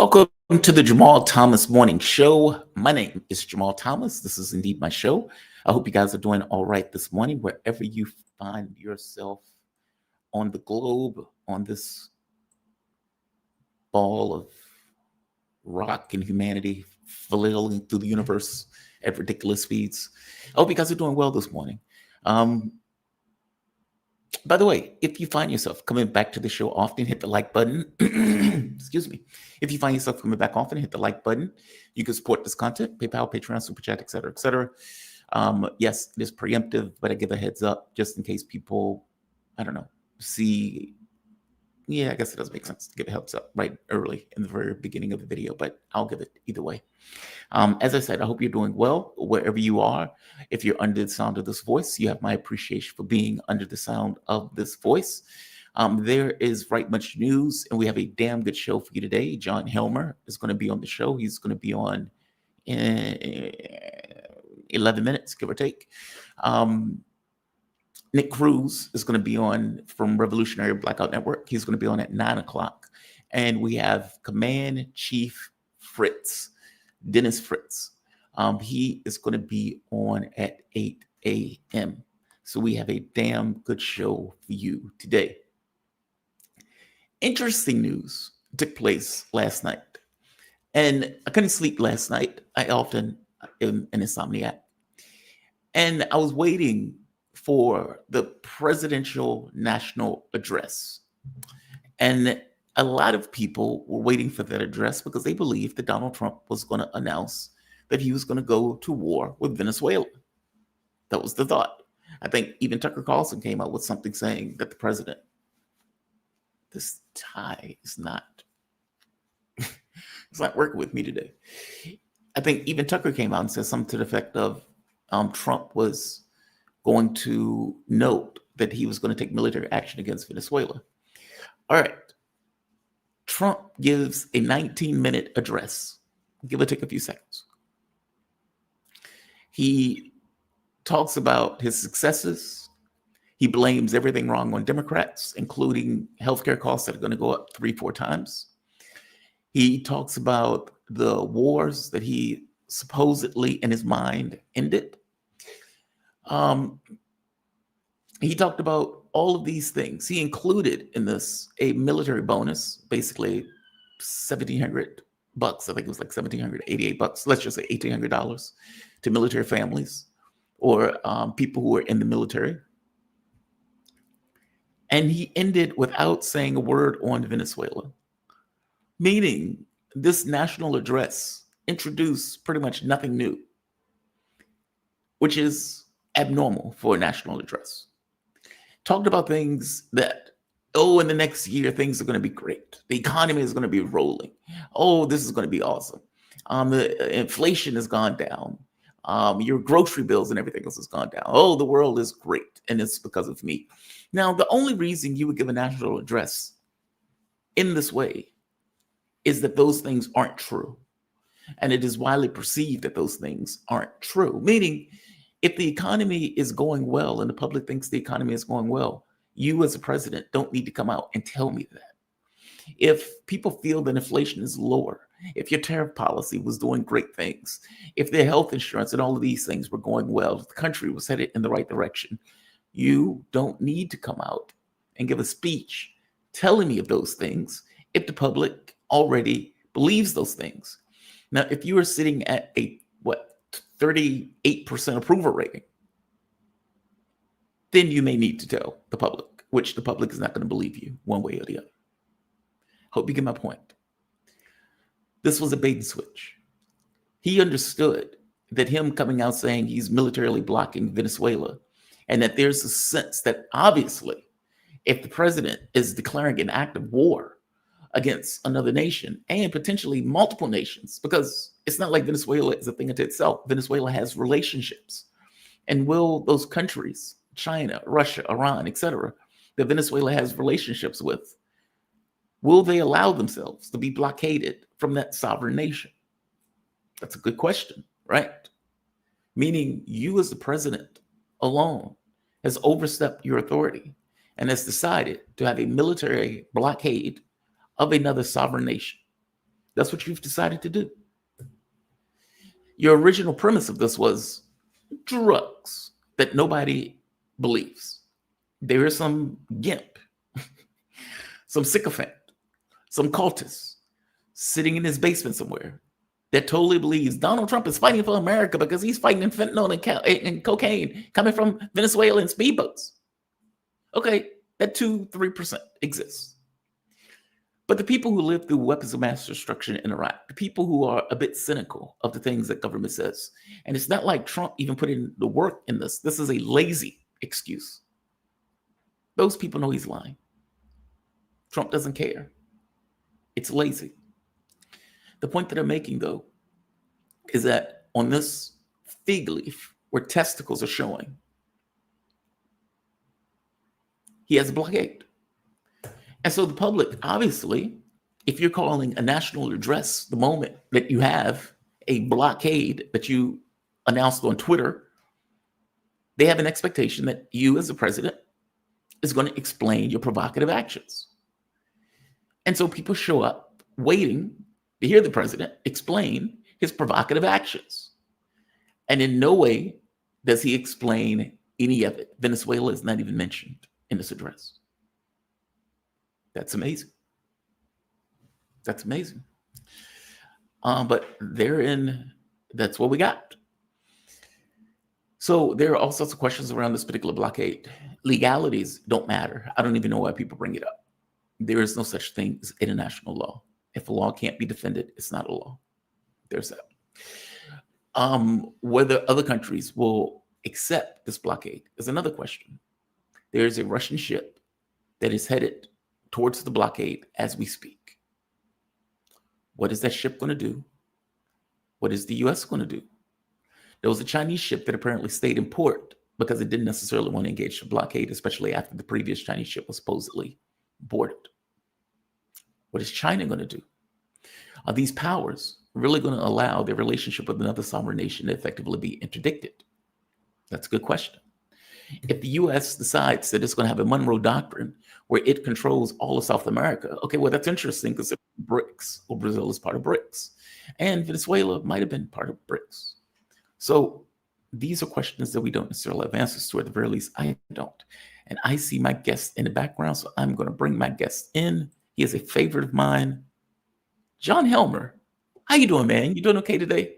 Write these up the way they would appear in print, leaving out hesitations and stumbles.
Welcome to the Jamal Thomas Morning Show. My name is Jamal Thomas. This is indeed my show. I hope you guys are doing all right this morning, wherever you find yourself on the globe, on this ball of rock and humanity flailing through the universe at ridiculous speeds. I hope you guys are doing well this morning. By the way, if you find yourself coming back to the show often, hit the like button. Excuse me. If you find yourself coming back often, hit the like button. You can support this content, PayPal, Patreon, Super Chat, etc., etc. Yes, it is preemptive, but I give a heads up just in case people, I don't know, see. Yeah, I guess it does make sense to give a heads up right early in the very beginning of the video, but I'll give it either way. As I said, I hope you're doing well wherever you are. If you're under the sound of this voice, you have my appreciation for being under the sound of this voice. There is right much news, and we have a damn good show for you today. John Helmer is going to be on the show. He's going to be on in 11 minutes, give or take. Nick Cruse is going to be on from Revolutionary Blackout Network. He's going to be on at 9 o'clock. And we have Command Chief Fritz, Dennis Fritz. He is going to be on at 8 a.m. So we have a damn good show for you today. Interesting news took place last night. And I couldn't sleep last night. I often am an insomniac. And I was waiting for the presidential national address. And a lot of people were waiting for that address because they believed that Donald Trump was going to announce that he was going to go to war with Venezuela. That was the thought. I think even Tucker Carlson came out with something saying that the president, this tie is not, it's not working with me today. I think even Tucker came out and said something to the effect of Trump was going to note that he was going to take military action against Venezuela. All right. Trump gives a 19-minute address, give or take a few seconds. He talks about his successes. He blames everything wrong on Democrats, including healthcare costs that are going to go up 3-4 times. He talks about the wars that he supposedly in his mind ended. He talked about all of these things. He included in this a military bonus, basically $1,700. I think it was like $1,788. Let's just say $1,800 to military families or people who are in the military. And he ended without saying a word on Venezuela, meaning this national address introduced pretty much nothing new, which is abnormal for a national address. Talked about things that, in the next year, things are going to be great. The economy is going to be rolling. This is going to be awesome. The inflation has gone down. Your grocery bills and everything else has gone down. The world is great, and it's because of me. Now, the only reason you would give a national address in this way is that those things aren't true. And it is widely perceived that those things aren't true, meaning if the economy is going well and the public thinks the economy is going well, you as a president don't need to come out and tell me that. If people feel that inflation is lower, if your tariff policy was doing great things, if their health insurance and all of these things were going well, if the country was headed in the right direction, you don't need to come out and give a speech telling me of those things if the public already believes those things. Now, if you are sitting at a 38% approval rating, then you may need to tell the public, which the public is not going to believe you one way or the other. Hope you get my point. This was a bait and switch. He understood that him coming out saying he's militarily blocking Venezuela, and that there's a sense that obviously if the president is declaring an act of war against another nation and potentially multiple nations, because it's not like Venezuela is a thing unto itself. Venezuela has relationships. And will those countries, China, Russia, Iran, etc., that Venezuela has relationships with, will they allow themselves to be blockaded from that sovereign nation? That's a good question, right? Meaning you as the president alone has overstepped your authority and has decided to have a military blockade of another sovereign nation. That's what you've decided to do. Your original premise of this was drugs that nobody believes. There is some gimp, some sycophant, some cultist sitting in his basement somewhere that totally believes Donald Trump is fighting for America because he's fighting fentanyl and cocaine coming from Venezuela in speedboats. Okay, that 2-3% exists. But the people who live through weapons of mass destruction in Iraq, the people who are a bit cynical of the things that government says, and it's not like Trump even put in the work in this. This is a lazy excuse. Those people know he's lying. Trump doesn't care. It's lazy. The point that I'm making, though, is that on this fig leaf where testicles are showing, he has a blockade. And so the public, obviously, if you're calling a national address the moment that you have a blockade that you announced on Twitter, they have an expectation that you as the president is going to explain your provocative actions. And so people show up waiting to hear the president explain his provocative actions. And in no way does he explain any of it. Venezuela is not even mentioned in this address. That's amazing. That's amazing. But that's what we got. So there are all sorts of questions around this particular blockade. Legalities don't matter. I don't even know why people bring it up. There is no such thing as international law. If a law can't be defended, it's not a law. There's that. Whether other countries will accept this blockade is another question. There's a Russian ship that is headed towards the blockade as we speak. What is that ship going to do? What is the U.S. going to do? There was a Chinese ship that apparently stayed in port because it didn't necessarily want to engage the blockade, especially after the previous Chinese ship was supposedly boarded. What is China going to do? Are these powers really going to allow their relationship with another sovereign nation to effectively be interdicted? That's a good question. If the U.S. decides that it's going to have a Monroe Doctrine where it controls all of South America, okay, well, that's interesting because BRICS, or Brazil is part of BRICS, and Venezuela might have been part of BRICS. So these are questions that we don't necessarily have answers to. At the very least, I don't. And I see my guest in the background, so I'm going to bring my guest in. He is a favorite of mine, John Helmer. How you doing, man? You doing okay today?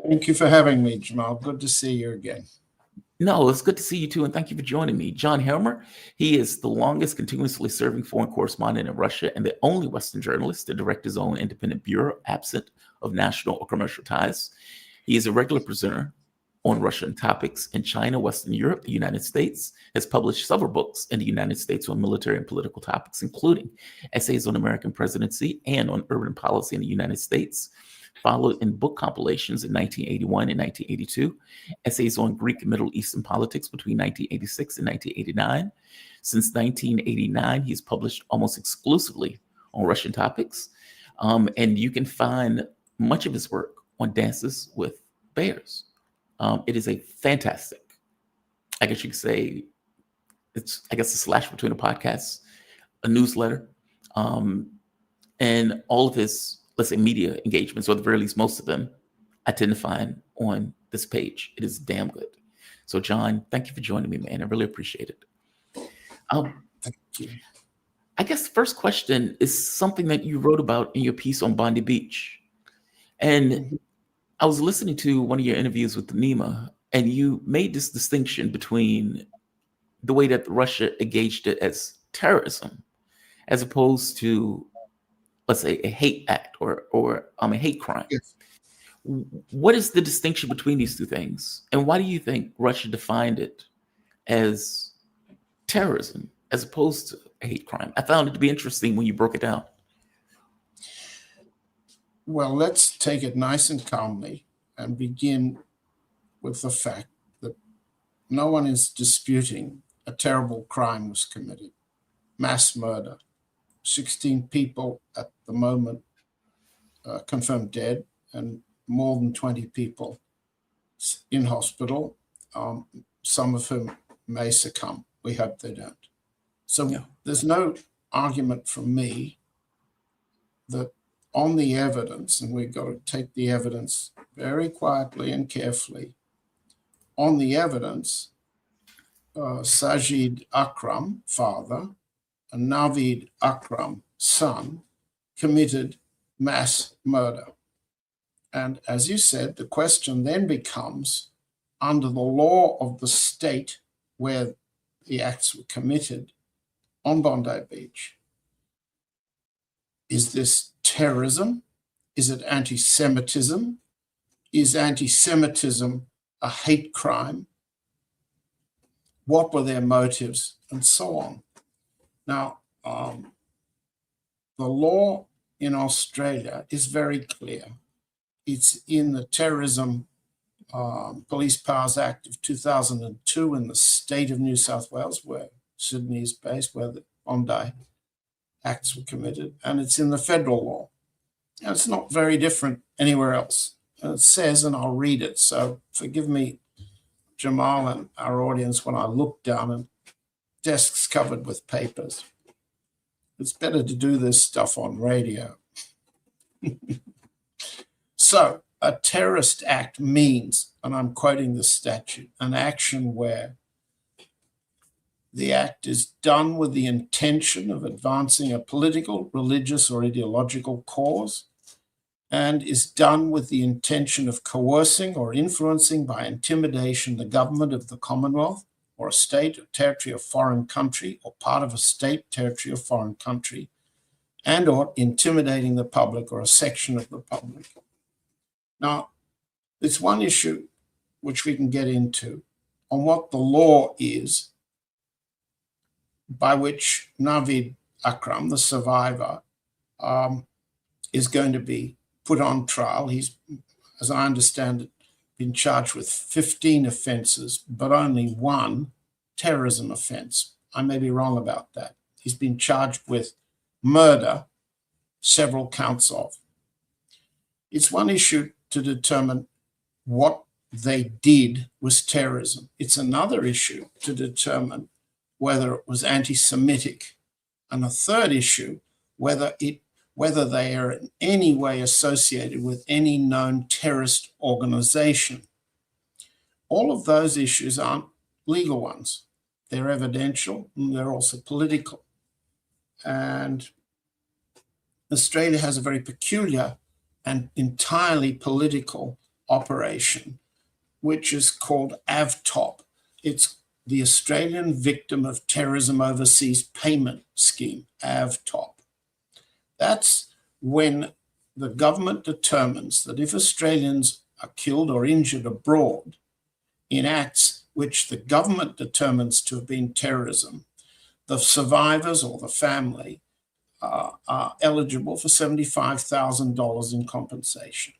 Thank you for having me, Jamal. Good to see you again. No, it's good to see you too, and thank you for joining me. John Helmer, he is the longest continuously serving foreign correspondent in Russia and the only Western journalist to direct his own independent bureau, absent of national or commercial ties. He is a regular presenter on Russian topics in China, Western Europe, the United States, has published several books in the United States on military and political topics, including essays on American presidency and on urban policy in the United States, followed in book compilations in 1981 and 1982, essays on Greek and Middle Eastern politics between 1986 and 1989. Since 1989, he's published almost exclusively on Russian topics, and you can find much of his work on Dances with Bears. It is a fantastic, I guess you could say, it's a slash between a podcast, a newsletter, and all of his, let's say, media engagements, or at the very least, most of them, I tend to find on this page. It is damn good. So, John, thank you for joining me, man. I really appreciate it. Thank you. I guess the first question is something that you wrote about in your piece on Bondi Beach. And I was listening to one of your interviews with Nima, and you made this distinction between the way that Russia engaged it as terrorism, as opposed to, let's say, a hate act or a hate crime. Yes. What is the distinction between these two things? And why do you think Russia defined it as terrorism as opposed to a hate crime? I found it to be interesting when you broke it down. Well, let's take it nice and calmly and begin with the fact that no one is disputing a terrible crime was committed, mass murder. 16 people at the moment confirmed dead, and more than 20 people in hospital, some of whom may succumb. We hope they don't. So There's no argument from me that on the evidence, and we've got to take the evidence very quietly and carefully, on the evidence, Sajid Akram, father, and Naveed Akram, son, committed mass murder. And as you said, the question then becomes, under the law of the state where the acts were committed on Bondi Beach, is this terrorism? Is it anti-Semitism? Is anti-Semitism a hate crime? What were their motives? And so on. Now, the law in Australia is very clear. It's in the Terrorism Police Powers Act of 2002 in the state of New South Wales, where Sydney is based, where the Bondi acts were committed, and it's in the federal law. And it's not very different anywhere else. And it says, and I'll read it, so forgive me, Jamal, and our audience, when I look down and desks covered with papers. It's better to do this stuff on radio. So, a terrorist act means, and I'm quoting the statute, an action where the act is done with the intention of advancing a political, religious, or ideological cause, and is done with the intention of coercing or influencing by intimidation the government of the Commonwealth, or a state or territory of foreign country, or part of a state, territory, or foreign country, and or intimidating the public or a section of the public. Now, it's one issue which we can get into on what the law is by which Naveed Akram, the survivor, is going to be put on trial. He's, as I understand it, been charged with 15 offenses, but only one terrorism offense. I may be wrong about that. He's been charged with murder, several counts of. It's one issue to determine what they did was terrorism. It's another issue to determine whether it was anti-Semitic. And a third issue, whether they are in any way associated with any known terrorist organization. All of those issues aren't legal ones. They're evidential and they're also political. And Australia has a very peculiar and entirely political operation, which is called AVTOP. It's the Australian Victim of Terrorism Overseas Payment Scheme, AVTOP. That's when the government determines that if Australians are killed or injured abroad in acts which the government determines to have been terrorism, the survivors or the family are eligible for $75,000 in compensation.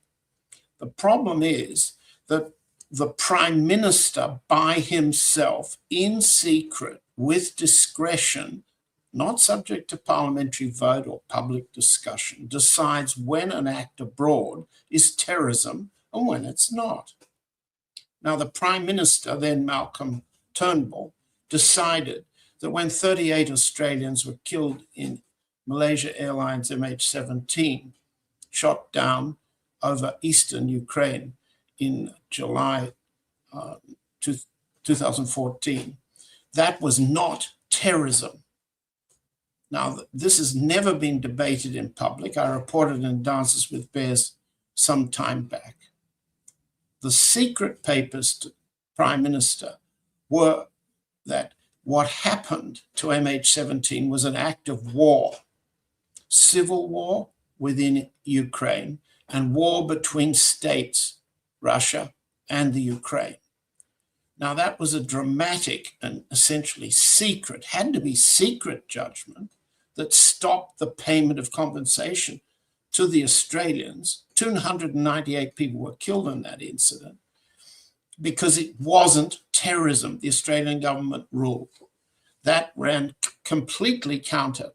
The problem is that the Prime Minister by himself, in secret, with discretion, not subject to parliamentary vote or public discussion, decides when an act abroad is terrorism and when it's not. Now, the Prime Minister, then Malcolm Turnbull, decided that when 38 Australians were killed in Malaysia Airlines MH17, shot down over eastern Ukraine in July 2014, that was not terrorism. Now, this has never been debated in public. I reported in Dances with Bears some time back. The secret papers to Prime Minister were that what happened to MH17 was an act of war, civil war within Ukraine and war between states, Russia and the Ukraine. Now, that was a dramatic and essentially secret, had to be secret judgment that stopped the payment of compensation to the Australians. 298 people were killed in that incident because it wasn't terrorism, the Australian government ruled. That ran completely counter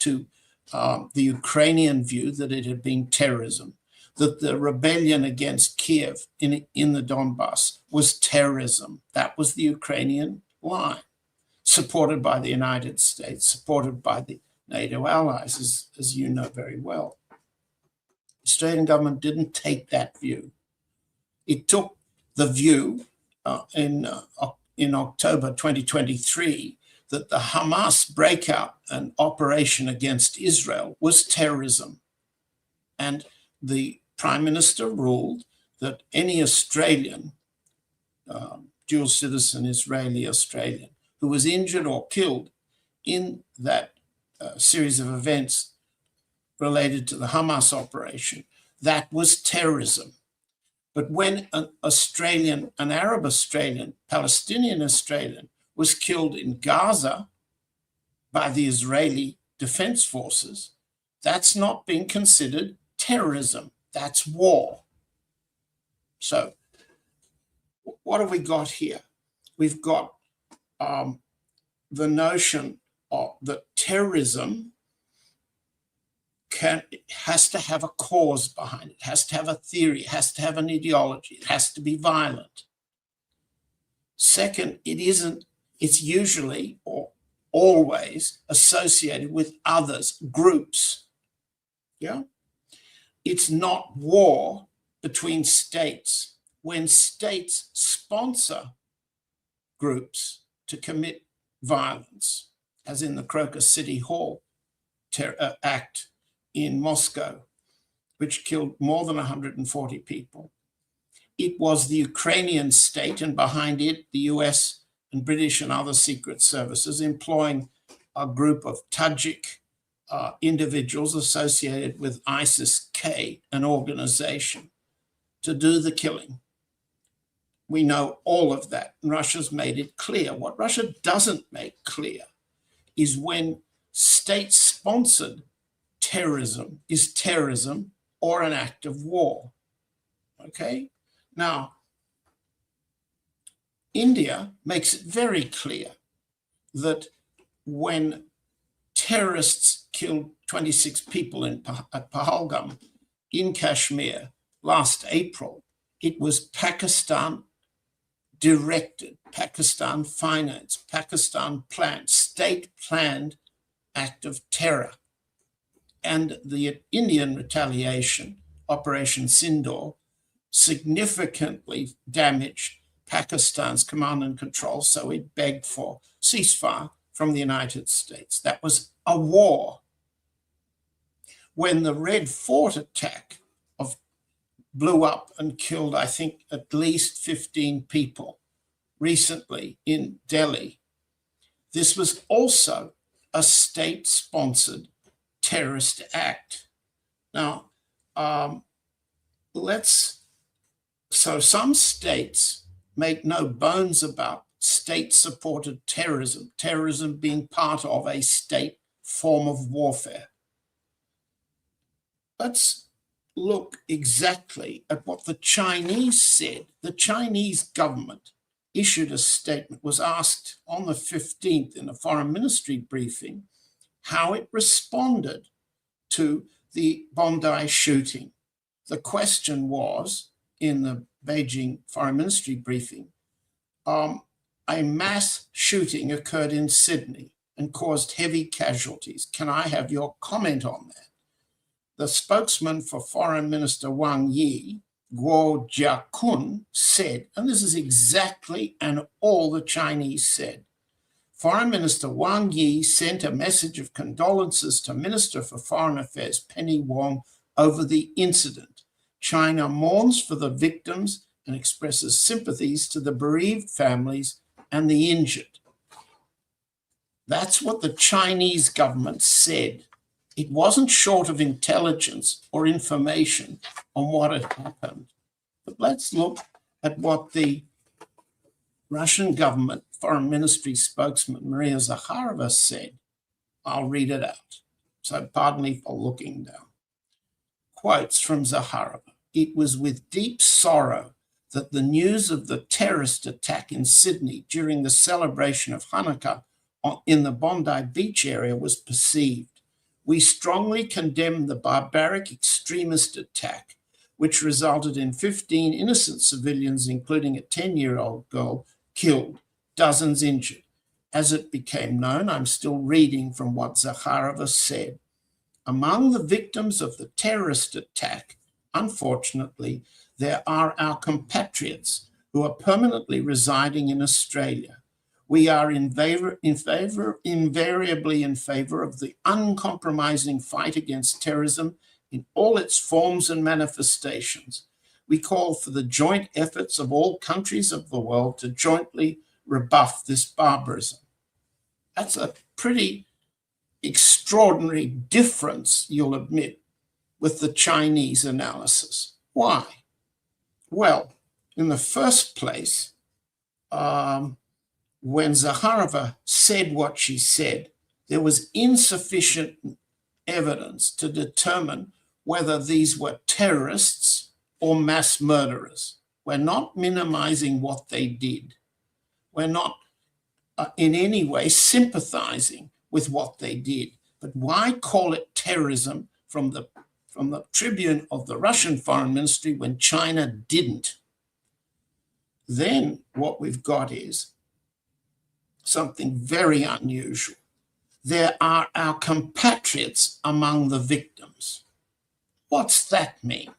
to the Ukrainian view that it had been terrorism, that the rebellion against Kiev in the Donbass was terrorism. That was the Ukrainian line, supported by the United States, supported by the NATO allies, as you know very well. Australian government didn't take that view. It took the view in October 2023 that the Hamas breakout and operation against Israel was terrorism. And the Prime Minister ruled that any Australian, dual citizen, Israeli-Australian, who was injured or killed in that series of events related to the Hamas operation, that was terrorism. But when an Arab Australian, Palestinian Australian was killed in Gaza by the Israeli Defense Forces, that's not being considered terrorism. That's war. So what have we got here? We've got the notion that terrorism has to have a cause behind it, has to have a theory, it has to have an ideology, it has to be violent. Second, it's usually or always associated with others, groups. Yeah? It's not war between states. When states sponsor groups to commit violence, as in the Crocus City Hall act in Moscow, which killed more than 140 people, it was the Ukrainian state, and behind it, the US and British and other secret services employing a group of Tajik individuals associated with ISIS-K, an organization, to do the killing. We know all of that, and Russia's made it clear. What Russia doesn't make clear is when state-sponsored terrorism is terrorism or an act of war. Okay? Now, India makes it very clear that when terrorists killed 26 people at Pahalgam in Kashmir last April, it was Pakistan directed, Pakistan financed, Pakistan planned, state-planned act of terror. And the Indian retaliation, Operation Sindoor, significantly damaged Pakistan's command and control, so it begged for ceasefire from the United States. That was a war. When the Red Fort attack blew up and killed, I think, at least 15 people recently in Delhi, this was also a state-sponsored terrorist act. Now, so some states make no bones about state-supported terrorism, terrorism being part of a state form of warfare. Let's look exactly at what the Chinese said. The Chinese government issued a statement, was asked on the 15th in a foreign ministry briefing how it responded to the Bondi shooting. The question was, in the Beijing foreign ministry briefing, a mass shooting occurred in Sydney and caused heavy casualties. Can I have your comment on that? The spokesman for Foreign Minister Wang Yi, Guo Jiakun, said, and this is exactly and all the Chinese said, Foreign Minister Wang Yi sent a message of condolences to Minister for Foreign Affairs Penny Wong over the incident. China mourns for the victims and expresses sympathies to the bereaved families and the injured. That's what the Chinese government said. It wasn't short of intelligence or information on what had happened. But let's look at what the Russian government foreign ministry spokesman Maria Zakharova said. I'll read it out. So pardon me for looking down. Quotes from Zakharova. It was with deep sorrow that the news of the terrorist attack in Sydney during the celebration of Hanukkah in the Bondi beach area was perceived. We strongly condemn the barbaric extremist attack, which resulted in 15 innocent civilians, including a 10-year-old girl, killed, dozens injured. As it became known, I'm still reading from what Zakharova said. Among the victims of the terrorist attack unfortunately, there are our compatriots who are permanently residing in Australia. We are invariably in favor of the uncompromising fight against terrorism in all its forms and manifestations. We call for the joint efforts of all countries of the world to jointly rebuff this barbarism. That's a pretty extraordinary difference, you'll admit, with the Chinese analysis. Why? Well, in the first place, when Zakharova said what she said, there was insufficient evidence to determine whether these were terrorists or mass murderers. We're not minimizing what they did. We're not in any way sympathizing with what they did. But why call it terrorism from the tribune of the Russian Foreign Ministry when China didn't? Then what we've got is something very unusual. There are our compatriots among the victims. What's that mean?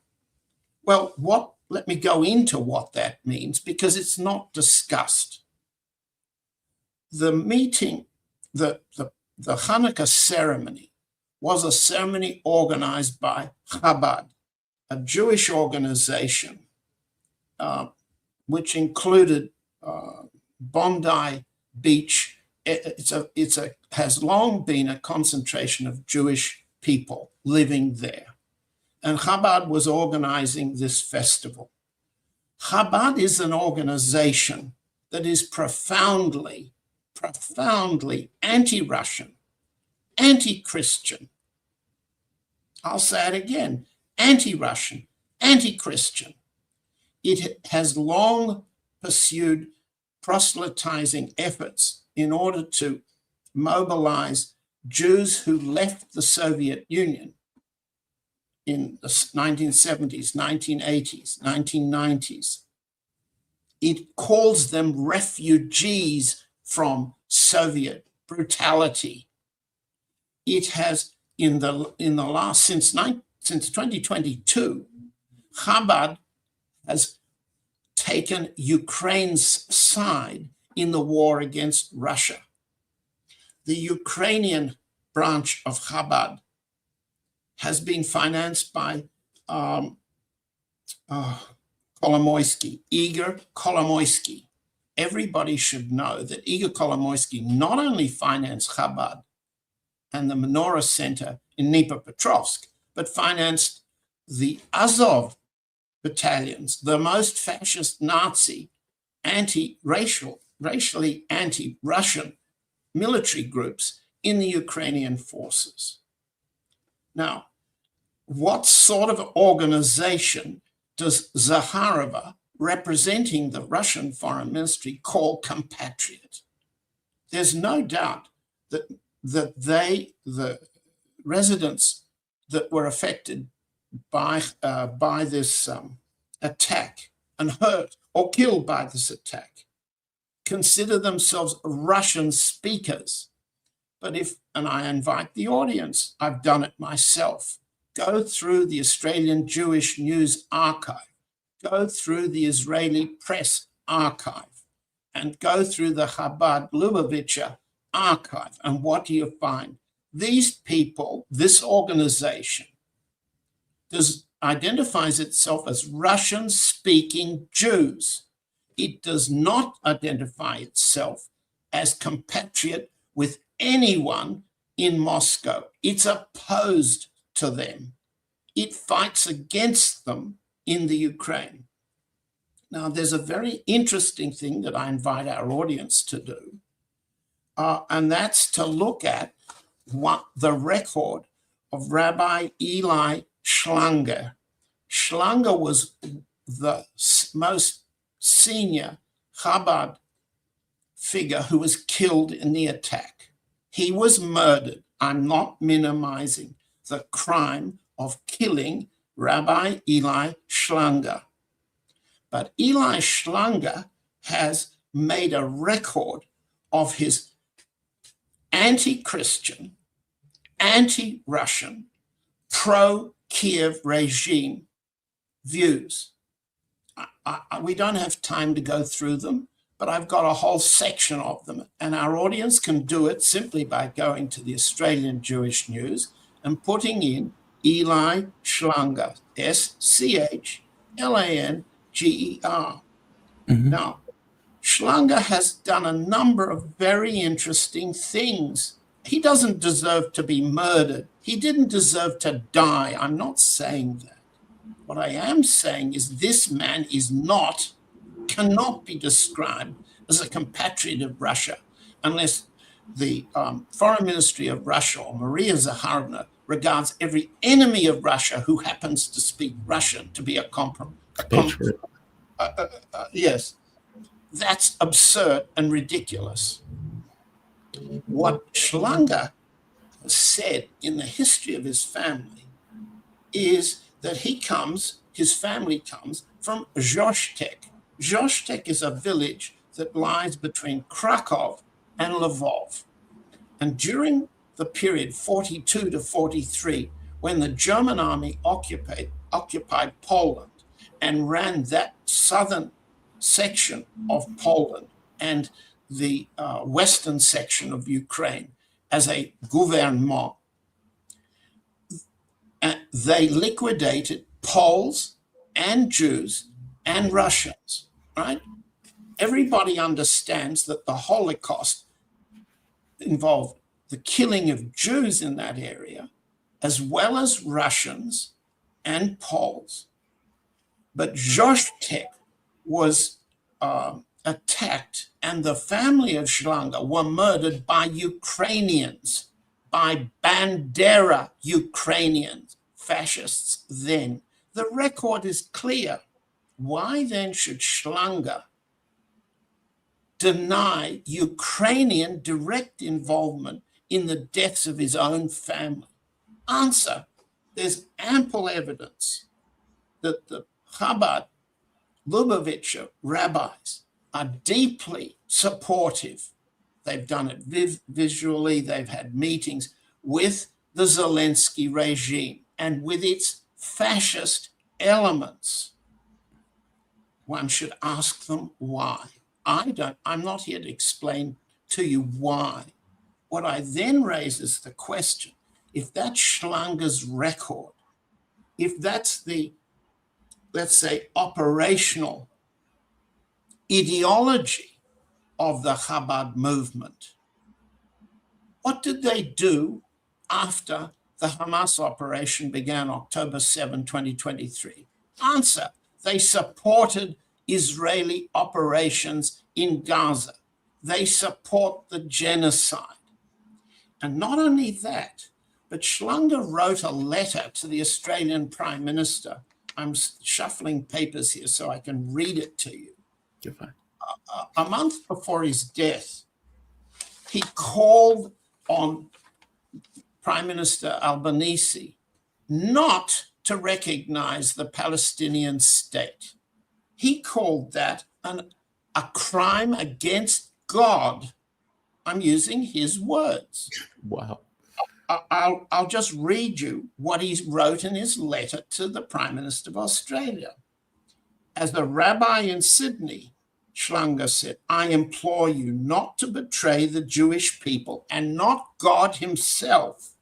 Well, let me go into what that means, because it's not discussed. The meeting, the Hanukkah ceremony, was a ceremony organized by Chabad, a Jewish organization, which included Bondi Beach. It has long been a concentration of Jewish people living there. And Chabad was organizing this festival. Chabad is an organization that is profoundly anti-Russian, anti-Christian. I'll say it again, anti-Russian, anti-Christian. It has long pursued proselytizing efforts in order to mobilize Jews who left the Soviet Union in the 1970s, 1980s, 1990s. It calls them refugees from Soviet brutality. It has, in the last, since 2022, Chabad has taken Ukraine's side in the war against Russia. The Ukrainian branch of Chabad has been financed by Kolomoisky, Igor Kolomoisky. Everybody should know that Igor Kolomoisky not only financed Chabad and the Menorah Center in Dnipropetrovsk, but financed the Azov battalions, the most fascist Nazi, racially anti-Russian military groups in the Ukrainian forces. Now, what sort of organization does Zakharova, representing the Russian Foreign Ministry, call compatriot? There's no doubt that the residents that were affected by this attack and hurt or killed by this attack consider themselves Russian speakers. But and I invite the audience, I've done it myself, go through the Australian Jewish News Archive, go through the Israeli Press Archive, and go through the Chabad Lubavitcher Archive. And what do you find? These people, this organization, identifies itself as Russian-speaking Jews. It does not identify itself as compatriot with anyone in Moscow. It's opposed to them. It fights against them in the Ukraine. Now, there's a very interesting thing that I invite our audience to do, and that's to look at the record of Rabbi Eli Schlanger. Schlanger was the most senior Chabad figure who was killed in the attack. He was murdered. I'm not minimizing the crime of killing Rabbi Eli Schlanger. But Eli Schlanger has made a record of his anti-Christian, anti-Russian, pro-Kiev regime views. We don't have time to go through them, but I've got a whole section of them, and our audience can do it simply by going to the Australian Jewish News and putting in Eli Schlanger, Schlanger. Now, Schlanger has done a number of very interesting things. He doesn't deserve to be murdered. He didn't deserve to die. I'm not saying that. What I am saying is this man cannot be described as a compatriot of Russia unless the Foreign Ministry of Russia or Maria Zakharova regards every enemy of Russia who happens to speak Russian to be a compromise. Yes. That's absurd and ridiculous. What Schlanger said in the history of his family is that his family comes from Zhostek. Zhostek is a village that lies between Krakow and Lvov. And during the period 42 to 43, when the German army occupied Poland and ran that southern section of Poland and the western section of Ukraine as a gouvernement, they liquidated Poles and Jews and Russians, right? Everybody understands that the Holocaust involved the killing of Jews in that area, as well as Russians and Poles. But Zhostek was attacked, and the family of Schlanger were murdered by Ukrainians, by Bandera Ukrainians, fascists then. The record is clear. Why then should Schlanger deny Ukrainian direct involvement in the deaths of his own family? Answer: there's ample evidence that the Chabad Lubavitcher rabbis are deeply supportive. They've done it visually. They've had meetings with the Zelensky regime and with its fascist elements. One should ask them why. I'm not here to explain to you why. What I then raise is the question, if that's Schlanger's record, if that's the, let's say, operational ideology of the Chabad movement, what did they do after the Hamas operation began October 7, 2023? Answer: they supported Israeli operations in Gaza. They support the genocide. And not only that, but Schlanger wrote a letter to the Australian Prime Minister. I'm shuffling papers here so I can read it to you. You're fine. A month before his death, he called on Prime Minister Albanese not to recognize the Palestinian state. He called that a crime against God. I'm using his words. Wow. I'll just read you what he wrote in his letter to the Prime Minister of Australia. As a rabbi in Sydney, Schlanger said, I implore you not to betray the Jewish people and not God himself.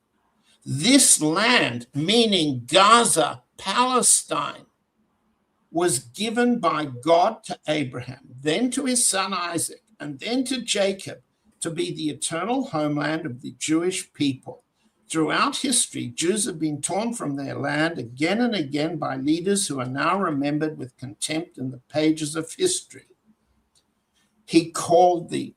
This land, meaning Gaza, Palestine, was given by God to Abraham, then to his son Isaac, and then to Jacob, to be the eternal homeland of the Jewish people. Throughout history, Jews have been torn from their land again and again by leaders who are now remembered with contempt in the pages of history. He called the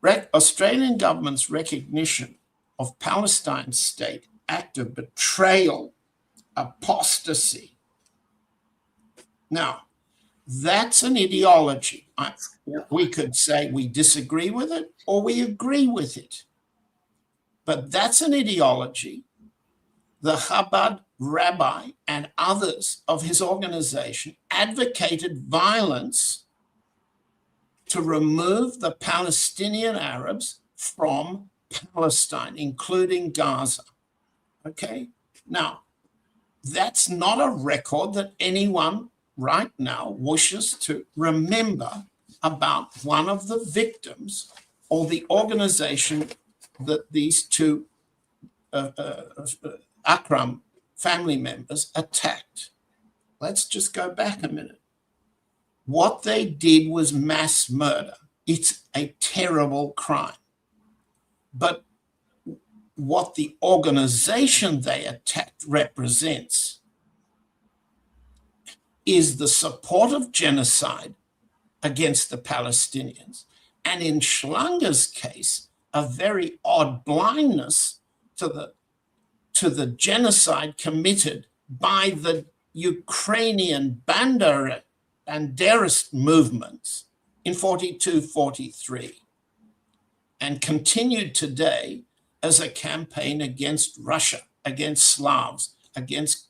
Australian government's recognition of Palestine's state act of betrayal, apostasy. Now, that's an ideology. We could say we disagree with it or we agree with it. But that's an ideology. The Chabad rabbi and others of his organization advocated violence to remove the Palestinian Arabs from Palestine, including Gaza. Okay? Now, that's not a record that anyone right now wishes to remember about one of the victims or the organization that these two Akram family members attacked. Let's just go back a minute. What they did was mass murder. It's a terrible crime. But what the organization they attacked represents is the support of genocide against the Palestinians. And in Schlanger's case, a very odd blindness to the genocide committed by the Ukrainian Banderist movements in 42, 43, and continued today as a campaign against Russia, against Slavs, against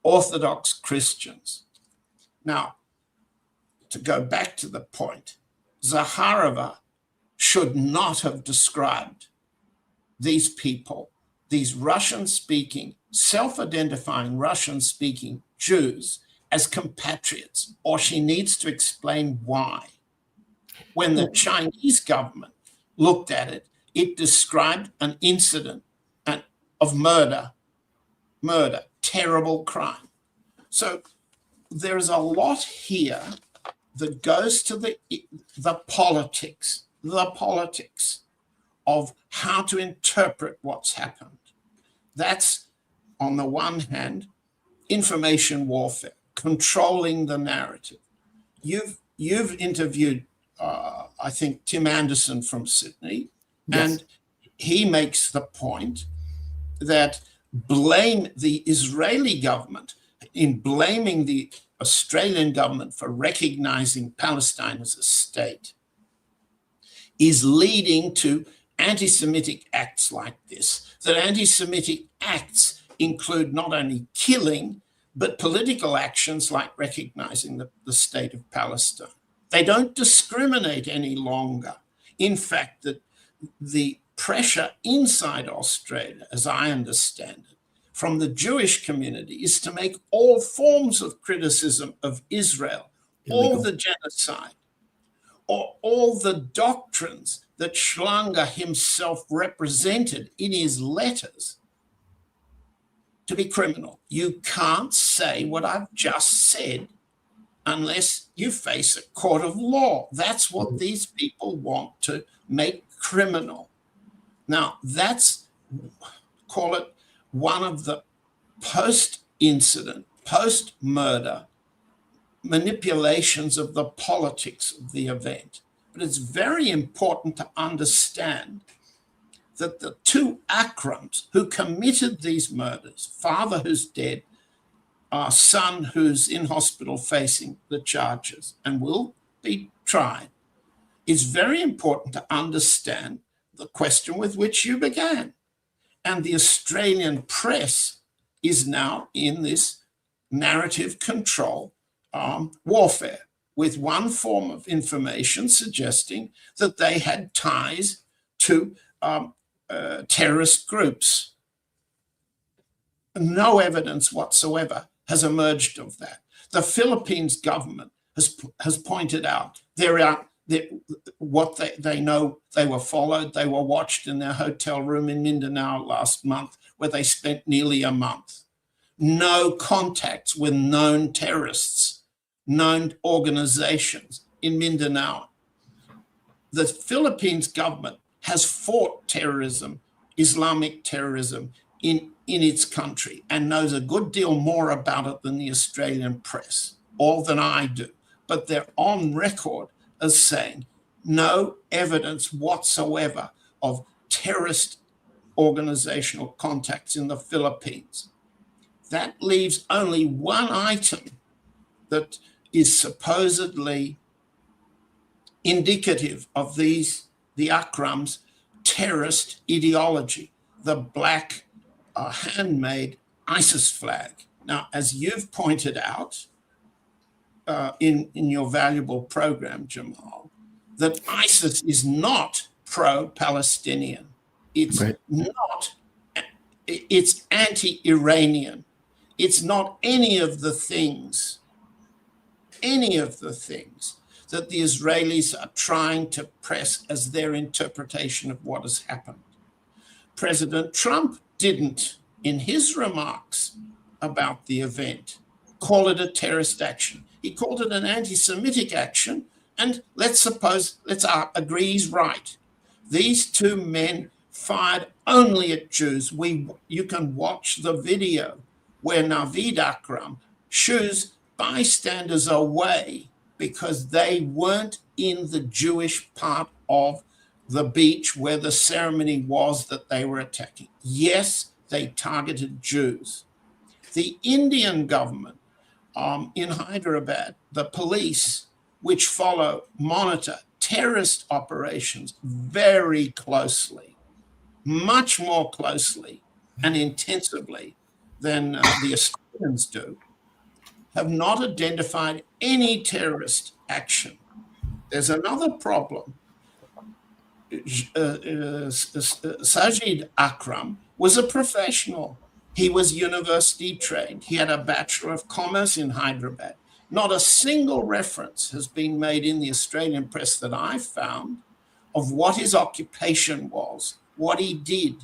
Orthodox Christians. Now, to go back to the point, Zaharova should not have described these people, these Russian-speaking, self-identifying Russian-speaking Jews as compatriots, or she needs to explain why. When the Chinese government looked at it, it described an incident of murder, terrible crime. So there's a lot here that goes to the politics of how to interpret what's happened. That's, on the one hand, information warfare, controlling the narrative. You've interviewed, I think, Tim Anderson from Sydney, yes. And he makes the point that the Israeli government, in blaming the Australian government for recognizing Palestine as a state, is leading to anti-Semitic acts like this, that anti-Semitic acts include not only killing, but political actions like recognizing the state of Palestine. They don't discriminate any longer. In fact, the pressure inside Australia, as I understand it, from the Jewish community is to make all forms of criticism of Israel, illegal. All the genocide, or all the doctrines that Schlanger himself represented in his letters to be criminal. You can't say what I've just said unless you face a court of law. That's what these people want to make criminal. Now, that's, call it, one of the post-incident, post-murder manipulations of the politics of the event. But it's very important to understand that the two Akrams who committed these murders, father who's dead, son who's in hospital facing the charges and will be tried, it's very important to understand the question with which you began. And the Australian press is now in this narrative control warfare, with one form of information suggesting that they had ties to terrorist groups. No evidence whatsoever has emerged of that. The Philippines government has pointed out what they know. They were followed, they were watched in their hotel room in Mindanao last month, where they spent nearly a month. No contacts with known terrorists, known organizations in Mindanao. The Philippines government has fought terrorism, Islamic terrorism, in its country, and knows a good deal more about it than the Australian press, or than I do. But they're on record as saying no evidence whatsoever of terrorist organizational contacts in the Philippines. That leaves only one item that is supposedly indicative of the Akram's terrorist ideology, the black handmade ISIS flag. Now, as you've pointed out in your valuable program, Jamal, that ISIS is not pro-Palestinian. It's right. It's anti-Iranian. It's not any of the things any of the things that the Israelis are trying to press as their interpretation of what has happened. President Trump didn't, in his remarks about the event, call it a terrorist action. He called it an anti-Semitic action, and let's agree he's right. These two men fired only at Jews. You can watch the video where Navid Akram shoos bystanders away because they weren't in the Jewish part of the beach where the ceremony was that they were attacking. Yes, they targeted Jews. The Indian government in Hyderabad, the police, which monitor terrorist operations very closely, much more closely and intensively than the Australians do, have not identified any terrorist action. There's another problem. Sajid Akram was a professional. He was university trained. He had a Bachelor of Commerce in Hyderabad. Not a single reference has been made in the Australian press that I found of what his occupation was, what he did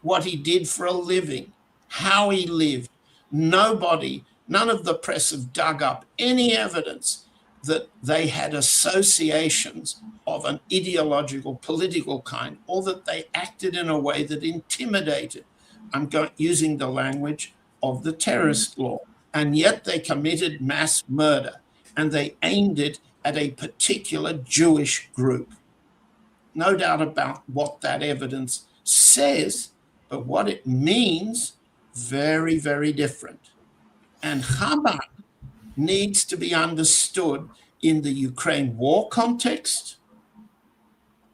for a living, how he lived. None of the press have dug up any evidence that they had associations of an ideological, political kind, or that they acted in a way that intimidated. I'm using the language of the terrorist law. And yet they committed mass murder, and they aimed it at a particular Jewish group. No doubt about what that evidence says, but what it means, very, very different. And Chabad needs to be understood in the Ukraine war context,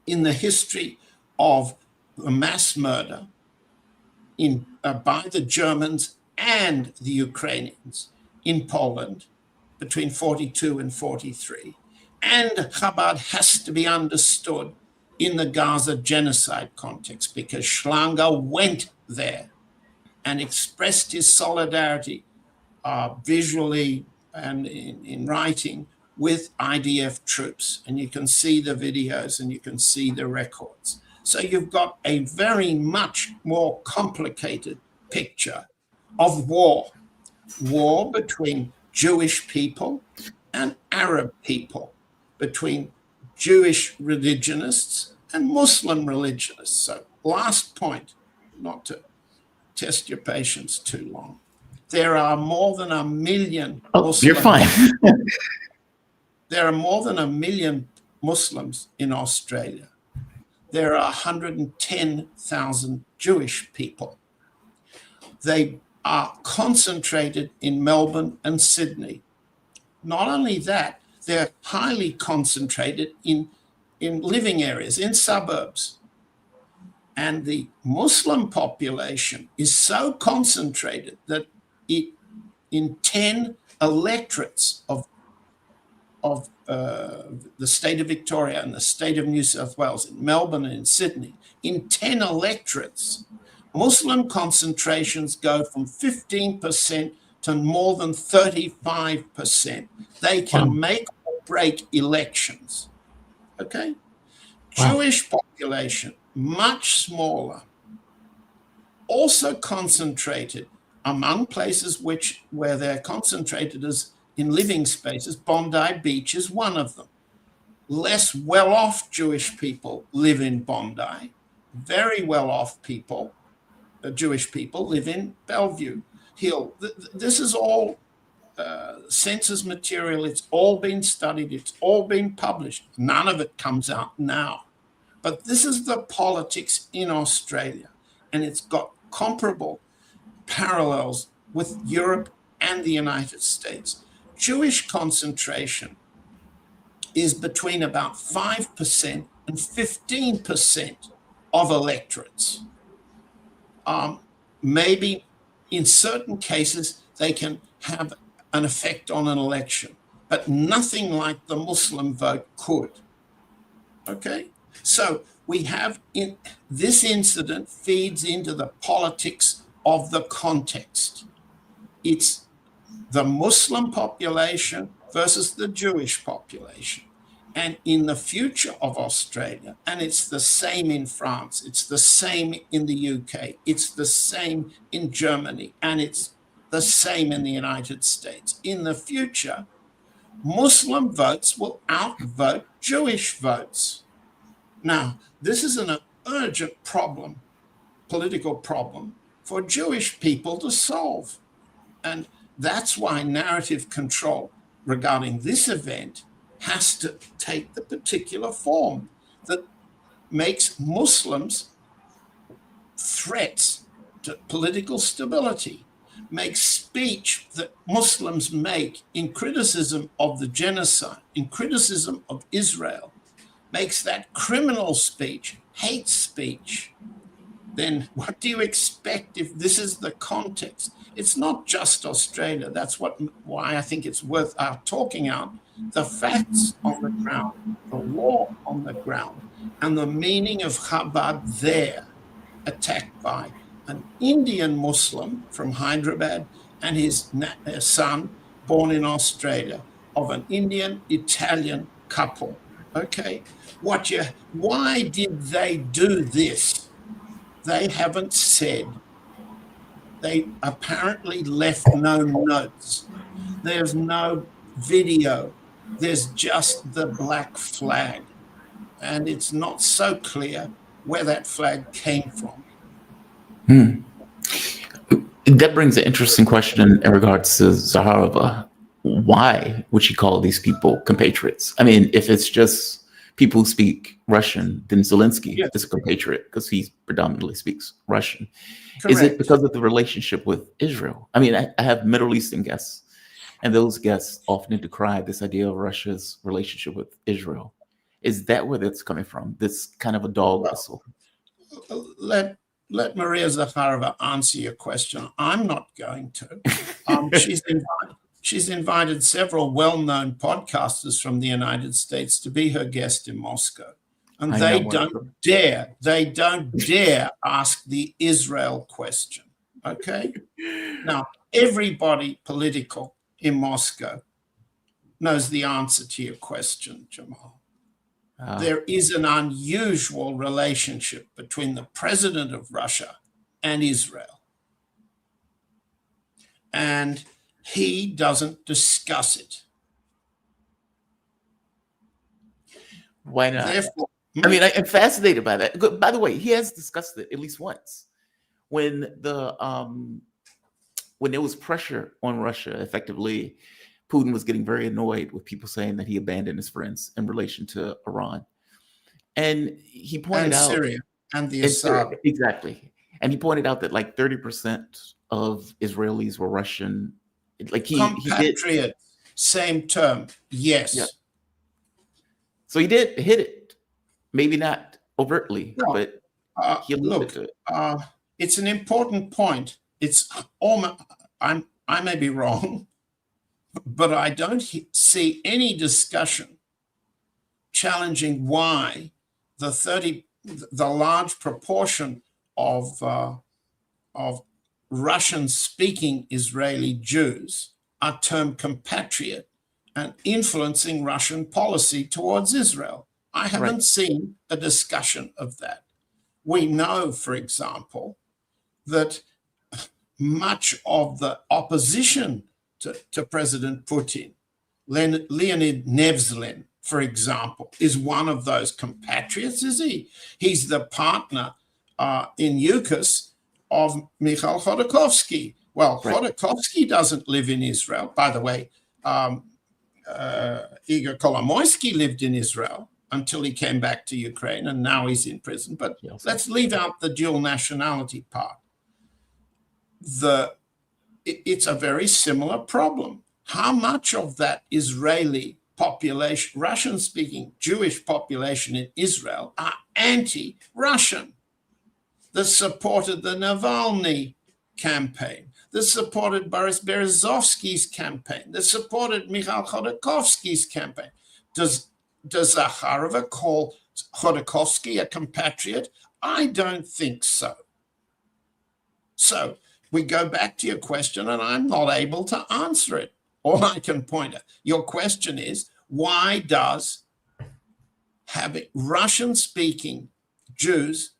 in the history of the mass murder by the Germans and the Ukrainians in Poland between 42 and 43. And Chabad has to be understood in the Gaza genocide context, because Schlanger went there and expressed his solidarity visually and in writing with IDF troops. And you can see the videos and you can see the records. So you've got a very much more complicated picture of war between Jewish people and Arab people, between Jewish religionists and Muslim religionists. So last point, not to test your patience too long. There are more than 1 million Muslims. You're fine. There are more than 1 million Muslims in Australia. There are 110,000 Jewish people. They are concentrated in Melbourne and Sydney. Not only that, they're highly concentrated in living areas, in suburbs. And the Muslim population is so concentrated that in 10 electorates of the state of Victoria and the state of New South Wales, in Melbourne and in Sydney, in 10 electorates, Muslim concentrations go from 15% to more than 35%. They can make or break elections. Okay? Wow. Jewish population, much smaller, also concentrated among places where they're concentrated as in living spaces. Bondi Beach is one of them. Less well-off Jewish people live in Bondi. Very well-off people, Jewish people, live in Bellevue Hill. This is all census material. It's all been studied. It's all been published. None of it comes out now. But this is the politics in Australia, and it's got comparable parallels with Europe and the United States. Jewish concentration is between about 5% and 15% of electorates. Maybe in certain cases they can have an effect on an election, but nothing like the Muslim vote could. Okay? So we have this incident feeds into the politics of the context. It's the Muslim population versus the Jewish population. And in the future of Australia, and it's the same in France, it's the same in the UK, it's the same in Germany, and it's the same in the United States. In the future, Muslim votes will outvote Jewish votes. Now, this is an urgent problem, political problem, for Jewish people to solve. And that's why narrative control regarding this event has to take the particular form that makes Muslims threats to political stability, makes speech that Muslims make in criticism of the genocide, in criticism of Israel, makes that criminal speech, hate speech. Then what do you expect if this is the context? It's not just Australia. That's why I think it's worth our talking out the facts on the ground, the law on the ground, and the meaning of Chabad there, attacked by an Indian Muslim from Hyderabad and his son born in Australia, of an Indian-Italian couple. Okay, why did they do this? They haven't said. They apparently left no notes. There's no video. There's just the black flag. And it's not so clear where that flag came from. That brings an interesting question in regards to Zaharova. Why would she call these people compatriots? I mean, if it's just people who speak Russian, then Zelensky is a compatriot because he predominantly speaks Russian. Correct. Is it because of the relationship with Israel? I mean, I have Middle Eastern guests, and those guests often decry this idea of Russia's relationship with Israel. Is that where that's coming from? This kind of a dog whistle? Let Maria Zakharova answer your question. I'm not going to. She's invited several well-known podcasters from the United States to be her guest in Moscow. And they don't dare ask the Israel question. Okay? Now, everybody political in Moscow knows the answer to your question, Jamal. There is an unusual relationship between the president of Russia and Israel. And he doesn't discuss it. Why not? Therefore, I mean, I'm fascinated by that. By the way, he has discussed it at least once when there was pressure on Russia. Effectively, Putin was getting very annoyed with people saying that he abandoned his friends in relation to Iran, and he pointed out Syria and the Assad. Exactly, and he pointed out that like 30% of Israelis were Russian. Like he did. Same term. Yes. Yeah. So he did hit it. Maybe not overtly, but he alluded to it. It's an important point. It's almost, I may be wrong, but I don't see any discussion challenging why the large proportion of Russian-speaking Israeli Jews are termed compatriot and influencing Russian policy towards Israel. I haven't seen a discussion of that. We know, for example, that much of the opposition to President Putin, Leonid Nevzlin, for example, is one of those compatriots, is he? He's the partner in UCAS of Mikhail Khodorkovsky. Well, Khodorkovsky doesn't live in Israel. By the way, Igor Kolomoisky lived in Israel until he came back to Ukraine, and now he's in prison. But let's leave out the dual nationality part. It's a very similar problem. How much of that Israeli population, Russian-speaking Jewish population in Israel, are anti-Russian, that supported the Navalny campaign, that supported Boris Berezovsky's campaign, that supported Mikhail Khodorkovsky's campaign? Does Zakharova call Khodorkovsky a compatriot? I don't think so. So we go back to your question, and I'm not able to answer it. All I can point at. Your question is, why does having Russian-speaking Jews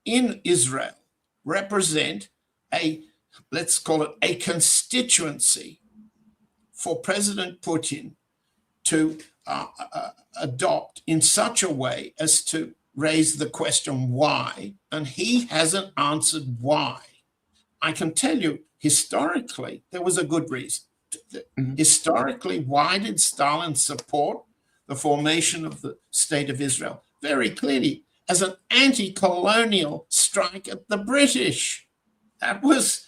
in Israel represent a, let's call it a constituency for President Putin to adopt in such a way as to raise the question why, and he hasn't answered why. I can tell you, historically, there was a good reason. Historically, why did Stalin support the formation of the State of Israel? Very clearly, as an anti-colonial strike at the British. That was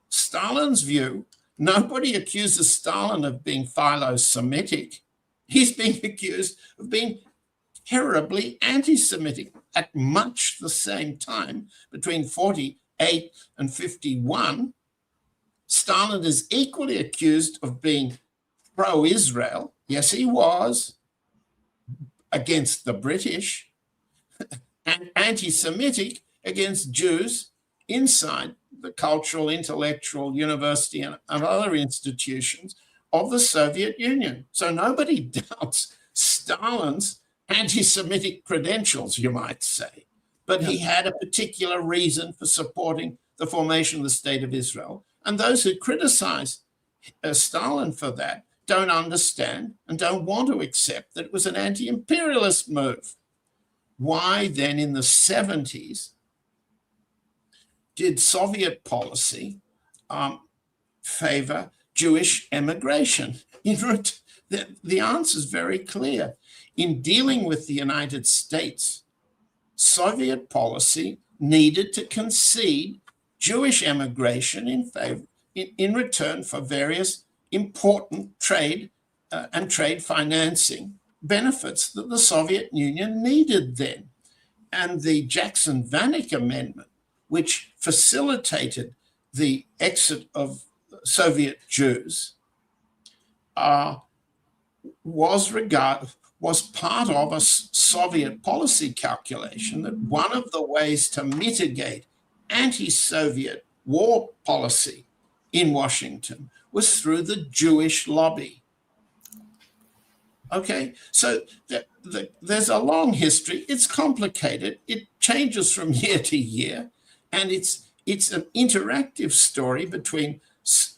Stalin's view. Nobody accuses Stalin of being philo-Semitic. He's being accused of being terribly anti-Semitic. At much the same time, between 48 and 51, Stalin is equally accused of being pro-Israel. Yes, he was, against the British, and anti-Semitic against Jews inside the cultural, intellectual, university, and other institutions of the Soviet Union. So nobody doubts Stalin's anti-Semitic credentials, you might say. But he had a particular reason for supporting the formation of the State of Israel. And those who criticize Stalin for that don't understand and don't want to accept that it was an anti-imperialist move. Why then in the 70s did Soviet policy favor Jewish emigration? The answer is very clear. In dealing with the United States, Soviet policy needed to concede Jewish emigration in return for various important trade and trade financing benefits that the Soviet Union needed then. And the Jackson-Vanik Amendment, which facilitated the exit of Soviet Jews, was part of a Soviet policy calculation that one of the ways to mitigate anti-Soviet war policy in Washington was through the Jewish lobby. Okay, so there's a long history. It's complicated. It changes from year to year, and it's an interactive story between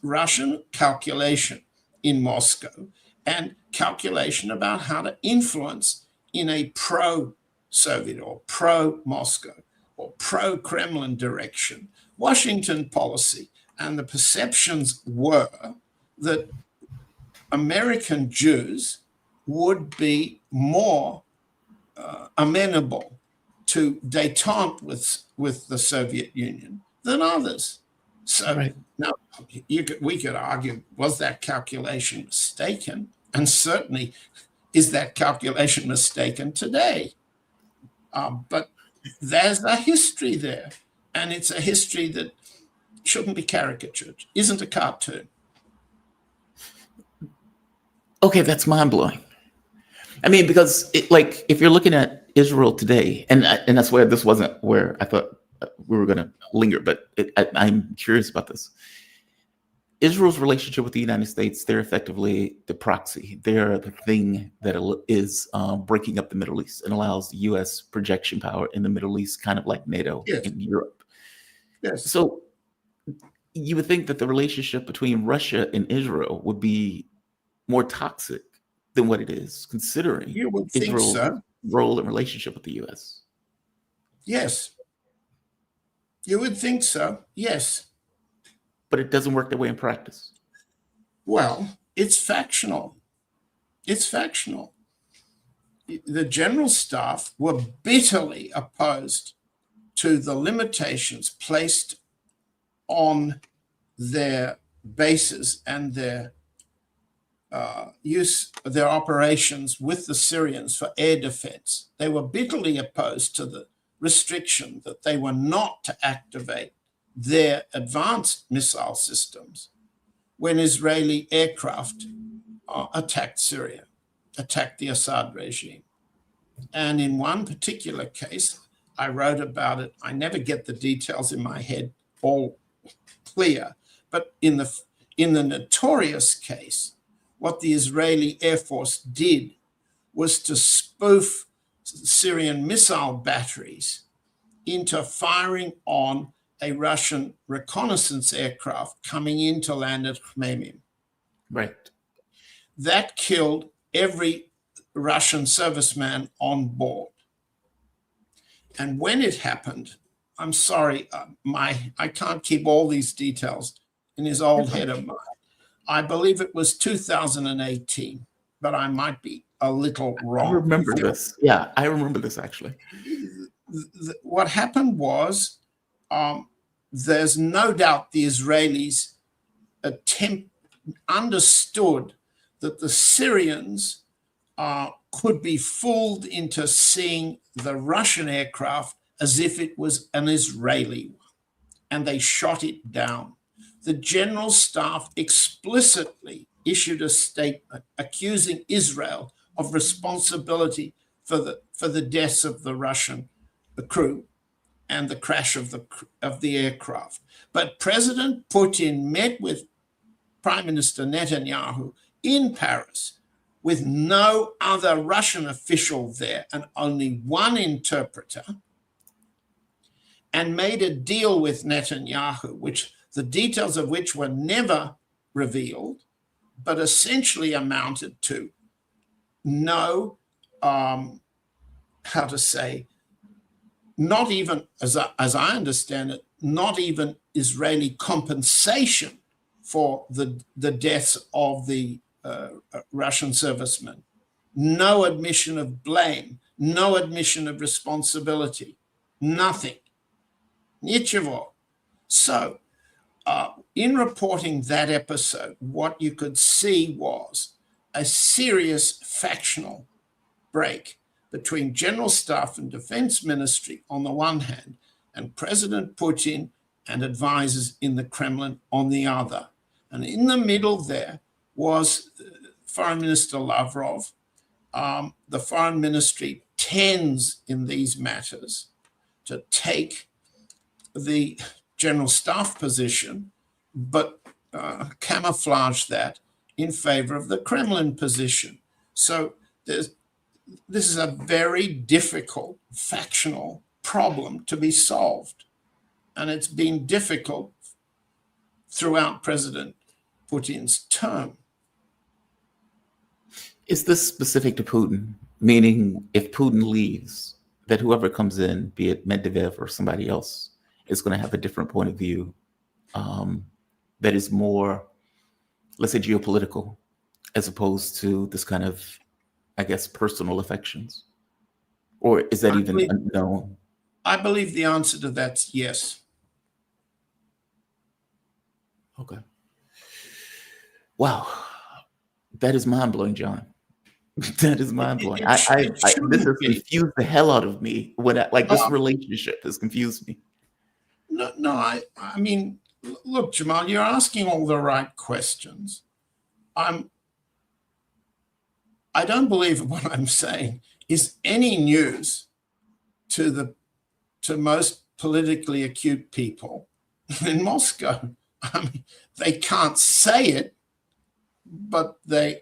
Russian calculation in Moscow and calculation about how to influence in a pro-Soviet or pro-Moscow or pro-Kremlin direction Washington policy. And the perceptions were that American Jews would be more amenable to détente with the Soviet Union than others. So now we could argue, was that calculation mistaken? And certainly, is that calculation mistaken today? But there's a history there, and it's a history that shouldn't be caricatured, isn't a cartoon. Okay, that's mind-blowing. I mean, because if you're looking at Israel today, and that's where this wasn't where I thought we were going to linger, but I'm curious about this. Israel's relationship with the United States, they're effectively the proxy. They're the thing that is breaking up the Middle East and allows the U.S. projection power in the Middle East, kind of like NATO in Europe. Yes. So you would think that the relationship between Russia and Israel would be more toxic than what it is, considering you would think Israel's so. role and relationship with the U.S. Yes. You would think so, yes. But it doesn't work that way in practice. Well, it's factional. It's factional. The general staff were bitterly opposed to the limitations placed on their bases and their their operations with the Syrians for air defense. They were bitterly opposed to the restriction that they were not to activate their advanced missile systems when Israeli aircraft attacked Syria, attacked the Assad regime. And in one particular case, I wrote about it. I never get the details in my head all clear, but in the notorious case what the Israeli Air Force did was to spoof Syrian missile batteries into firing on a Russian reconnaissance aircraft coming in to land at Khmeimim. Right. That killed every Russian serviceman on board. And when it happened, I'm sorry, I can't keep all these details in his old head of mine. I believe it was 2018, but I might be a little wrong. I remember this. Yeah, I remember this actually. What happened was, there's no doubt the Israelis understood that the Syrians could be fooled into seeing the Russian aircraft as if it was an Israeli one, and they shot it down. The General Staff explicitly issued a statement accusing Israel of responsibility for the deaths of the Russian crew and the crash of the aircraft. But President Putin met with Prime Minister Netanyahu in Paris with no other Russian official there and only one interpreter, and made a deal with Netanyahu, which the details of which were never revealed, but essentially amounted to no, not even, as I understand it, not even Israeli compensation for the deaths of the Russian servicemen. No admission of blame, no admission of responsibility, nothing. Nichevo. So, in reporting that episode, what you could see was a serious factional break between General Staff and Defense Ministry on the one hand, and President Putin and advisors in the Kremlin on the other. And in the middle there was Foreign Minister Lavrov. The Foreign Ministry tends in these matters to take the General Staff position, but camouflage that in favor of the Kremlin position. So this is a very difficult factional problem to be solved. And it's been difficult throughout President Putin's term. Is this specific to Putin? Meaning if Putin leaves, that whoever comes in, be it Medvedev or somebody else, is going to have a different point of view that is more, let's say, geopolitical, as opposed to this kind of, I guess, personal affections? Or is that even unknown? I believe the answer to that's yes. Okay. Wow. That is mind-blowing, John. That is mind-blowing. This has confused the hell out of me. This relationship has confused me. No, I mean, look, Jamal, you're asking all the right questions. I don't believe what I'm saying is any news to most politically acute people in Moscow. I mean, they can't say it, but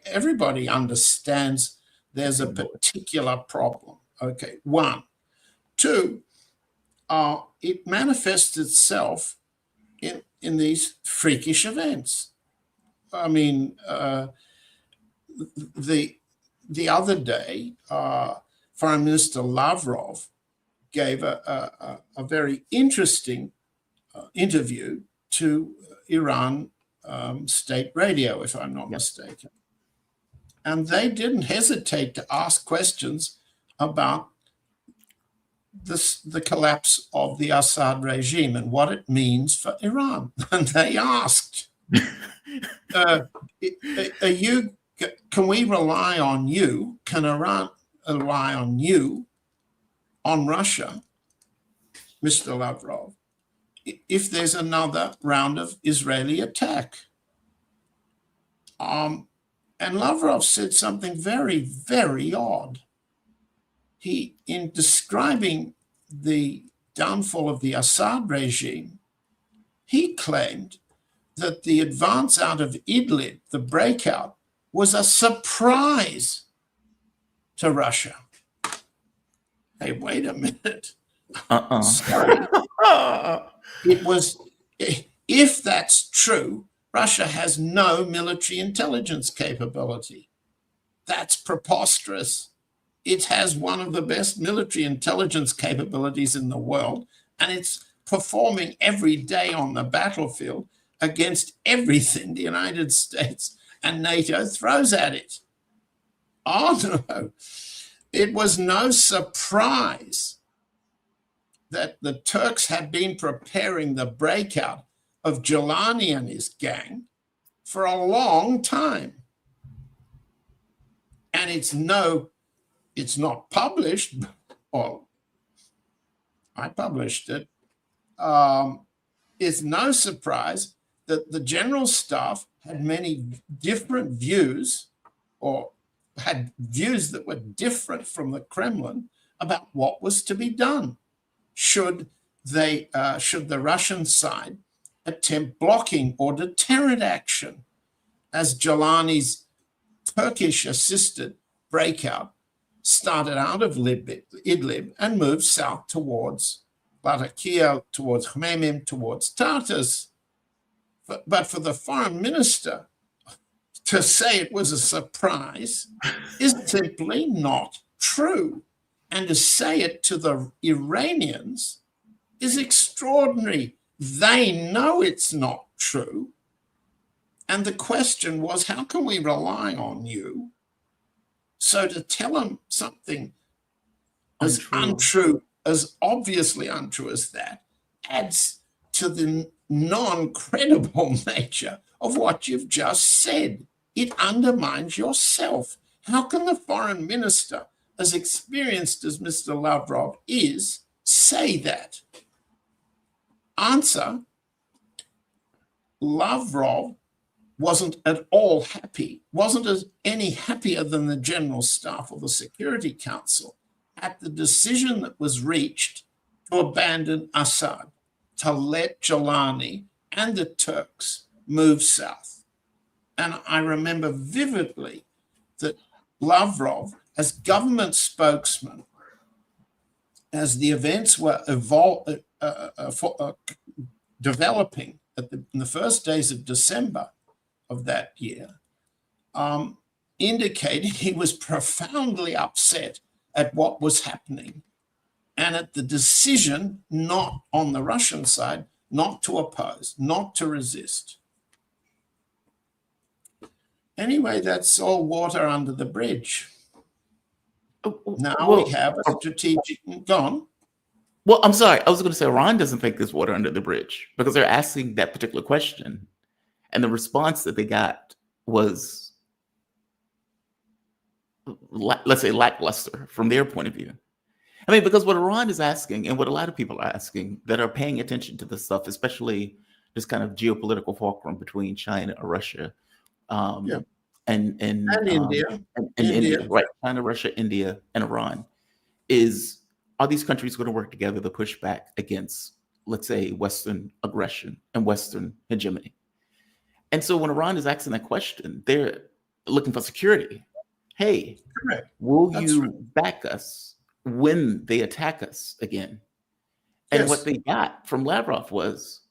everybody understands there's a particular problem. Okay, one. Two, it manifests itself in these freakish events. I mean, the other day, Foreign Minister Lavrov gave a very interesting interview to Iran state radio, if I'm not mistaken. And they didn't hesitate to ask questions about the collapse of the Assad regime and what it means for Iran. And they asked, can we rely on you? Can Iran rely on you, on Russia, Mr. Lavrov, if there's another round of Israeli attack? And Lavrov said something very, very odd. In describing the downfall of the Assad regime, he claimed that the advance out of Idlib, the breakout, was a surprise to Russia. Hey, wait a minute. Sorry. It was, if that's true, Russia has no military intelligence capability. That's preposterous. It has one of the best military intelligence capabilities in the world, and it's performing every day on the battlefield against everything the United States and NATO throws at it. Oh, no. It was no surprise that the Turks had been preparing the breakout of Giuliani and his gang for a long time. And it's not published, or I published it. It's no surprise that the general staff had many different views, or had views that were different from the Kremlin about what was to be done. Should the Russian side attempt blocking or deterrent action as Giuliani's Turkish-assisted breakout started out of Idlib and moved south towards Latakia, towards Khmeimim, towards Tartus. But for the foreign minister to say it was a surprise is simply not true. And to say it to the Iranians is extraordinary. They know it's not true. And the question was, how can we rely on you? So to tell them something as untrue, as obviously untrue as that, adds to the non-credible nature of what you've just said. It undermines yourself. How can the foreign minister, as experienced as Mr. Lavrov is, say that? Answer: Lavrov wasn't at all happy, wasn't any happier than the General Staff or the Security Council at the decision that was reached to abandon Assad, to let Giuliani and the Turks move south. And I remember vividly that Lavrov, as government spokesman, as the events were developing in the first days of December of that year, indicated he was profoundly upset at what was happening and at the decision, not on the Russian side, not to oppose, not to resist. Anyway, that's all water under the bridge. Now we have a strategic... Gone. Well, I'm sorry. I was going to say Iran doesn't think there's water under the bridge because they're asking that particular question. And the response that they got was, let's say, lackluster from their point of view. I mean, because what Iran is asking, and what a lot of people are asking that are paying attention to this stuff, especially this kind of geopolitical fulcrum between China and Russia, and India. India, right? China, Russia, India, and Iran, is, are these countries going to work together to push back against, let's say, Western aggression and Western hegemony? And so when Iran is asking that question, they're looking for security. Hey, will you back us when they attack us again? And what they got from Lavrov was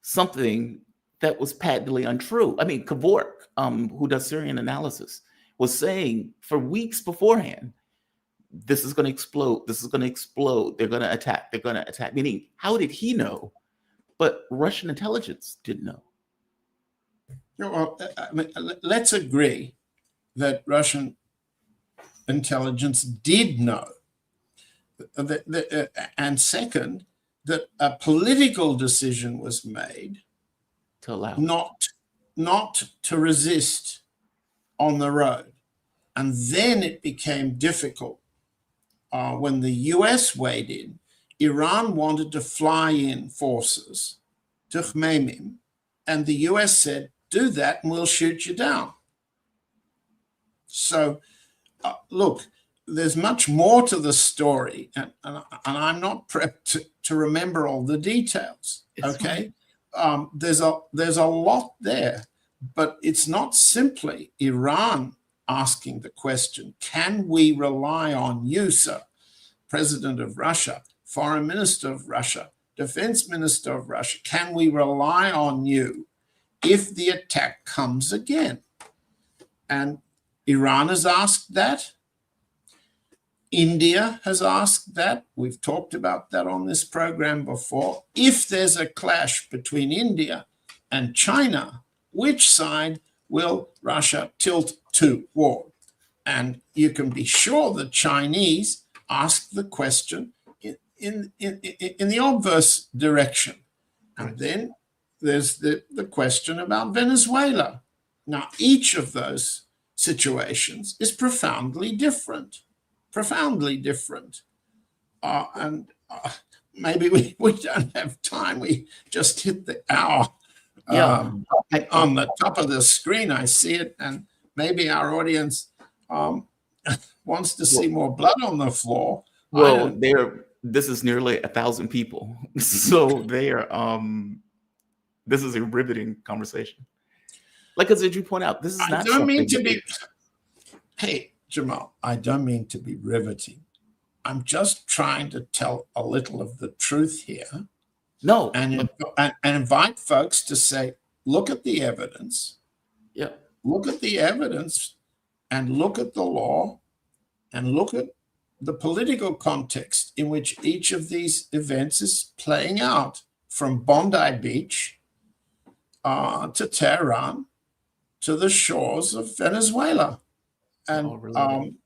something that was patently untrue. I mean, Kevork, who does Syrian analysis, was saying for weeks beforehand, this is going to explode. This is going to explode. They're going to attack. They're going to attack. Meaning, how did he know? But Russian intelligence didn't know. Well, let's agree that Russian intelligence did know. And second, that a political decision was made to allow not to resist on the road. And then it became difficult when the US weighed in. Iran wanted to fly in forces to Khmeimim, and the US said, do that and we'll shoot you down. So, look, there's much more to the story, and I'm not prepped to remember all the details, okay? There's a lot there, But it's not simply Iran asking the question, can we rely on you, sir, President of Russia, Foreign Minister of Russia, Defense Minister of Russia, can we rely on you if the attack comes again? And Iran has asked that. India has asked that. We've talked about that on this program before. If there's a clash between India and China, which side will Russia tilt toward? And you can be sure the Chinese ask the question in the obverse direction. And then there's the question about Venezuela. Now, each of those situations is profoundly different. Maybe we don't have time. We just hit the hour. On the top of the screen, I see it, and maybe our audience wants to see more blood on the floor. Well, this is nearly 1,000 people, so this is a riveting conversation. Like, as you point out, this is not. I don't mean to be. Hey, Jamal, I don't mean to be riveting. I'm just trying to tell a little of the truth here. No, and invite folks to say, look at the evidence. Yeah. Look at the evidence and look at the law and look at the political context in which each of these events is playing out, from Bondi Beach to Tehran to the shores of Venezuela. And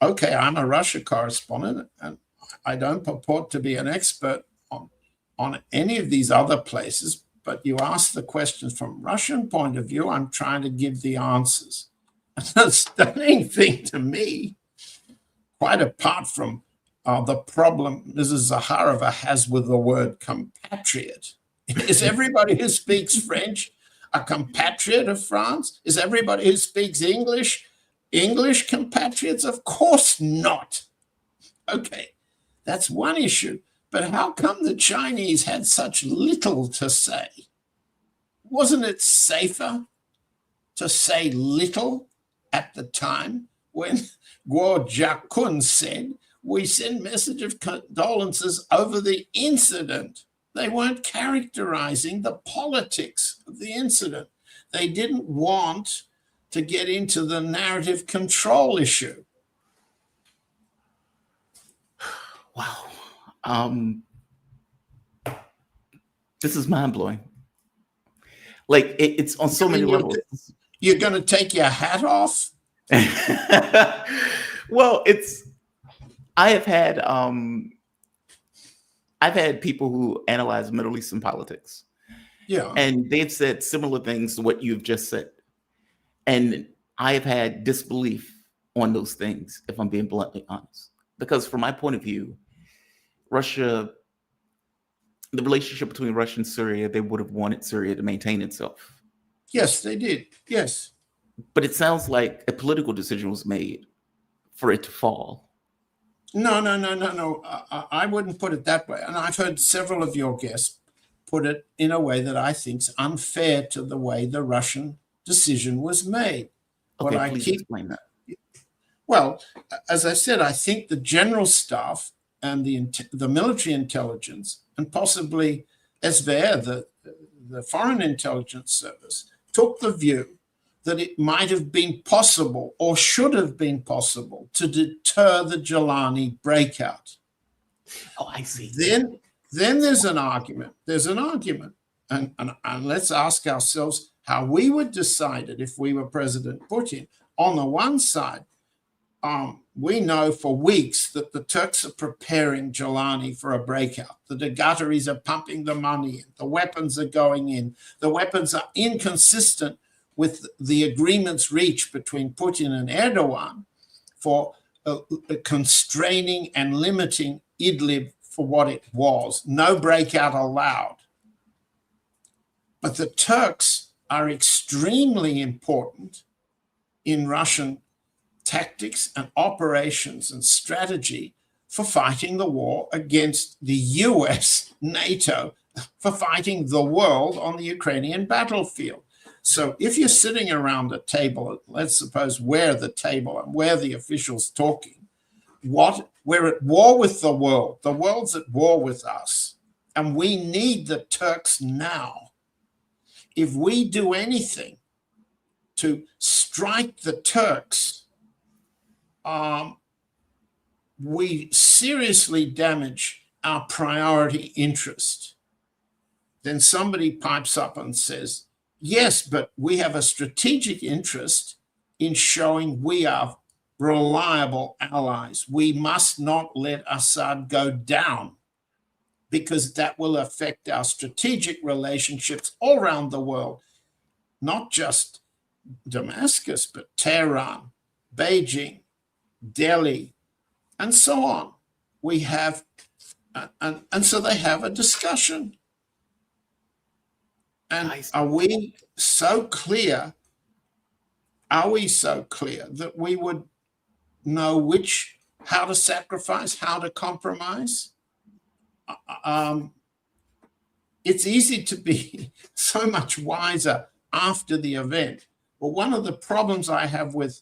okay, I'm a Russia correspondent, and I don't purport to be an expert on any of these other places, but you ask the questions from Russian point of view, I'm trying to give the answers. And the stunning thing to me, quite apart from the problem Mrs. Zaharova has with the word compatriot, is everybody who speaks French a compatriot of France? Is everybody who speaks English compatriots? Of course not. Okay, that's one issue. But how come the Chinese had such little to say? Wasn't it safer to say little at the time when Guo Jiakun said, we send message of condolences over the incident? They weren't characterizing the politics of the incident. They didn't want to get into the narrative control issue. Wow. This is mind-blowing. Like, it's on so many levels. You're going to take your hat off? Well, I've had people who analyze Middle Eastern politics. Yeah. And they've said similar things to what you've just said. And I have had disbelief on those things, if I'm being bluntly honest. Because from my point of view, the relationship between Russia and Syria, they would have wanted Syria to maintain itself. Yes, they did. Yes. But it sounds like a political decision was made for it to fall. No. I wouldn't put it that way. And I've heard several of your guests put it in a way that I think is unfair to the way the Russian decision was made. Okay, please explain that. Well, as I said, I think the general staff and the military intelligence, and possibly SVR, the foreign intelligence service, took the view that it might have been possible or should have been possible to deter the Jelani breakout. Oh, I see. Then there's an argument. And let's ask ourselves how we would decide it if we were President Putin. On the one side, we know for weeks that the Turks are preparing Jelani for a breakout. The Dagataris are pumping the money in. The weapons are going in. The weapons are inconsistent with the agreements reached between Putin and Erdogan for constraining and limiting Idlib for what it was. No breakout allowed. But the Turks are extremely important in Russian tactics and operations and strategy for fighting the war against the US, NATO, for fighting the world on the Ukrainian battlefield. So if you're sitting around a table, let's suppose we're the table and we're the officials talking, we're at war with the world. The world's at war with us, and we need the Turks now. If we do anything to strike the Turks, we seriously damage our priority interest. Then somebody pipes up and says, yes, but we have a strategic interest in showing we are reliable allies. We must not let Assad go down, because that will affect our strategic relationships all around the world, not just Damascus, but Tehran, Beijing, Delhi, and so on. We have, and so they have a discussion. And are we so clear that we would know how to sacrifice, how to compromise? It's easy to be so much wiser after the event. But one of the problems I have with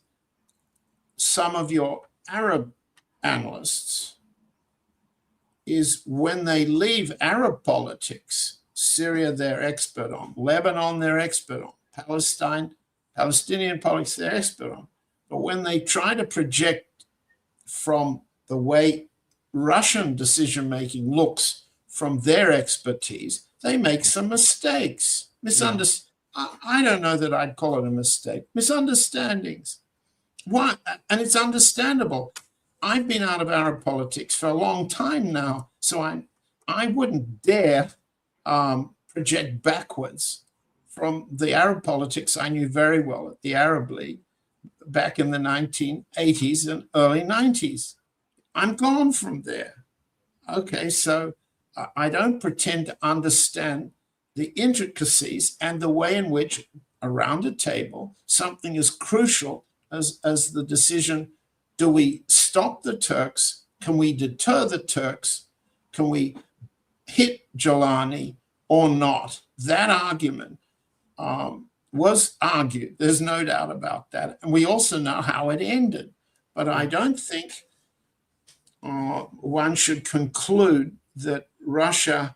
some of your Arab analysts is when they leave Arab politics, Syria they're expert on, Lebanon they're expert on, Palestinian politics they're expert on. But when they try to project from the way Russian decision-making looks from their expertise, they make some mistakes. I don't know that I'd call it a mistake. Misunderstandings. Why? And it's understandable. I've been out of Arab politics for a long time now, so I wouldn't dare project backwards from the Arab politics I knew very well at the Arab League back in the 1980s and early 90s. I'm gone from there. Okay, so I don't pretend to understand the intricacies and the way in which around a table something as crucial as the decision, do we stop the Turks? Can we deter the Turks? Can we hit Jolani or not? That argument was argued. There's no doubt about that. And we also know how it ended. But I don't think one should conclude that Russia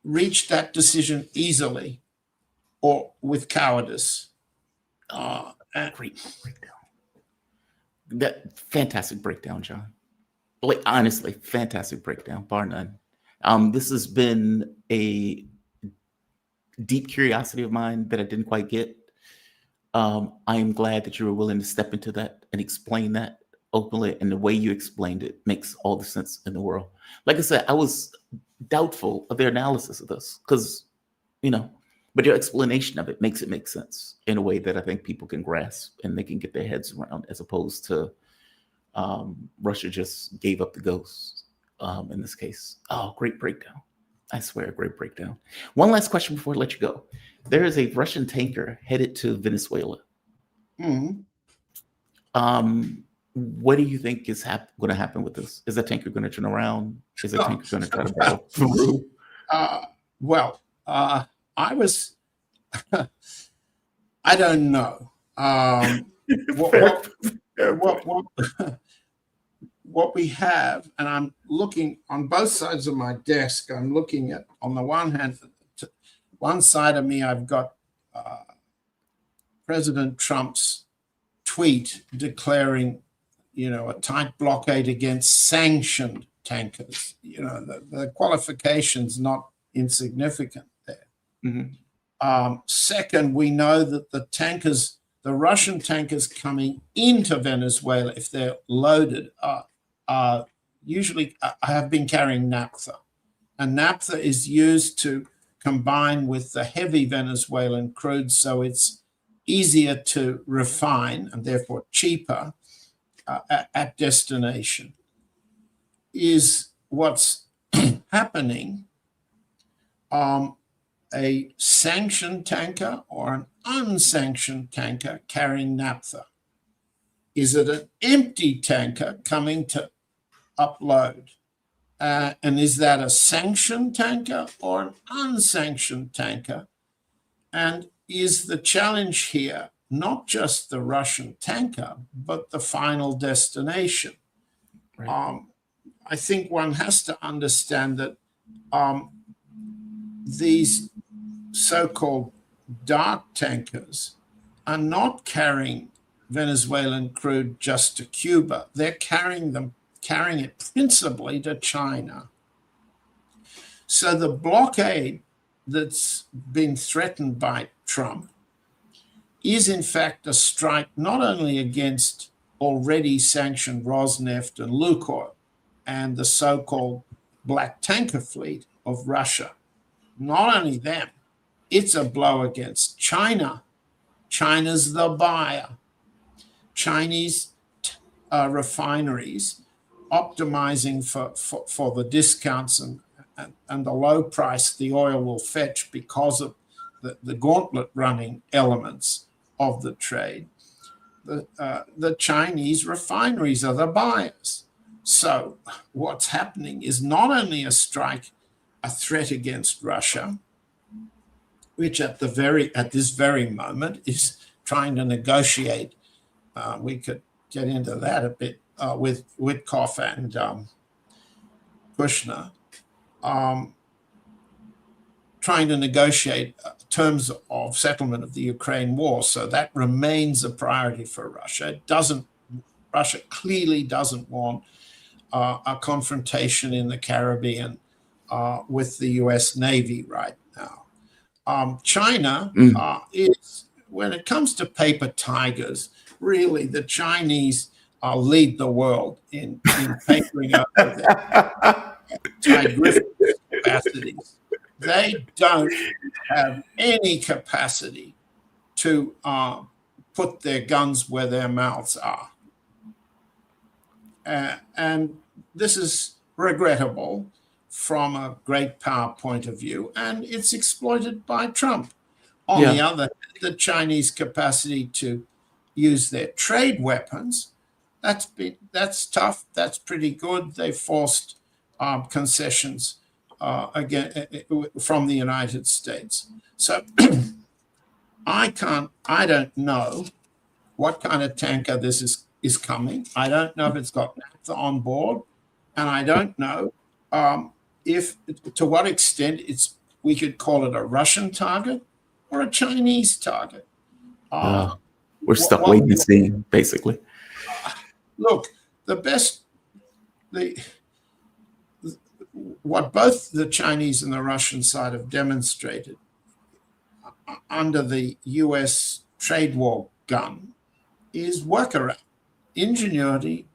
reached that decision easily or with cowardice. Great breakdown. That fantastic breakdown, John. Like, honestly, fantastic breakdown, bar none. This has been a deep curiosity of mine that I didn't quite get. I am glad that you were willing to step into that and explain that openly, and the way you explained it makes all the sense in the world. Like I said, I was doubtful of their analysis of this because, but your explanation of it makes it make sense in a way that I think people can grasp and they can get their heads around, as opposed to Russia just gave up the ghost in this case. Oh, great breakdown. I swear, great breakdown. One last question before I let you go. There is a Russian tanker headed to Venezuela. Mm-hmm. What do you think is going to happen with this? Is that tanker going to turn around? Is that tanker going to try to battle through? I was, I don't know. What we have, and I'm looking on both sides of my desk, I'm looking at, on the one hand, one side of me, I've got President Trump's tweet declaring, a tight blockade against sanctioned tankers. The qualification's not insignificant there. Mm-hmm. Second, we know that the Russian tankers coming into Venezuela, if they're loaded, usually have been carrying naphtha. And naphtha is used to combine with the heavy Venezuelan crude, so it's easier to refine and therefore cheaper at destination. Is what's happening a sanctioned tanker or an unsanctioned tanker carrying naphtha? Is it an empty tanker coming to upload? And is that a sanctioned tanker or an unsanctioned tanker? And is the challenge here not just the Russian tanker, but the final destination? Right. I think one has to understand that these so-called dark tankers are not carrying Venezuelan crude just to Cuba. They're carrying it principally to China. So the blockade that's been threatened by Trump is in fact a strike not only against already sanctioned Rosneft and Lukoil and the so-called black tanker fleet of Russia. Not only them, it's a blow against China. China's the buyer. Chinese refineries optimizing for the discounts and the low price the oil will fetch because of the gauntlet running elements of the trade. The Chinese refineries are the buyers. So what's happening is not only a threat against Russia, which at this very moment is trying to negotiate. We could get into that a bit with Witkoff and Kushner, trying to negotiate terms of settlement of the Ukraine war. So that remains a priority for Russia. Russia clearly doesn't want a confrontation in the Caribbean with the US Navy right now. China is, when it comes to paper tigers, really the Chinese lead the world in papering up their tigrific capacities. They don't have any capacity to put their guns where their mouths are. And this is regrettable from a great power point of view, and it's exploited by Trump. On the other hand, the Chinese capacity to use their trade weapons, that's tough, that's pretty good. They forced concessions again from the United States. So I don't know what kind of tanker this is coming. I don't know if it's got naphtha on board, and I don't know if to what extent we could call it a Russian target or a Chinese target. We're stuck waiting and seeing, basically. Look, what both the Chinese and the Russian side have demonstrated under the US trade war gun is workaround, ingenuity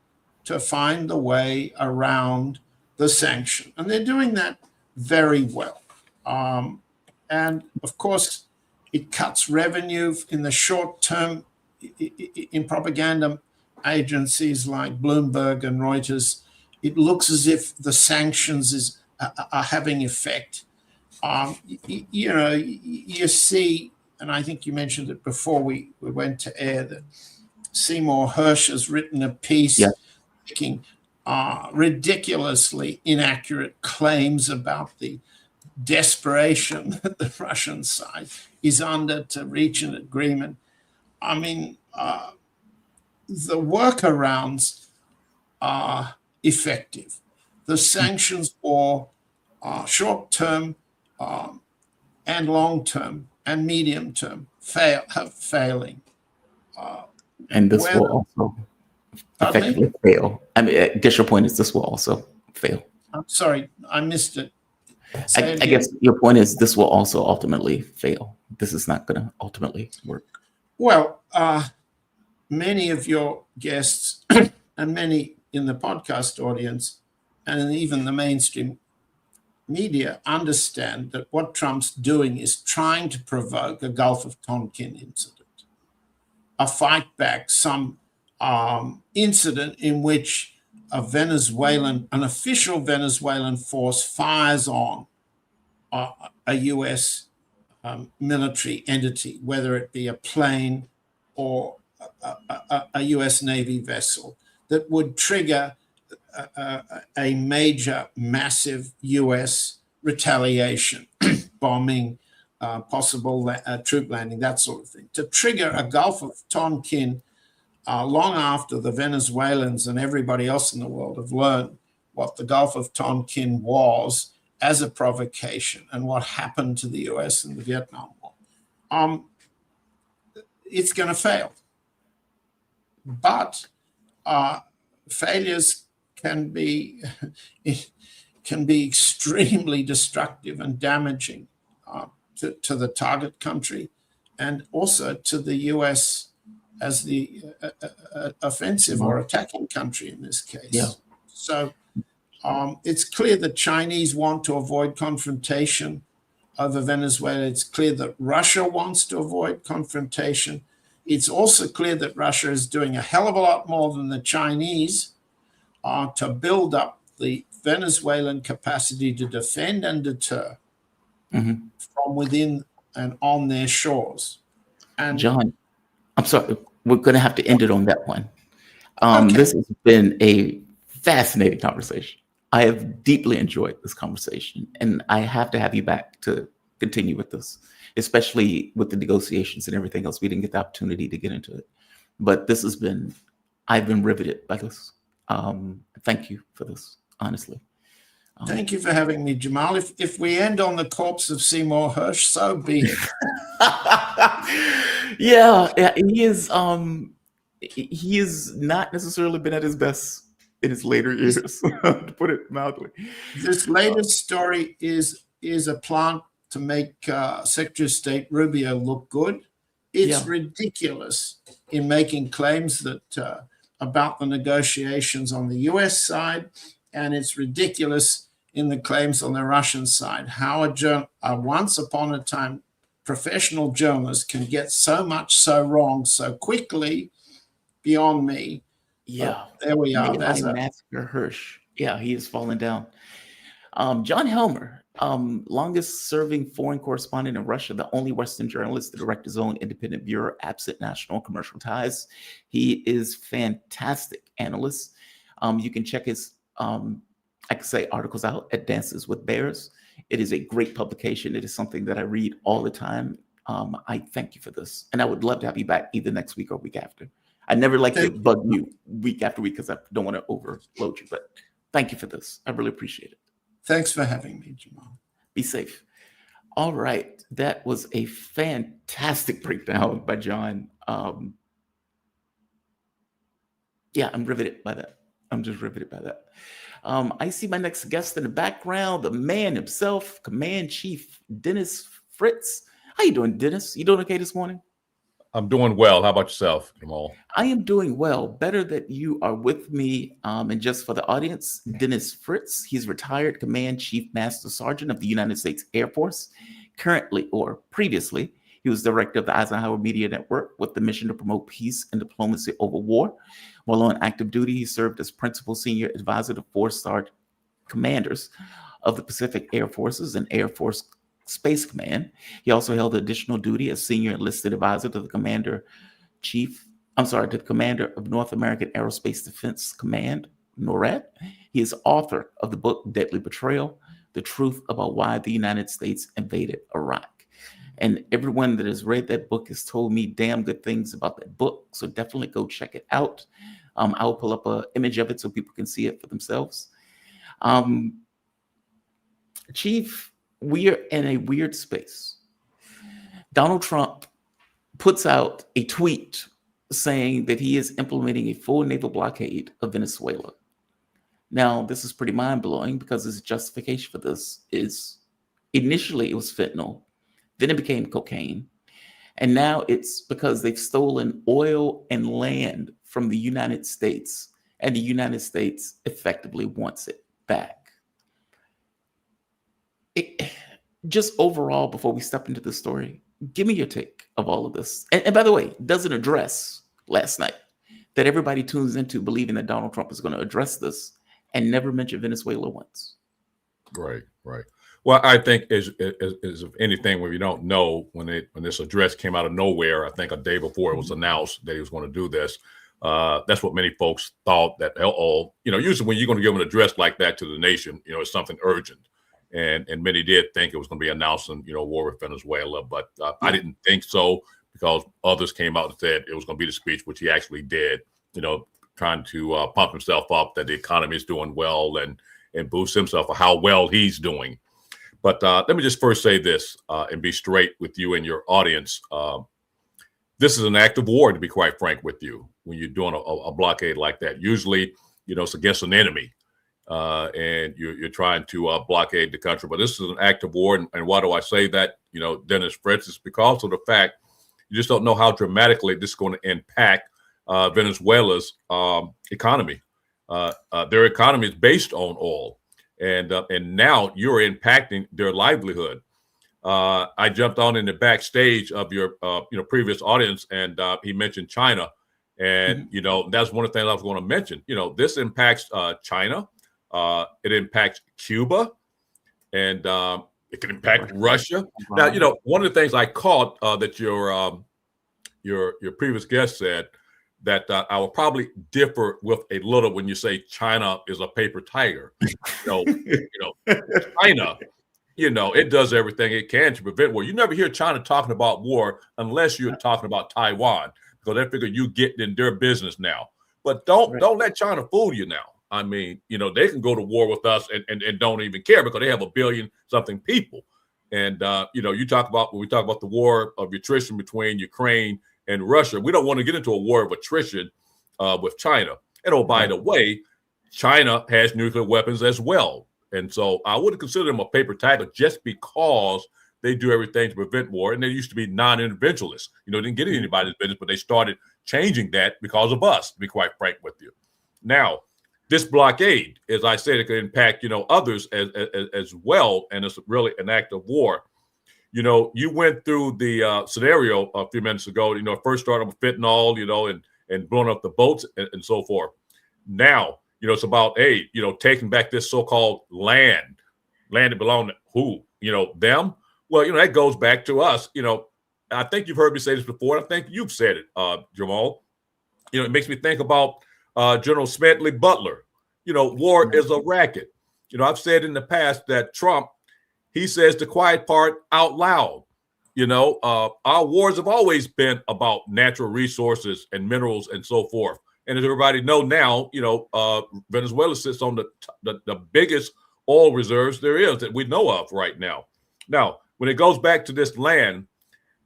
to find the way around the sanction. And they're doing that very well. And of course, it cuts revenue in the short term in propaganda agencies like Bloomberg and Reuters. It looks as if the sanctions are having effect. You see, and I think you mentioned it before we went to air, that Seymour Hersh has written a piece making ridiculously inaccurate claims about the desperation that the Russian side is under to reach an agreement. I mean, the workarounds are effective. The sanctions for short-term and long-term and medium-term failing. And this will also effectively fail. I mean, I guess your point is this will also fail. I'm sorry, I missed it. I guess your point is this will also ultimately fail. This is not going to ultimately work. Well, many of your guests and many in the podcast audience and even the mainstream media understand that what Trump's doing is trying to provoke a Gulf of Tonkin incident, a fight back, some incident in which an official Venezuelan force fires on a U.S. Military entity, whether it be a plane or a U.S. Navy vessel, that would trigger a major, massive U.S. retaliation, bombing, possible troop landing, that sort of thing, to trigger a Gulf of Tonkin long after the Venezuelans and everybody else in the world have learned what the Gulf of Tonkin was as a provocation and what happened to the U.S. in the Vietnam War. It's going to fail. But failures can be extremely destructive and damaging to the target country and also to the U.S. as the offensive or attacking country in this case. Yeah. So it's clear the Chinese want to avoid confrontation over Venezuela. It's clear that Russia wants to avoid confrontation. It's also clear that Russia is doing a hell of a lot more than the Chinese to build up the Venezuelan capacity to defend and deter from within and on their shores. And John, I'm sorry, we're going to have to end it on that one. Okay. This has been a fascinating conversation. I have deeply enjoyed this conversation, and I have to have you back to continue with this, especially with the negotiations and everything else. We didn't get the opportunity to get into it, but this has been, I've been riveted by this. Thank you for this, honestly. Thank you for having me, Jamal. If we end on the corpse of Seymour Hersh, so be it. Yeah, he is. He has not necessarily been at his best in his later years, to put it mildly. This latest story is a plant to make Secretary of State Rubio look good. It's ridiculous in making claims that about the negotiations on the U.S. side, and it's ridiculous in the claims on the Russian side. How a once upon a time professional journalist can get so much so wrong so quickly, beyond me. Yeah, but there we are. Nikolai Massacre Hirsch. Yeah, he has fallen down. John Helmer, longest serving foreign correspondent in Russia, the only Western journalist to direct his own independent bureau, absent national commercial ties. He is fantastic analyst. You can check his, I could say, articles out at Dances with Bears. It is a great publication. It is something that I read all the time. I thank you for this. And I would love to have you back either next week or week after. I never like to bug you week after week because I don't want to overload you, but thank you for this. I really appreciate it. Thanks for having me, Jamal. Be safe. All right. That was a fantastic breakdown by John. Yeah, I'm riveted by that. I'm just riveted by that. I see my next guest in the background, the man himself, Command Chief Dennis Fritz. How you doing, Dennis? You doing okay this morning? I'm doing well. How about yourself, Jamal? I am doing well. Better that you are with me. And just for the audience, Dennis Fritz, he's retired Command Chief Master Sergeant of the United States Air Force. Currently, or previously, he was director of the Eisenhower Media Network with the mission to promote peace and diplomacy over war. While on active duty, he served as principal senior advisor to 4-star commanders of the Pacific Air Forces and Air Force Space Command. He also held additional duty as senior enlisted advisor to the commander of North American Aerospace Defense Command, NORAD. He is author of the book Deadly Betrayal: The Truth About Why the United States Invaded Iraq. And everyone that has read that book has told me damn good things about that book. So definitely go check it out. I'll pull up an image of it so people can see it for themselves. Chief, we are in a weird space. Donald Trump puts out a tweet saying that he is implementing a full naval blockade of Venezuela. Now, this is pretty mind-blowing because his justification for this is initially it was fentanyl, then it became cocaine, and now it's because they've stolen oil and land from the United States, and the United States effectively wants it back. Just overall, before we step into the story, give me your take of all of this. And by the way, doesn't address last night that everybody tunes into believing that Donald Trump is going to address this and never mention Venezuela once. Right. Well, I think as of anything, when you don't know, when this address came out of nowhere, I think a day before it was announced that he was going to do this, That's what many folks thought that, usually when you're going to give an address like that to the nation, it's something urgent. And many did think it was going to be announcing, war with Venezuela, but I didn't think so, because others came out and said it was going to be the speech, which he actually did, trying to pump himself up that the economy is doing well and boost himself for how well he's doing. But let me just first say this and be straight with you and your audience. This is an act of war, to be quite frank with you, when you're doing a blockade like that. Usually, it's against an enemy. And you're trying to blockade the country. But this is an act of war. And why do I say that, Dennis Fritz? It's because of the fact you just don't know how dramatically this is going to impact Venezuela's economy. Their economy is based on oil. And now you're impacting their livelihood. I jumped on in the backstage of your previous audience, and he mentioned China. And, that's one of the things I was going to mention. This impacts China. It impacts Cuba, and it can impact Russia. Now, one of the things I caught that your previous guest said that I will probably differ with a little when you say China is a paper tiger. China, it does everything it can to prevent war. You never hear China talking about war unless you're talking about Taiwan, because they figure you get in their business now. But don't let China fool you now. I mean, they can go to war with us and don't even care, because they have 1 billion something people. And, when we talk about the war of attrition between Ukraine and Russia, we don't want to get into a war of attrition with China. And by the way, China has nuclear weapons as well. And so I wouldn't consider them a paper tiger just because they do everything to prevent war. And they used to be non-interventionists, didn't get in anybody's business, but they started changing that because of us, to be quite frank with you. Now, this blockade, as I said, it could impact, others as well. And it's really an act of war. You went through the scenario a few minutes ago, first started with fentanyl, and blowing up the boats and so forth. Now, it's about, taking back this so-called land that belonged to who? Them? Well, that goes back to us. I think you've heard me say this before. I think you've said it, Jamal. It makes me think about General Smedley Butler. War is a racket. I've said in the past that Trump, he says the quiet part out loud. Our wars have always been about natural resources and minerals and so forth. And as everybody know now, Venezuela sits on the biggest oil reserves there is that we know of right now. Now, when it goes back to this land,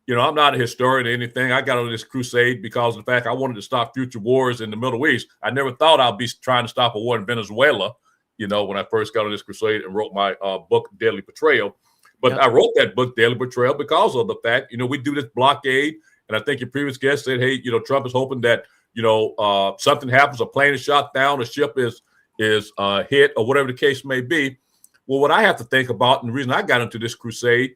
I'm not a historian or anything. I got on this crusade because of the fact I wanted to stop future wars in the Middle East. I never thought I'd be trying to stop a war in Venezuela, when I first got on this crusade and wrote my book, Deadly Betrayal. But I wrote that book, Deadly Betrayal, because of the fact, we do this blockade. And I think your previous guest said, hey, Trump is hoping that, something happens, a plane is shot down, a ship is hit, or whatever the case may be. Well, what I have to think about, and the reason I got into this crusade,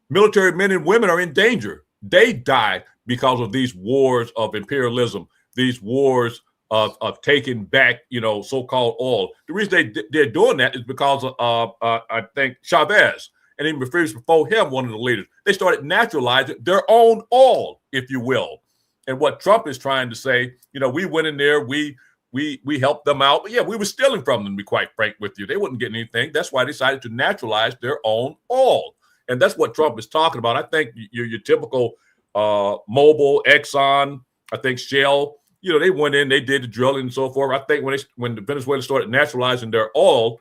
military men and women are in danger. They die because of these wars of imperialism, these wars of taking back, so-called oil. The reason they're doing that is because of, I think, Chavez, and even before him, one of the leaders, they started naturalizing their own oil, if you will. And what Trump is trying to say, we went in there, we helped them out. But yeah, we were stealing from them, to be quite frank with you. They wouldn't get anything. That's why they decided to naturalize their own oil. And that's what Trump is talking about. I think your typical Mobil, Exxon, I think Shell, they went in, they did the drilling and so forth. I think when the Venezuela started naturalizing their oil,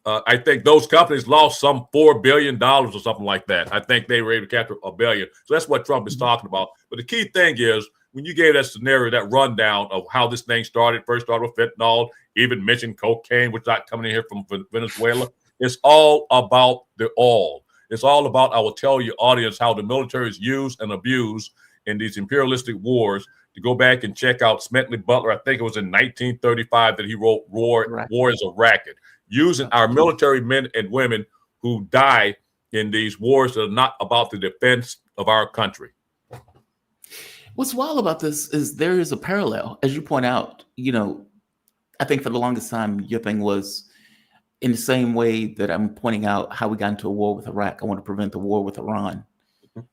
I think those companies lost some $4 billion or something like that. I think they were able to capture $1 billion. So that's what Trump is talking about. But the key thing is, when you gave that scenario, that rundown of how this thing first started with fentanyl, even mentioned cocaine, which is not coming in here from Venezuela. It's all about the oil. It's all about, I will tell your audience, how the military is used and abused in these imperialistic wars. To go back and check out Smedley Butler, I think it was in 1935 that he wrote War is a Racket, using our military men and women who die in these wars that are not about the defense of our country. What's wild about this is there is a parallel, as you point out. I think for the longest time, your thing was in the same way that I'm pointing out how we got into a war with Iraq. I want to prevent the war with Iran.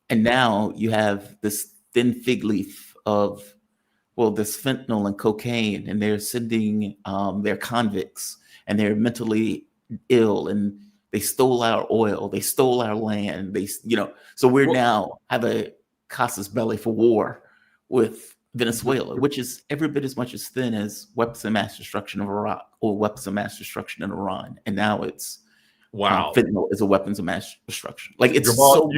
And now you have this thin fig leaf of, well, there's fentanyl and cocaine, and they're sending their convicts, and they're mentally ill, and they stole our oil, they stole our land, so we're now have a casus belli for war with Venezuela, which is every bit as much as thin as weapons of mass destruction of Iraq or weapons of mass destruction in Iran, and now it's fentanyl is a weapons of mass destruction. Like, it's Jamal,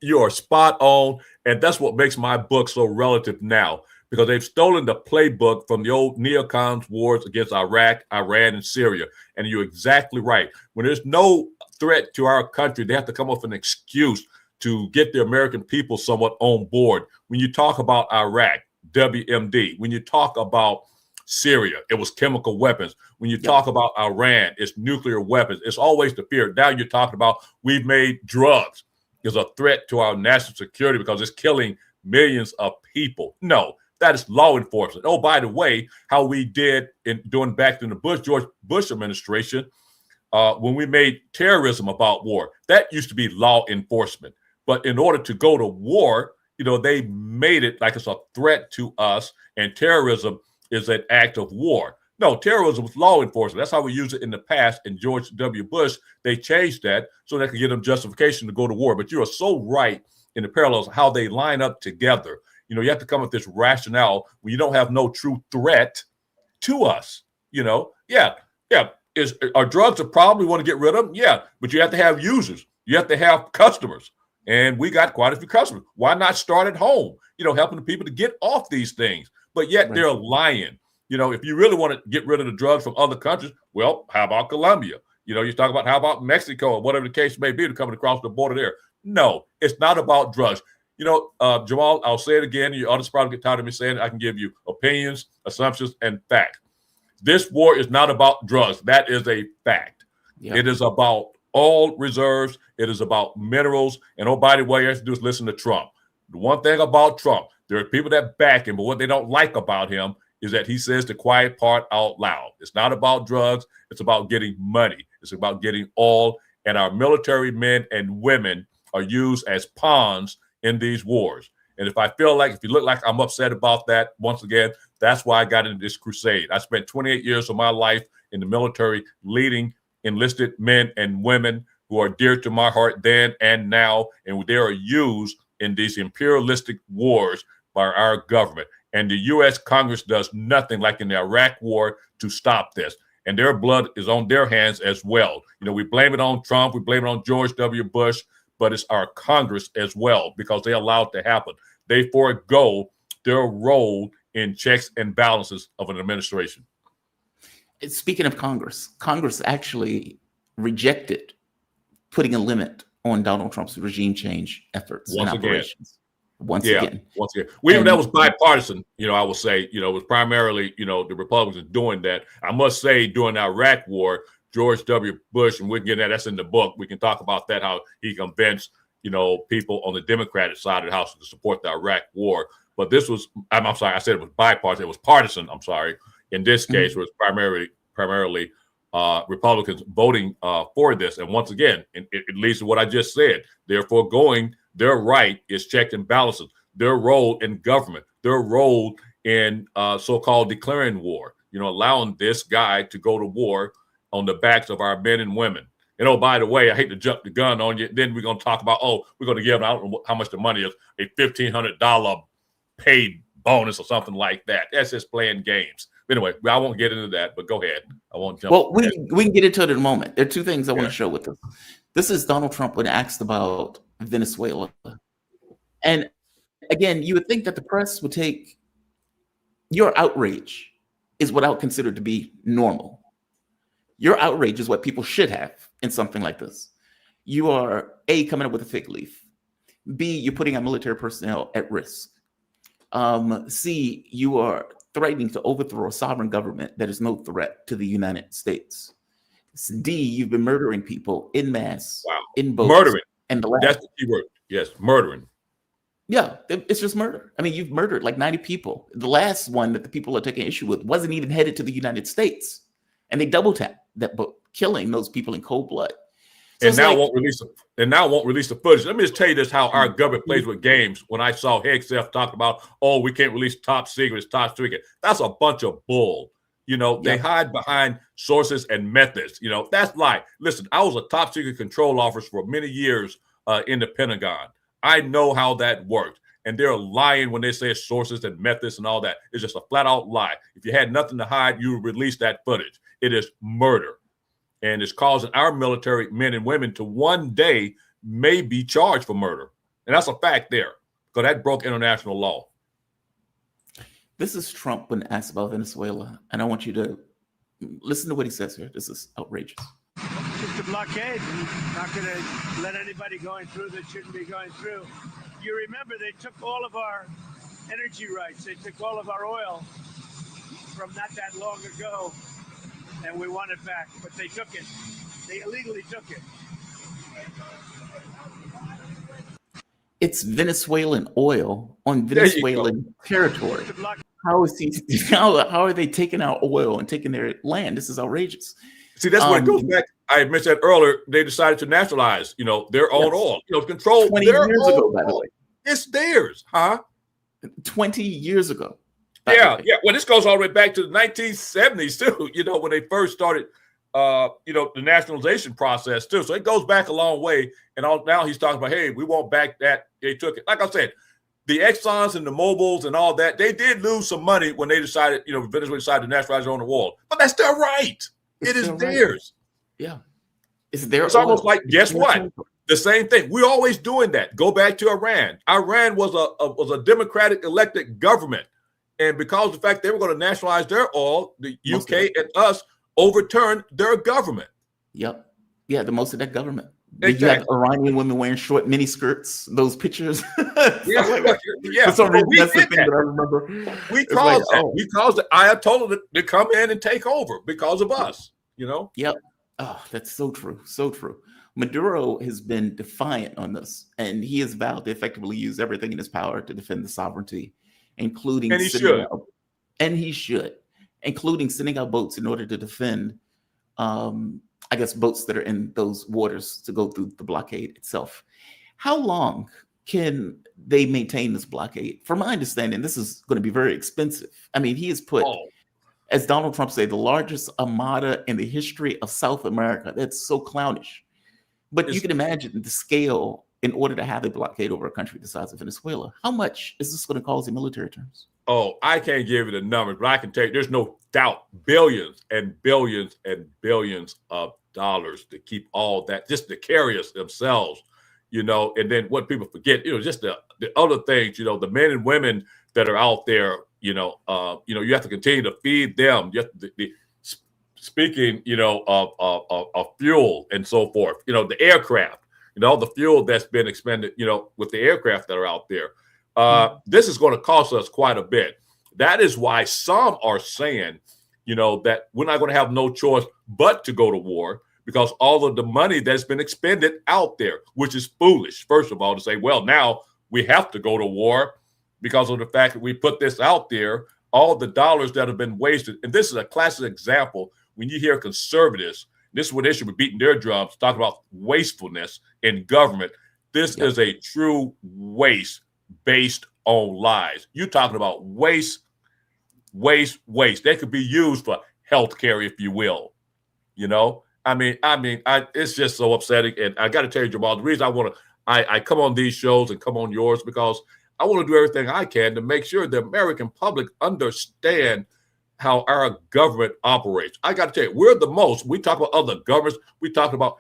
you are spot on, and that's what makes my book so relative now, because they've stolen the playbook from the old neocons wars against Iraq, Iran, and Syria. And you're exactly right. When there's no threat to our country, they have to come up with an excuse to get the American people somewhat on board. When you talk about Iraq, WMD. When you talk about Syria, it was chemical weapons. When you talk about Iran, it's nuclear weapons. It's always the fear. Now you're talking about we've made drugs is a threat to our national security because it's killing millions of people. No, that is law enforcement. Oh, by the way, how we did doing back in the George Bush administration, when we made terrorism about war, that used to be law enforcement. But in order to go to war, they made it like it's a threat to us, and terrorism is an act of war. No, terrorism was law enforcement. That's how we used it in the past. In George W. Bush, they changed that so they could give them justification to go to war. But you are so right in the parallels, how they line up together. You have to come up with this rationale when you don't have no true threat to us. Are drugs a problem? We want to get rid of them? Yeah, but you have to have users. You have to have customers. And we got quite a few customers. Why not start at home, helping the people to get off these things? But yet they're lying. If you really want to get rid of the drugs from other countries, well, how about Colombia? You talk about how about Mexico or whatever the case may be, to coming across the border there. No, it's not about drugs. Jamal, I'll say it again. You others probably get tired of me saying it. I can give you opinions, assumptions, and facts. This war is not about drugs. That is a fact. Yeah. It is about oil reserves. It is about minerals. And oh, by the way, all you have to do is listen to Trump. The one thing about Trump, there are people that back him, but what they don't like about him is that he says the quiet part out loud. It's not about drugs. It's about getting money. It's about getting oil. And our military men and women are used as pawns in these wars. And if you look like I'm upset about that, once again, that's why I got into this crusade. I spent 28 years of my life in the military leading enlisted men and women who are dear to my heart then and now, and they are used in these imperialistic wars by our government. And the U.S. Congress does nothing, like in the Iraq war, to stop this. And their blood is on their hands as well. We blame it on Trump. We blame it on George W. Bush, but it's our Congress as well, because they allowed it to happen. They forego their role in checks and balances of an administration. Speaking of Congress actually rejected putting a limit on Donald Trump's regime change efforts and operations. Once again. That was bipartisan, I would say, it was primarily, the Republicans doing that. I must say, during the Iraq war, George W. Bush, and we can get that's in the book. We can talk about that, how he convinced, people on the Democratic side of the House to support the Iraq war. But this was, I'm sorry, I said it was bipartisan. It was partisan, I'm sorry. In this case, it was primarily Republicans voting for this. And once again, it leads to what I just said. They're foregoing their right is checked and balances, their role in government, their role in so-called declaring war, allowing this guy to go to war on the backs of our men and women. And oh, by the way, I hate to jump the gun on you. Then we're going to talk about, we're going to give them, I don't know how much the money is, a $1,500 paid bonus or something like that. That's just playing games. But anyway, I won't get into that, but go ahead. I won't jump. Well, we can get into it in a moment. There are two things I want to show with this. This is Donald Trump when asked about Venezuela. And again, you would think that the press would take your outrage is what I would consider to be normal. Your outrage is what people should have in something like this. You are A, coming up with a fig leaf. B, you're putting our military personnel at risk. C, you are threatening to overthrow a sovereign government that is no threat to the United States. D, you've been murdering people en masse, in boats. Murdering. And that's the key word. Yes, murdering. Yeah, it's just murder. I mean, you've murdered like 90 people. The last one that the people are taking issue with wasn't even headed to the United States. And they double tapped that book, killing those people in cold blood. So and now won't release the footage. Let me just tell you this: how our government plays with games. When I saw Hegseth talk about, oh, we can't release top secrets, that's a bunch of bull. They hide behind sources and methods. That's lie. Listen, I was a top secret control officer for many years in the Pentagon. I know how that works. And they're lying when they say sources and methods and all that. It's just a flat out lie. If you had nothing to hide, you would release that footage. It is murder. And it's causing our military men and women to one day may be charged for murder. And that's a fact there, because that broke international law. This is Trump when asked about Venezuela. And I want you to listen to what he says here. This is outrageous. Just a blockade. Not going to let anybody going through that shouldn't be going through. You remember they took all of our energy rights. They took all of our oil from not that long ago. And we want it back, but they took it. They illegally took it. It's Venezuelan oil on Venezuelan territory. How are they taking our oil and taking their land? This is outrageous. See, that's what it goes back. I mentioned earlier, they decided to nationalize, their own oil, control 20 their years own ago, by the oil. way. It's theirs, huh? 20 years ago. Yeah. Well, this goes all the way back to the 1970s too. When they first started, the nationalization process too. So it goes back a long way. And now he's talking about, hey, we won't back that. They took it. Like I said, the Exxons and the Mobils and all that, they did lose some money when they decided, Venezuela decided to nationalize their own oil. But that's their right. It is theirs. Right. Yeah. It's their It's almost like, guess what? The same thing. We're always doing that. Go back to Iran. Iran was a democratic elected government. And because of the fact they were going to nationalize their oil, the UK and us overturned their government. Yep. Yeah, the most of that government. Exactly. You have Iranian women wearing short mini skirts, those pictures. Yeah. For some reason, that's the thing that I remember. We caused that. We caused the Ayatollah to come in and take over because of us, Yep. Oh, that's so true. So true. Maduro has been defiant on this, and he has vowed to effectively use everything in his power to defend the sovereignty, including including sending out boats in order to defend, I guess, boats that are in those waters to go through the blockade itself. How long can they maintain this blockade? From my understanding, this is going to be very expensive. I mean, he has put, as Donald Trump said, the largest armada in the history of South America. That's so clownish. But you can imagine the scale in order to have a blockade over a country the size of Venezuela. How much is this going to cost in military terms? Oh, I can't give you the numbers, but I can tell you there's no doubt billions and billions and billions of dollars to keep all that, just the carriers themselves, and then what people forget, just the other things, the men and women that are out there, you have to continue to feed them. You have to, speaking, of fuel and so forth, the aircraft, the fuel that's been expended, with the aircraft that are out there. This is going to cost us quite a bit. That is why some are saying, that we're not going to have no choice but to go to war, because all of the money that's been expended out there, which is foolish, first of all, to say, well, now we have to go to war because of the fact that we put this out there, all the dollars that have been wasted. And this is a classic example. When you hear conservatives, this is what they should be beating their drums, talking about wastefulness in government. This is a true waste based on lies. You're talking about waste. They could be used for healthcare, if you will. It's just so upsetting. And I got to tell you, Jamal, the reason I come on these shows and come on yours, because I want to do everything I can to make sure the American public understand how our government operates. I got to tell you, we're the most. We talk about other governments. We talk about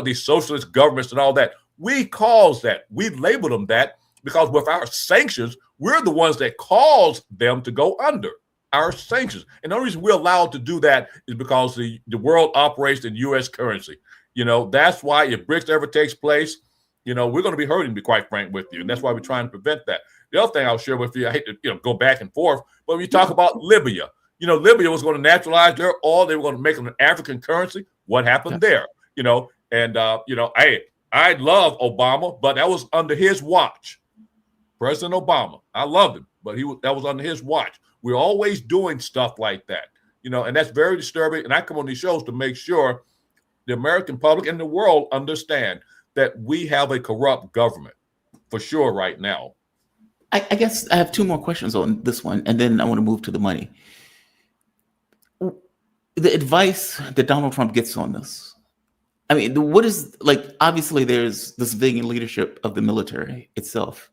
these socialist governments and all that. We cause that. We label them that because with our sanctions, we're the ones that cause them to go under our sanctions. And the only reason we're allowed to do that is because the world operates in U.S. currency. That's why if BRICS ever takes place, we're going to be hurting, to be quite frank with you. And that's why we're trying to prevent that. The other thing I'll share with you, I hate to go back and forth, but when you talk about Libya, Libya was going to naturalize their oil. They were going to make them an African currency. What happened there? Hey, I love Obama, but that was under his watch. President Obama, I loved him, but that was under his watch. We're always doing stuff like that, and that's very disturbing. And I come on these shows to make sure the American public and the world understand that we have a corrupt government for sure right now. I guess I have two more questions on this one, and then I want to move to the money. The advice that Donald Trump gets on this, I mean, what is, like, obviously there's the civilian leadership of the military itself,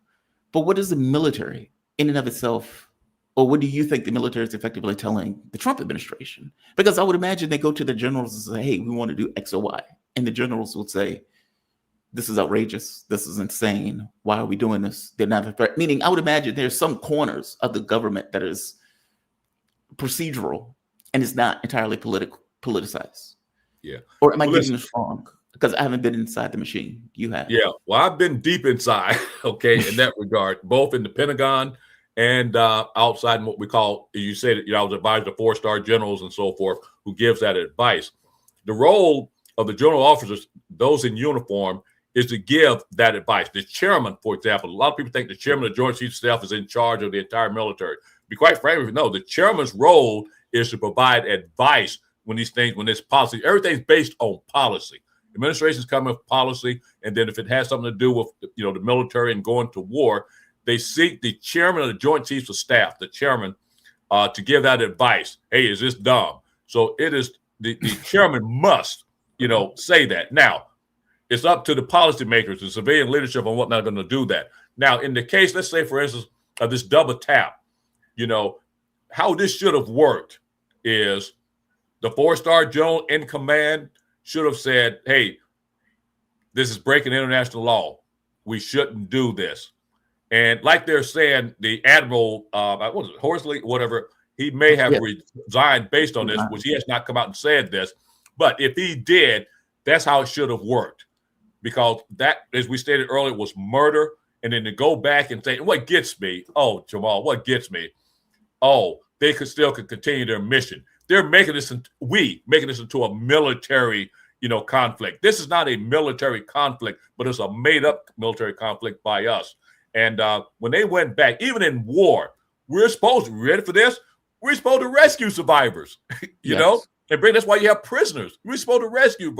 but what is the military in and of itself, or what do you think the military is effectively telling the Trump administration? Because I would imagine they go to the generals and say, hey, we want to do X or Y. And the generals would say, this is outrageous. This is insane. Why are we doing this? They're not a threat. Meaning, I would imagine there's some corners of the government that is procedural and it's not entirely politicized. Yeah. Or am I getting this wrong? Because I haven't been inside the machine. You have. Yeah. Well, I've been deep inside, okay, in that regard, both in the Pentagon and outside in what we call, you said, I was advised to 4-star generals and so forth, who gives that advice. The role of the general officers, those in uniform, is to give that advice. The chairman, for example, a lot of people think the chairman of the Joint Chiefs of Staff is in charge of the entire military. To be quite frank, no, the chairman's role is to provide advice when these things, when it's policy. Everything's based on policy. Administrations come with policy, and then if it has something to do with the military and going to war, they seek the chairman of the Joint Chiefs of Staff, the chairman, to give that advice. Hey, is this dumb? So it is the chairman must, say that. Now, it's up to the policymakers, the civilian leadership, and whatnot going to do that. Now, in the case, let's say, for instance, of this double tap, how this should have worked is the 4-star general in command should have said, hey, this is breaking international law. We shouldn't do this. And like they're saying, the admiral, what was it, Horsley, whatever, he may have resigned based on this, which he has not come out and said this. But if he did, that's how it should have worked. Because that, as we stated earlier, was murder. And then to go back and say, what gets me? Oh, Jamal, what gets me? Oh, they could continue their mission. They're making this into a military, conflict. This is not a military conflict, but it's a made-up military conflict by us. And when they went back, even in war, we're supposed to, ready for this? We're supposed to rescue survivors, you know? And that's why you have prisoners. We're supposed to rescue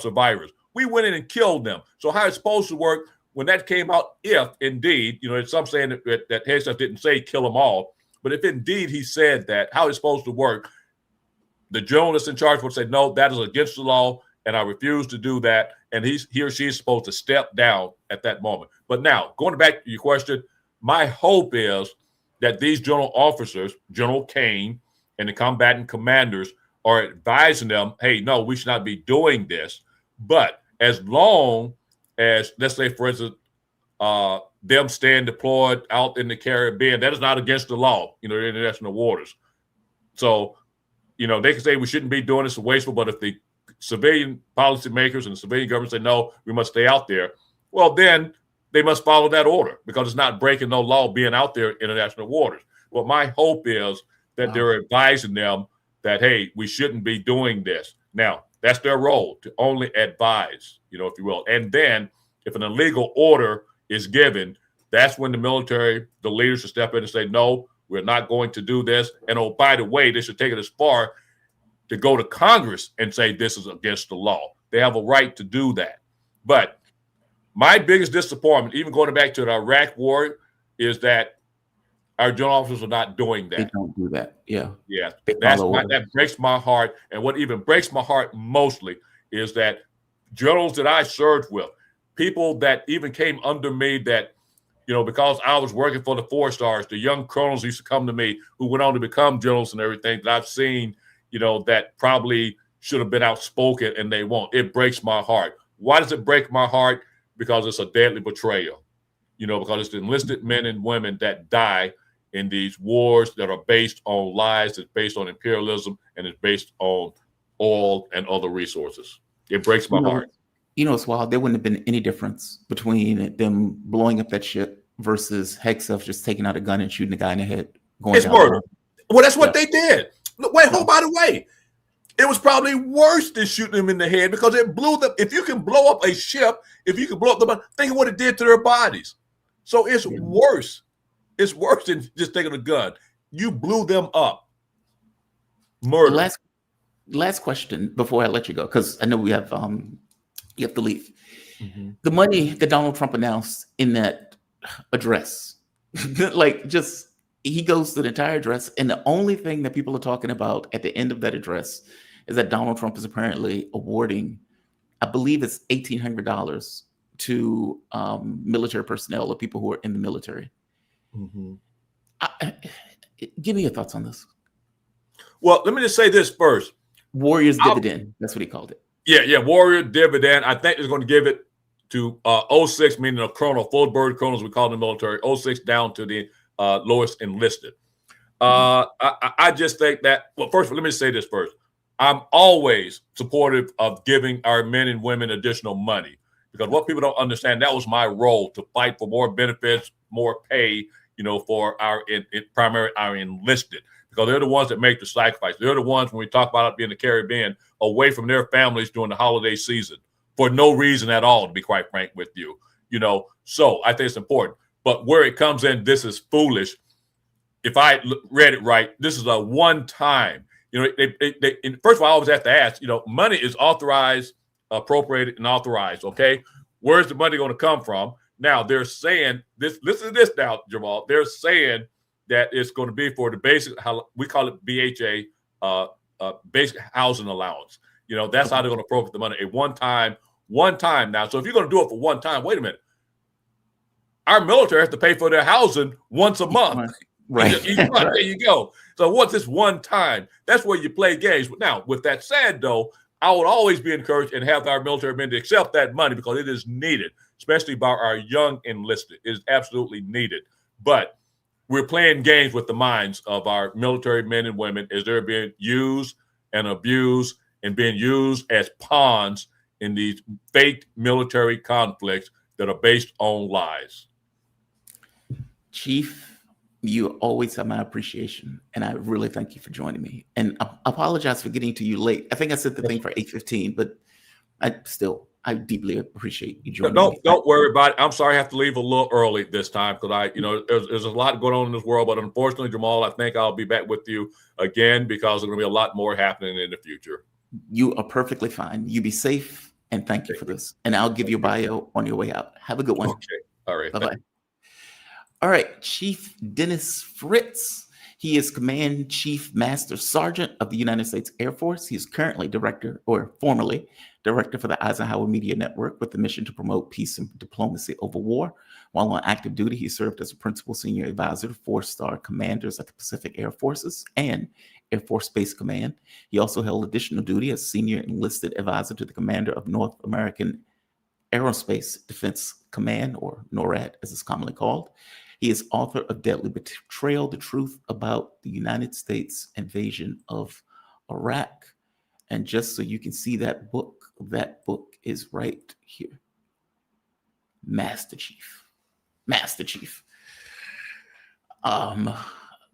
survivors. We went in and killed them. So how it's supposed to work when that came out, if indeed, it's some saying that Hegseth didn't say kill them all, but if indeed he said that, how it's supposed to work, the general that's in charge would say, no, that is against the law, and I refuse to do that. And he or she is supposed to step down at that moment. But now, going back to your question, my hope is that these general officers, General Kane and the combatant commanders, are advising them, hey, no, we should not be doing this. But as long as, let's say, for instance, them staying deployed out in the Caribbean, that is not against the law, international waters. So, they can say we shouldn't be doing this, wasteful, but if the civilian policymakers and the civilian government say, no, we must stay out there, well, then they must follow that order because it's not breaking no law being out there in international waters. Well, my hope is that they're advising them that, hey, we shouldn't be doing this. Now, that's their role, to only advise, if you will. And then if an illegal order is given, that's when the military, the leaders should step in and say, no, we're not going to do this. And oh, by the way, they should take it as far to go to Congress and say this is against the law. They have a right to do that. But my biggest disappointment, even going back to the Iraq war, is that our general officers are not doing that. They don't do that. Yeah. Yeah. That breaks my heart. And what even breaks my heart mostly is that generals that I served with, people that even came under me that, because I was working for the 4-stars, the young colonels used to come to me who went on to become generals and everything that I've seen, that probably should have been outspoken and they won't. It breaks my heart. Why does it break my heart? Because it's a deadly betrayal, because it's the enlisted men and women that die in these wars that are based on lies, it's based on imperialism, and it's based on oil and other resources. It breaks my heart. It's wild. There wouldn't have been any difference between them blowing up that ship versus Hegseth just taking out a gun and shooting the guy in the head. It's murder. Well, that's what they did. Wait, by the way, it was probably worse than shooting them in the head because it blew them. If you can blow up a ship, if you can blow up the, think of what it did to their bodies. So it's worse. It's worse than just taking a gun. You blew them up. Murder. last question before I let you go, because I know you have to leave. Mm-hmm. The money that Donald Trump announced in that address, like just he goes through the entire address, and the only thing that people are talking about at the end of that address is that Donald Trump is apparently awarding, I believe it's $1,800 to military personnel or people who are in the military. Mm-hmm. Give me your thoughts on this. Well, let me just say this first. Warriors dividend. That's what he called it. Yeah, Warrior dividend. I think it's going to give it to 06, meaning a colonel, full bird colonels, we call in the military, 06 down to the lowest enlisted. I just think that, well, first of all, let me say this first. I'm always supportive of giving our men and women additional money, because what people don't understand, that was my role, to fight for more benefits, more pay, for our primary our enlisted, because they're the ones that make the sacrifice. They're the ones, when we talk about it being the Caribbean, away from their families during the holiday season for no reason at all, to be quite frank with you. So I think it's important. But where it comes in, this is foolish. If I read it right, this is a one-time. First of all, I always have to ask, money is authorized, appropriated, and authorized, okay? Where's the money going to come from? Now, they're saying this. Listen to this now, Jamal. They're saying that it's going to be for the basic, we call it BHA, basic housing allowance. That's how they're going to appropriate the money. A one time now. So if you're going to do it for one time, wait a minute. Our military has to pay for their housing once a month. Right. There you go. So what's this one time? That's where you play games. Now, with that said, though, I would always be encouraged and have our military men to accept that money, because it is needed, especially by our young enlisted. It is absolutely needed. But we're playing games with the minds of our military men and women as they're being used and abused and being used as pawns in these fake military conflicts that are based on lies. Chief, you always have my appreciation, and I really thank you for joining me. And I apologize for getting to you late. I think I said the thing for 8:15, but I deeply appreciate you joining me. Don't worry about it. I'm sorry I have to leave a little early this time, because there's a lot going on in this world. But unfortunately, Jamal, I think I'll be back with you again, because there's going to be a lot more happening in the future. You are perfectly fine. You be safe, and thank you for this. And I'll give you a bio on your way out. Have a good one. Okay. All right. Bye-bye. All right, Chief Dennis Fritz. He is Command Chief Master Sergeant of the United States Air Force. He is currently formerly director for the Eisenhower Media Network, with the mission to promote peace and diplomacy over war. While on active duty, he served as a principal senior advisor to 4-star commanders at the Pacific Air Forces and Air Force Space Command. He also held additional duty as senior enlisted advisor to the commander of North American Aerospace Defense Command, or NORAD as it's commonly called. He is author of Deadly Betrayal, The Truth About the United States Invasion of Iraq. And just so you can see that book is right here. Master Chief. It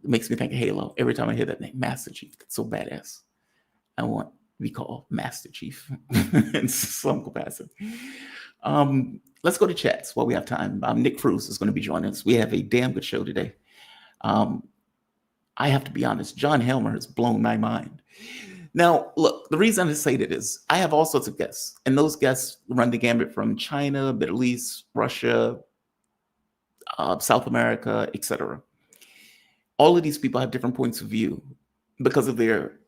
makes me think of Halo every time I hear that name, Master Chief. That's so badass. I want to be called Master Chief in some capacity. Let's go to chats while we have time. Nick Cruse is going to be joining us. We have a damn good show today. I have to be honest, John Helmer has blown my mind. Now, look, the reason I say that is I have all sorts of guests, and those guests run the gambit from China, Middle East, Russia, South America, etc. All of these people have different points of view because of their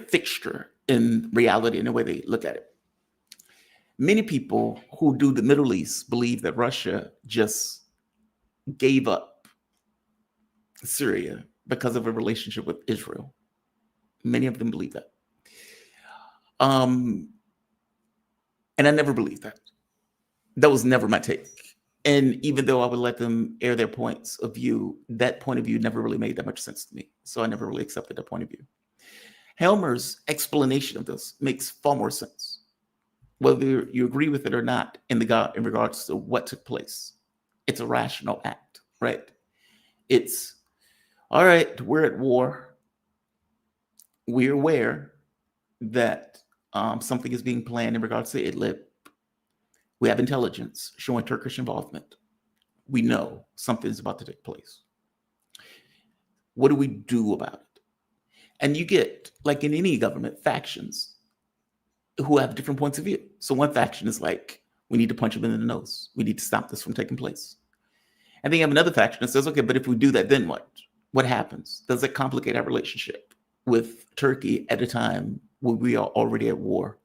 fixture in reality and the way they look at it. Many people who do the Middle East believe that Russia just gave up Syria because of a relationship with Israel. Many of them believe that. And I never believed that. That was never my take. And even though I would let them air their points of view, that point of view never really made that much sense to me. So I never really accepted that point of view. Helmer's explanation of this makes far more sense, whether you agree with it or not, in regards to what took place. It's a rational act, right? It's, all right, we're at war. We're aware that something is being planned in regards to Idlib. We have intelligence showing Turkish involvement. We know something is about to take place. What do we do about it? And you get, like in any government, factions who have different points of view. So one faction is like, we need to punch them in the nose. We need to stop this from taking place. And then you have another faction that says, okay, but if we do that, then what? What happens? Does it complicate our relationship with Turkey at a time when we are already at war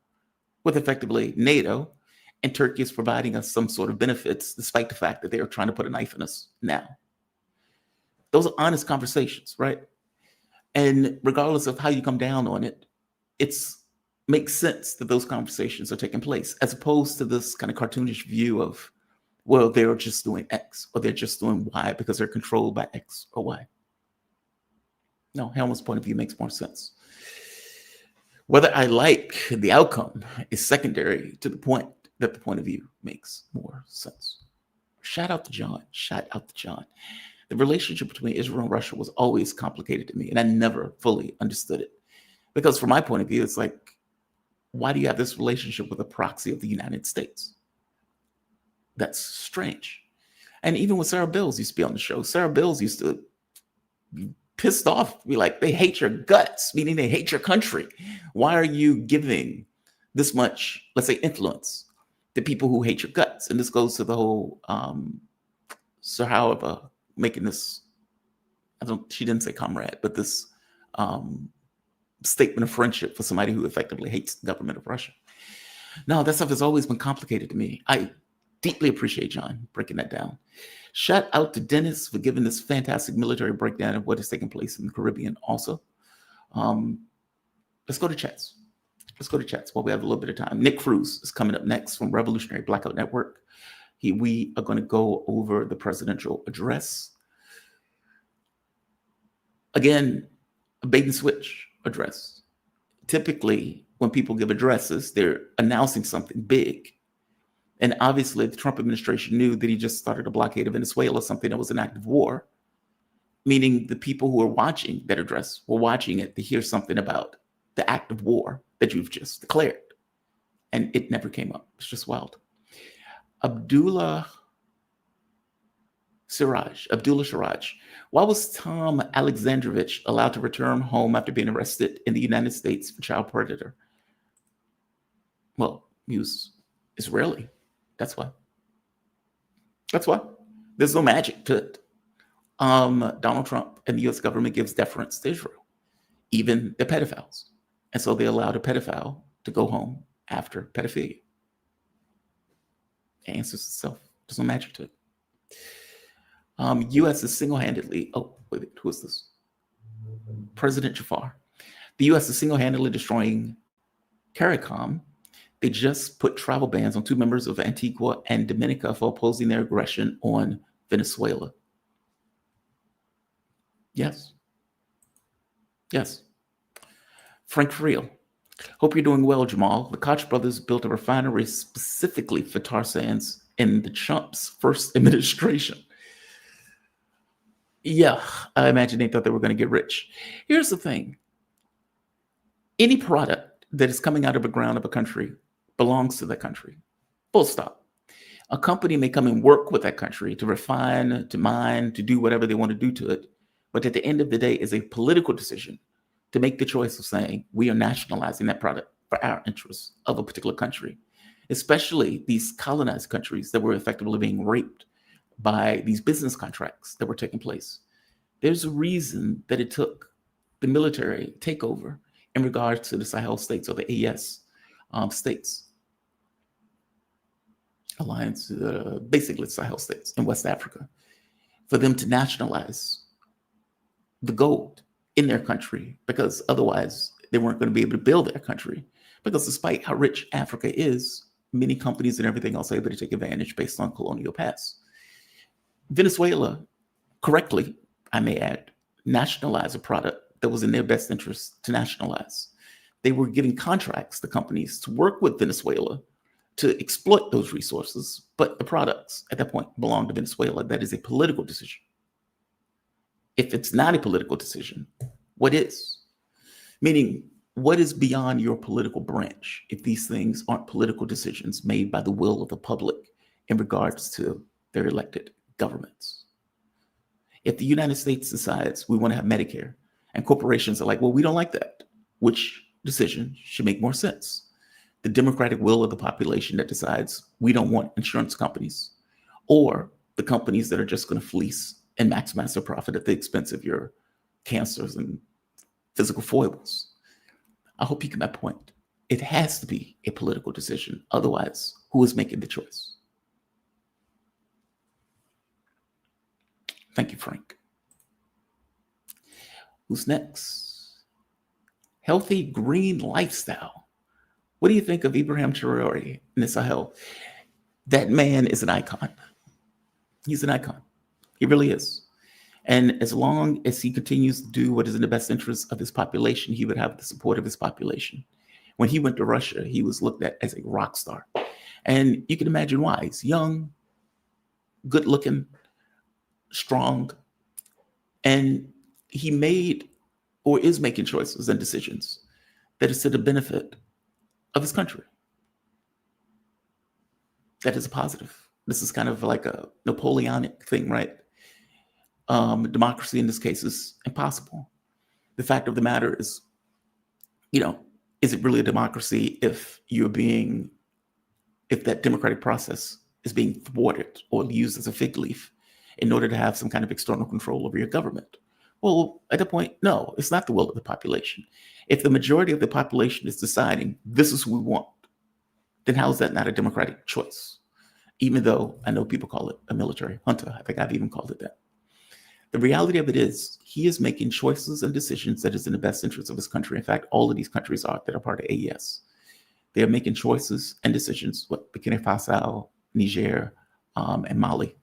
with effectively NATO, and Turkey is providing us some sort of benefits, despite the fact that they are trying to put a knife in us now? Those are honest conversations, right? And regardless of how you come down on it, it's makes sense that those conversations are taking place, as opposed to this kind of cartoonish view of, well, they're just doing X or they're just doing Y because they're controlled by X or Y. No, Helmer's point of view makes more sense. Whether I like the outcome is secondary to the point that the point of view makes more sense. Shout out to John. Shout out to John. The relationship between Israel and Russia was always complicated to me, and I never fully understood it. Because from my point of view, it's like, why do you have this relationship with a proxy of the United States? That's strange. And even when Sarah Bills used to be on the show, Sarah Bills used to be pissed off, be like, they hate your guts, meaning they hate your country. Why are you giving this much, let's say, influence to people who hate your guts? And this goes to the whole, so however, making this, she didn't say comrade, but this statement of friendship for somebody who effectively hates the government of Russia. No, that stuff has always been complicated to me. I deeply appreciate John breaking that down. Shout out to Dennis for giving this fantastic military breakdown of what is taking place in the Caribbean also. Let's go to chats. Let's go to chats while we have a little bit of time. Nick Cruse is coming up next from Revolutionary Blackout Network. We are going to go over the presidential address. Again, a bait and switch address. Typically, when people give addresses, they're announcing something big. And obviously, the Trump administration knew that he just started a blockade of Venezuela, something that was an act of war, meaning the people who are watching that address were watching it to hear something about the act of war that you've just declared. And it never came up. It's just wild. Abdullah Siraj. Why was Tom Alexandrovich allowed to return home after being arrested in the United States for child predator? Well, he was Israeli. That's why. That's why. There's no magic to it. Donald Trump and the U.S. government gives deference to Israel, even the pedophiles. And so they allowed a pedophile to go home after pedophilia. It answers itself. There's no magic to it. U.S. is single-handedly, oh, wait, who is this? President Jafar. The U.S. is single-handedly destroying CARICOM. They just put travel bans on 2 members of Antigua and Dominica for opposing their aggression on Venezuela. Yes. Yes. Frank Friel. Hope you're doing well, Jamal. The Koch brothers built a refinery specifically for tar sands in the Trump's first administration. Yeah, I imagine they thought they were going to get rich. Here's the thing. Any product that is coming out of the ground of a country belongs to that country. Full stop. A company may come and work with that country to refine, to mine, to do whatever they want to do to it. But at the end of the day, it's a political decision to make the choice of saying we are nationalizing that product for our interests of a particular country, especially these colonized countries that were effectively being raped by these business contracts that were taking place. There's a reason that it took the military takeover in regards to the Sahel states or the AES states. Alliance, basically Sahel states in West Africa, for them to nationalize the gold in their country, because otherwise they weren't going to be able to build their country. Because despite how rich Africa is, many companies and everything else are able to take advantage based on colonial past. Venezuela, correctly, I may add, nationalized a product that was in their best interest to nationalize. They were giving contracts to companies to work with Venezuela to exploit those resources, but the products at that point belonged to Venezuela. That is a political decision. If it's not a political decision, what is? Meaning, what is beyond your political branch if these things aren't political decisions made by the will of the public in regards to their elected governments? If the United States decides we want to have Medicare, And corporations are like, well, we don't like that. Which decision should make more sense? The democratic will of the population that decides we don't want insurance companies, or the companies that are just going to fleece and maximize their profit at the expense of your cancers and physical foibles. I hope you get my point. It has to be a political decision. Otherwise, who is making the choice? Thank you, Frank. Who's next? Healthy green lifestyle. What do you think of Ibrahim Traore in the Sahel? That man is an icon. He's an icon. He really is. And as long as he continues to do what is in the best interest of his population, he would have the support of his population. When he went to Russia, he was looked at as a rock star. And you can imagine why. He's young, good looking, strong, and he made or is making choices and decisions that is to the benefit of his country. That is a positive. This is kind of like a Napoleonic thing, right? Democracy in this case is impossible. The fact of the matter is, is it really a democracy if that democratic process is being thwarted or used as a fig leaf in order to have some kind of external control over your government? Well, at that point, no, it's not the will of the population. If the majority of the population is deciding this is who we want, then how is that not a democratic choice? Even though I know people call it a military junta. I think I've even called it that. The reality of it is he is making choices and decisions that is in the best interest of his country. In fact, all of these countries that are part of AES. They are making choices and decisions, Burkina Faso, Niger, and Mali,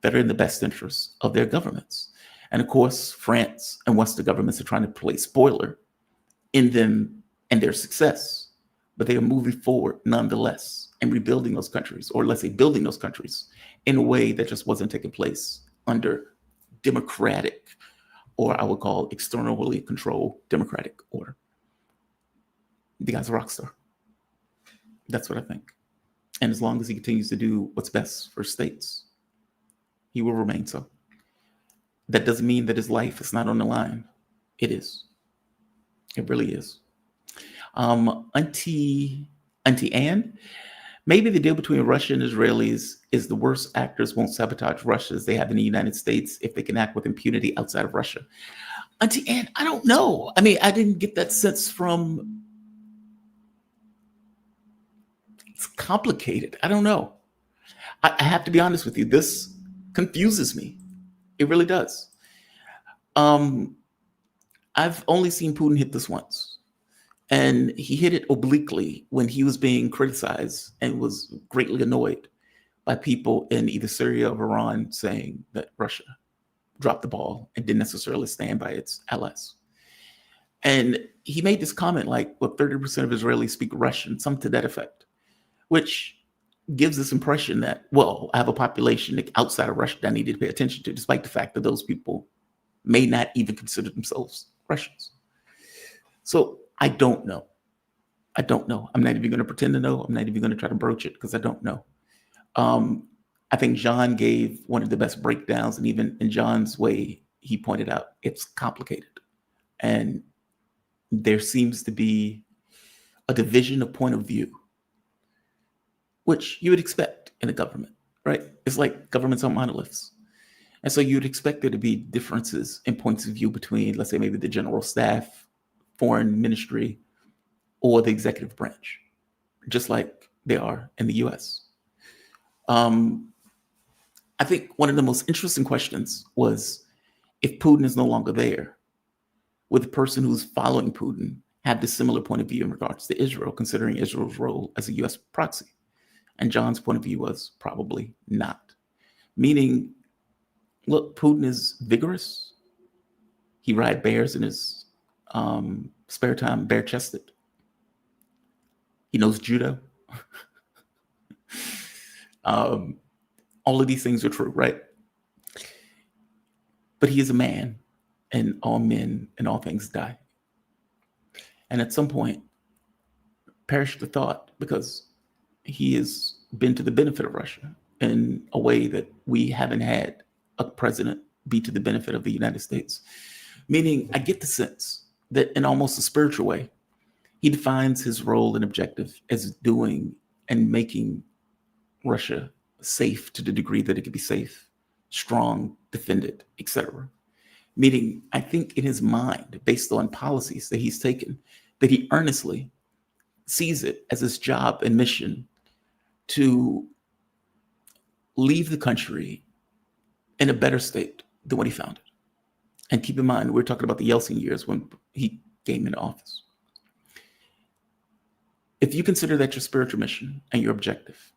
that are in the best interest of their governments. And of course, France and Western governments are trying to play spoiler in them and their success, but they are moving forward nonetheless and rebuilding those countries, or let's say building those countries in a way that just wasn't taking place under democratic, or I would call externally controlled democratic order. The guy's a rock star. That's what I think. And as long as he continues to do what's best for states, he will remain so. That doesn't mean that his life is not on the line. It is. It really is. Auntie Anne, maybe the deal between Russia and Israelis is the worst actors won't sabotage Russia as they have in the United States if they can act with impunity outside of Russia. Auntie Anne, I don't know. I mean, I didn't get that sense from... It's complicated. I don't know. I have to be honest with you. This confuses me. It really does. I've only seen Putin hit this once. And he hit it obliquely when he was being criticized and was greatly annoyed by people in either Syria or Iran saying that Russia dropped the ball and didn't necessarily stand by its allies. And he made this comment like, well, 30% of Israelis speak Russian, something to that effect, which gives this impression that, well, I have a population outside of Russia that I need to pay attention to, despite the fact that those people may not even consider themselves Russians. So I don't know. I don't know. I'm not even going to pretend to know. I'm not even going to try to broach it because I don't know. I think John gave one of the best breakdowns, and even in John's way, he pointed out it's complicated. And there seems to be a division of point of view, which you would expect in a government, right? It's like governments are monoliths. And so you'd expect there to be differences in points of view between, let's say, maybe the general staff, foreign ministry, or the executive branch, just like they are in the US. I think one of the most interesting questions was, if Putin is no longer there, would the person who's following Putin have the similar point of view in regards to Israel, considering Israel's role as a US proxy? And John's point of view was probably not. Meaning, look, Putin is vigorous. He rides bears in his spare time, bare-chested. He knows judo. All of these things are true, right? But he is a man, and all men and all things die. And at some point, perish the thought, because he has been to the benefit of Russia in a way that we haven't had a president be to the benefit of the United States. Meaning, I get the sense that in almost a spiritual way, he defines his role and objective as doing and making Russia safe to the degree that it can be safe, strong, defended, etc. Meaning, I think in his mind, based on policies that he's taken, that he earnestly sees it as his job and mission to leave the country in a better state than when he found it. And keep in mind, we're talking about the Yeltsin years when he came into office. If you consider that your spiritual mission and your objective,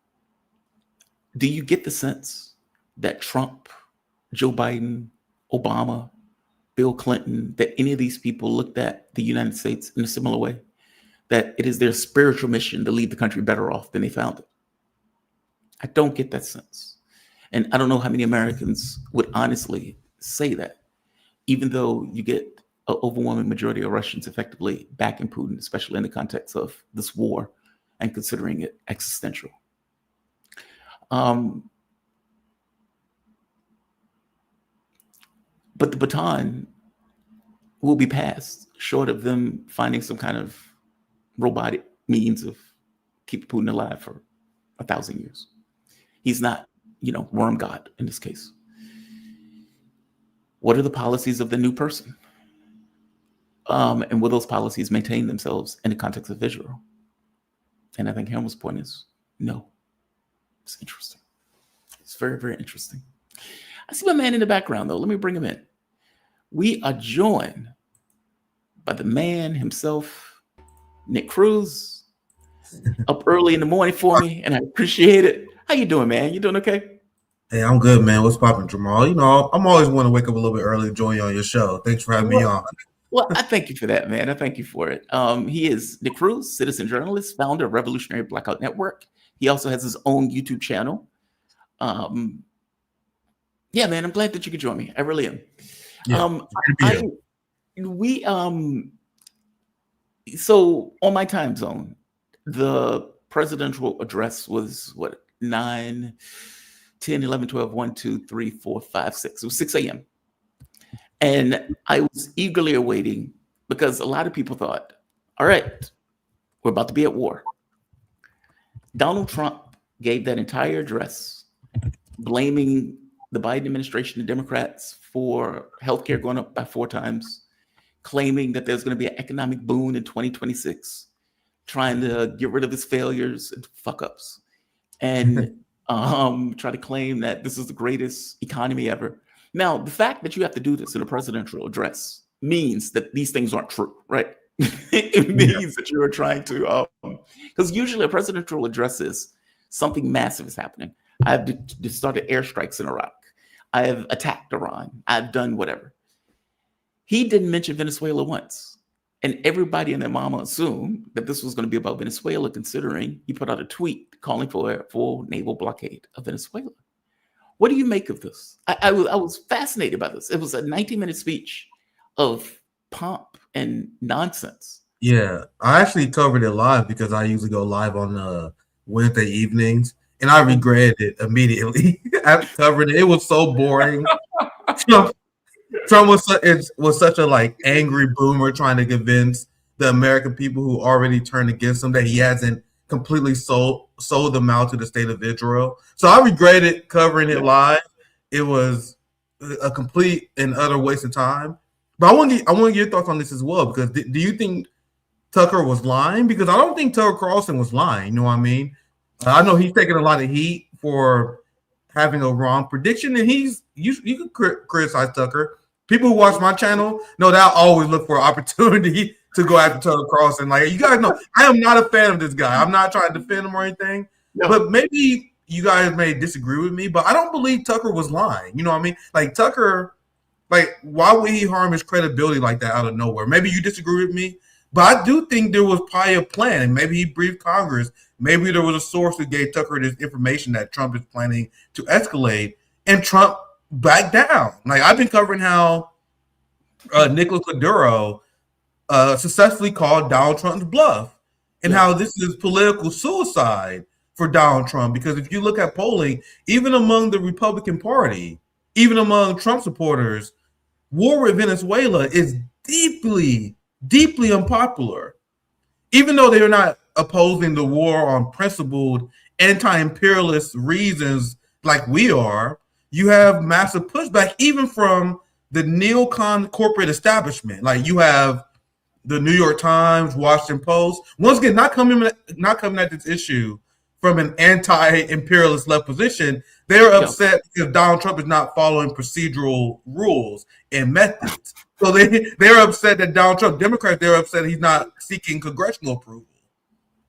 do you get the sense that Trump, Joe Biden, Obama, Bill Clinton, that any of these people looked at the United States in a similar way? That it is their spiritual mission to leave the country better off than they found it? I don't get that sense. And I don't know how many Americans would honestly say that, even though you get an overwhelming majority of Russians effectively backing Putin, especially in the context of this war and considering it existential. But the baton will be passed, short of them finding some kind of robotic means of keeping Putin alive for 1,000 years. He's not, worm god in this case. What are the policies of the new person? And will those policies maintain themselves in the context of Israel? And I think Helmer's point is no. It's interesting. It's very, very interesting. I see my man in the background, though. Let me bring him in. We are joined by the man himself, Nick Cruse, up early in the morning for me, and I appreciate it. How you doing, man? You doing okay? Hey, I'm good, man. What's poppin', Jamal? I'm always want to wake up a little bit early and join you on your show. Thanks for having me on. Well, I thank you for that, man. I thank you for it. He is Nick Cruse, citizen journalist, founder of Revolutionary Blackout Network. He also has his own YouTube channel. Yeah, man, I'm glad that you could join me. I really am. Yeah, So on my time zone, the presidential address was 9, 10, 11, 12, 1, 2, 3, 4, 5, 6. It was 6 a.m. And I was eagerly awaiting because a lot of people thought, all right, we're about to be at war. Donald Trump gave that entire address blaming the Biden administration and Democrats for healthcare going up by 4 times, claiming that there's going to be an economic boom in 2026, trying to get rid of his failures and fuck-ups, and try to claim that this is the greatest economy ever. Now, the fact that you have to do this in a presidential address means that these things aren't true, right? It means that you're trying to, because usually a presidential address is something massive is happening. I've started airstrikes in Iraq. I have attacked Iran. I've done whatever. He didn't mention Venezuela once. And everybody and their mama assumed that this was going to be about Venezuela, considering he put out a tweet calling for a full naval blockade of Venezuela. What do you make of this? I was fascinated by this. It was a 19-minute speech of pomp and nonsense. Yeah, I actually covered it live because I usually go live on Wednesday evenings, and I regretted it immediately after covering it. It was so boring. Trump was such a angry boomer trying to convince the American people who already turned against him that he hasn't completely sold them out to the state of Israel. So I regretted covering it live. It was a complete and utter waste of time. But I want to get your thoughts on this as well, because do you think Tucker was lying? Because I don't think Tucker Carlson was lying. You know what I mean? I know he's taking a lot of heat for having a wrong prediction, and you can criticize Tucker. People who watch my channel know that I always look for an opportunity to go after Tucker Carlson. You guys know, I am not a fan of this guy. I'm not trying to defend him or anything. No. But maybe you guys may disagree with me, but I don't believe Tucker was lying. You know what I mean? Tucker, why would he harm his credibility like that out of nowhere? Maybe you disagree with me, but I do think there was probably a plan, and maybe he briefed Congress. Maybe there was a source who gave Tucker this information that Trump is planning to escalate, and Trump backed down. I've been covering how Nicolas Maduro successfully called Donald Trump's bluff, and how this is political suicide for Donald Trump. Because if you look at polling, even among the Republican Party, even among Trump supporters, war with Venezuela is deeply, deeply unpopular. Even though they are not opposing the war on principled anti-imperialist reasons like we are, you have massive pushback even from the neocon corporate establishment. Like you have the New York Times, Washington Post. Once again, not coming at this issue from an anti-imperialist left position. They're upset because Donald Trump is not following procedural rules and methods. So they're upset that Donald Trump, Democrats, they're upset he's not seeking congressional approval.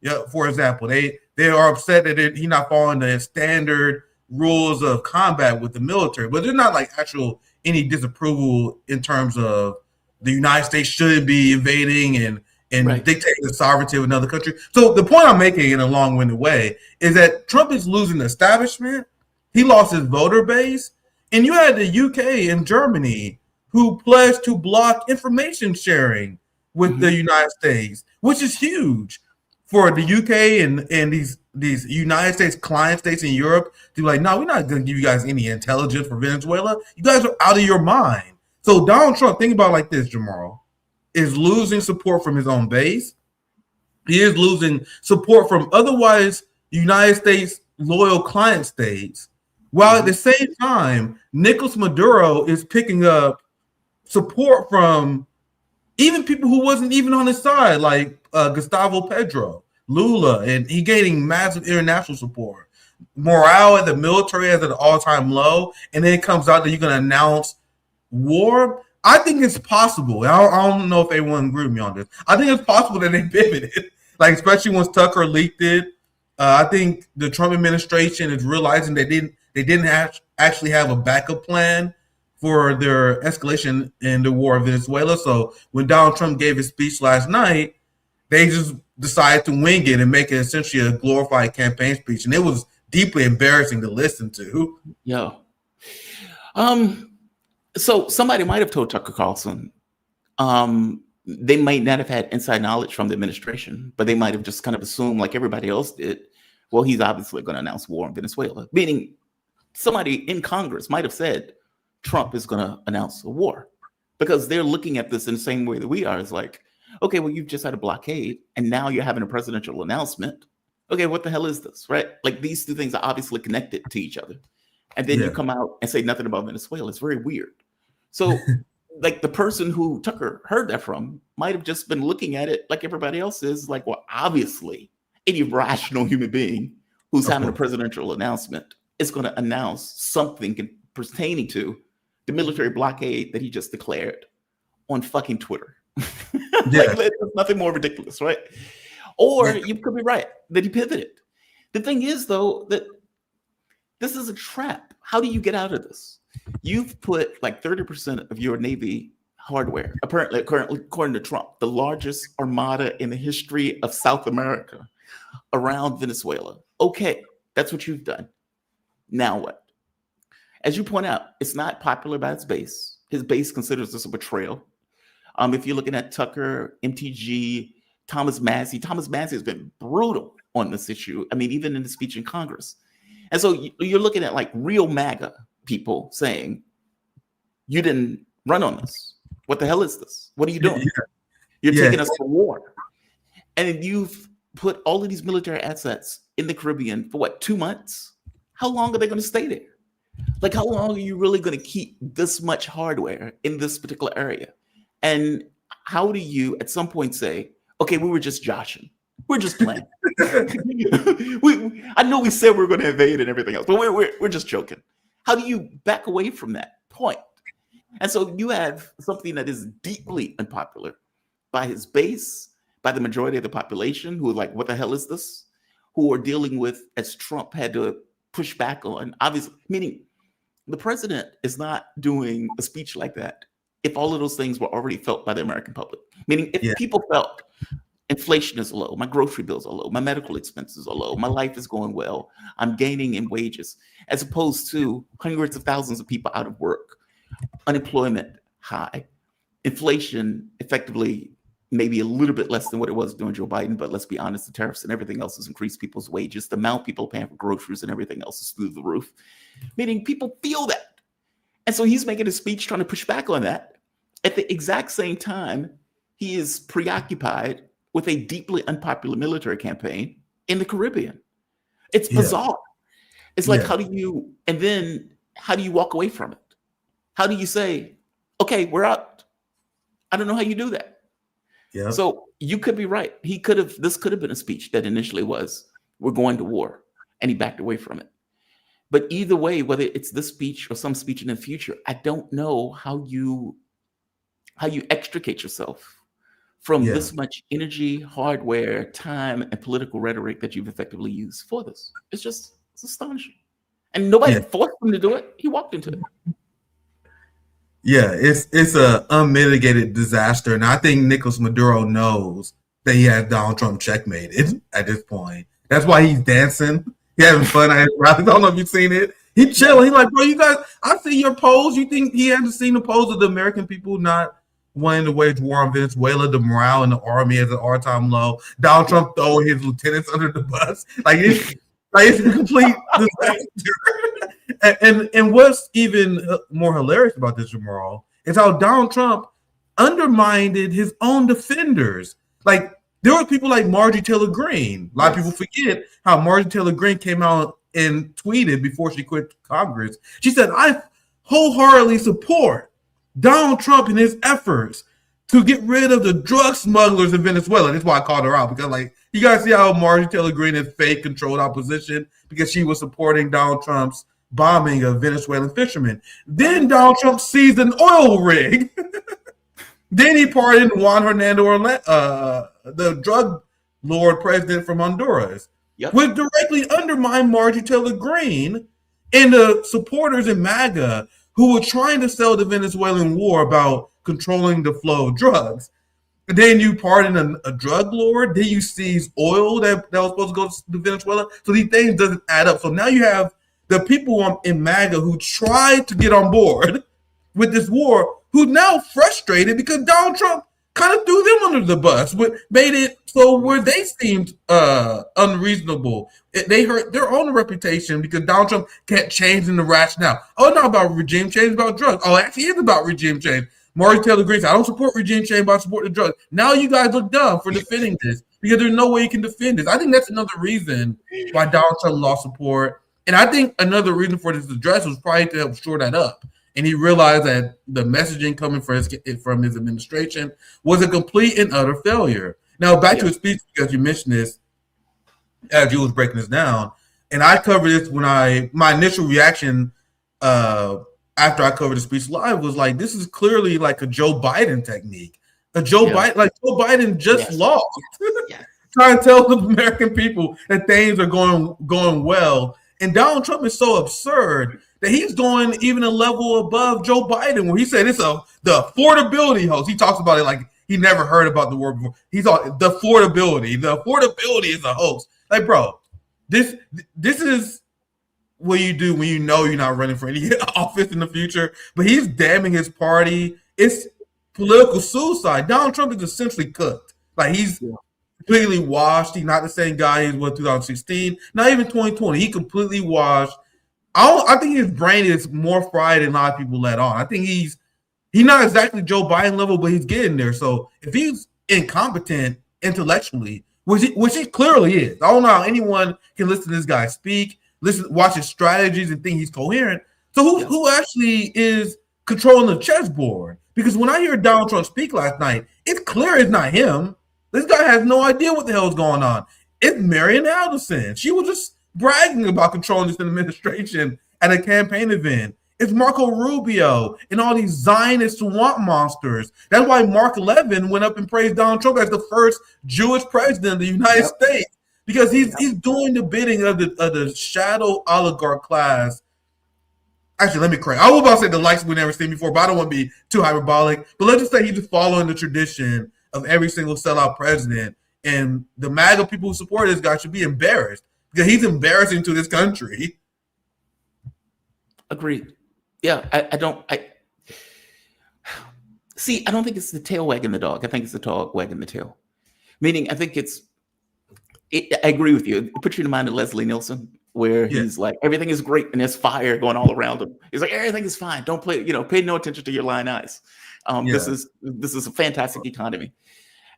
Yeah, for example, they are upset that he's not following the standard rules of combat with the military, but there's not like actual any disapproval in terms of the United States shouldn't be invading and dictating the sovereignty of another country. So the point I'm making in a long-winded way is that Trump is losing the establishment. He lost his voter base. And you had the UK and Germany who pledged to block information sharing with the United States, which is huge for the UK and these United States client states in Europe to be like, no, we're not going to give you guys any intelligence for Venezuela. You guys are out of your mind. So Donald Trump, think about it like this, Jamal, is losing support from his own base. He is losing support from otherwise United States loyal client states, while at the same time, Nicolas Maduro is picking up support from even people who wasn't even on his side, like Gustavo Petro, Lula, and he gaining massive international support. Morale at the military is at an all-time low, and then it comes out that you're going to announce war. I think it's possible. I don't know if anyone agree with me on this. I think it's possible that they pivoted, like especially once Tucker leaked it. I think the Trump administration is realizing they didn't actually have a backup plan for their escalation in the war in Venezuela. So when Donald Trump gave his speech last night, they just decided to wing it and make it essentially a glorified campaign speech, and it was deeply embarrassing to listen to. Yeah. So somebody might have told Tucker Carlson. They might not have had inside knowledge from the administration, but they might have just kind of assumed, like everybody else did, well, he's obviously going to announce war on Venezuela. Meaning somebody in Congress might have said Trump is going to announce a war, because they're looking at this in the same way that we are. It's like, okay, well, you've just had a blockade and now you're having a presidential announcement. Okay, what the hell is this, right? Like these two things are obviously connected to each other. And then you come out and say nothing about Venezuela. It's very weird. So like the person who Tucker heard that from might have just been looking at it like everybody else is, like, well, obviously any rational human being who's having a presidential announcement is going to announce something pertaining to the military blockade that he just declared on fucking Twitter. Like, there's nothing more ridiculous, right? Or you could be right that he pivoted. The thing is, though, that this is a trap. How do you get out of this? You've put like 30% of your Navy hardware, apparently, currently, according to Trump, the largest armada in the history of South America, around Venezuela. Okay, that's what you've done. Now what? As you point out, it's not popular by its base. His base considers this a betrayal. If you're looking at Tucker, MTG, Thomas Massey has been brutal on this issue. I mean, even in the speech in Congress. And so you're looking at like real MAGA people saying, you didn't run on this. What the hell is this? What are you doing? You're taking us to war. And you've put all of these military assets in the Caribbean for what, 2 months? How long are they going to stay there? Like, how long are you really going to keep this much hardware in this particular area? And how do you at some point say, okay, we were just joshing. We're just playing. I know we said we were going to invade and everything else, but we're just joking. How do you back away from that point? And so you have something that is deeply unpopular by his base, by the majority of the population who are like, what the hell is this? Who are dealing with, as Trump had to push back on, obviously, meaning the president is not doing a speech like that if all of those things were already felt by the American public. Meaning if people felt inflation is low, my grocery bills are low, my medical expenses are low, my life is going well, I'm gaining in wages, as opposed to hundreds of thousands of people out of work, unemployment high, inflation effectively maybe a little bit less than what it was during Joe Biden, but let's be honest, the tariffs and everything else has increased people's wages. The amount people are paying for groceries and everything else is through the roof, meaning people feel that. And so he's making a speech trying to push back on that. At the exact same time, he is preoccupied with a deeply unpopular military campaign in the Caribbean. It's bizarre. It's like, how do you walk away from it? How do you say, okay, we're out? I don't know how you do that. Yeah. So you could be right. This could have been a speech that initially was, we're going to war, and he backed away from it. But either way, whether it's this speech or some speech in the future, I don't know how you extricate yourself from this much energy, hardware, time, and political rhetoric that you've effectively used for this. It's astonishing. And nobody forced him to do it. He walked into it. Yeah, it's a unmitigated disaster. And I think Nicolas Maduro knows that he has Donald Trump checkmated at this point. That's why he's dancing. He's having fun at his rally. I don't know if you've seen it. He's chilling. He's like, bro, you guys, I see your polls. You think he hasn't seen the polls of the American people not wanting to wage war on Venezuela? The morale in the army is at all-time low. Donald Trump throwing his lieutenants under the bus. It's a complete disaster. And what's even more hilarious about this, Jamal, is how Donald Trump undermined his own defenders. Like, there were people like Marjorie Taylor Greene. A lot of people forget how Marjorie Taylor Greene came out and tweeted before she quit Congress. She said, I wholeheartedly support Donald Trump in his efforts to get rid of the drug smugglers in Venezuela. That's why I called her out, because, like, you guys see how Marjorie Taylor Greene is fake controlled opposition because she was supporting Donald Trump's bombing of Venezuelan fishermen. Then Donald Trump seized an oil rig. Then he pardoned Juan Hernando, the drug lord president from Honduras, which directly undermined Marjorie Taylor Greene and the supporters in MAGA who were trying to sell the Venezuelan war about controlling the flow of drugs. And then you pardon a drug lord. Then you seize oil that was supposed to go to Venezuela. So these things doesn't add up. So now you have the people in MAGA who tried to get on board with this war, who's now frustrated because Donald Trump kind of threw them under the bus, made it so where they seemed unreasonable. They hurt their own reputation because Donald Trump kept changing the rationale. Oh, not about regime change, about drugs. Oh, actually, it's about regime change. Marjorie Taylor Greene said, I don't support regime change, but I support the drugs. Now you guys look dumb for defending this because there's no way you can defend this. I think that's another reason why Donald Trump lost support. And I think another reason for this address was probably to help shore that up. And he realized that the messaging coming from his administration was a complete and utter failure. Now, back to his speech, because you mentioned this as you was breaking this down, and I covered this when my initial reaction after I covered the speech live was like, this is clearly like a Joe Biden technique. Joe Biden just lost. Trying to tell the American people that things are going well. And Donald Trump is so absurd that he's going even a level above Joe Biden, where he said it's the affordability hoax. He talks about it like he never heard about the word before. He's on the affordability. The affordability is a hoax. Like, bro, this is what you do when you know you're not running for any office in the future. But he's damning his party. It's political suicide. Donald Trump is essentially cooked. Like, he's completely washed. He's not the same guy he was in 2016, not even 2020. He completely washed. I think his brain is more fried than a lot of people let on. I think he's not exactly Joe Biden level, but he's getting there. So if he's incompetent intellectually, which he clearly is, I don't know how anyone can listen to this guy speak, watch his strategies, and think he's coherent. So who actually is controlling the chessboard? Because when I hear Donald Trump speak last night, it's clear it's not him. This guy has no idea what the hell is going on. It's Marian Alderson. She was just bragging about controlling this administration at a campaign event. It's Marco Rubio and all these Zionist swamp monsters. That's why Mark Levin went up and praised Donald Trump as the first Jewish president of the United States, because he's doing the bidding of the shadow oligarch class. Actually, let me correct. I was about to say the likes we've never seen before, but I don't want to be too hyperbolic. But let's just say he's just following the tradition of every single sellout president. And the MAGA people who support this guy should be embarrassed, because he's embarrassing to this country. Agreed. Yeah, I don't think it's the tail wagging the dog. I think it's the dog wagging the tail. Meaning, I think I agree with you. It puts you in the mind of Leslie Nielsen, where he's like, everything is great and there's fire going all around him. He's like, everything is fine. Don't pay no attention to your lying eyes. This is a fantastic economy,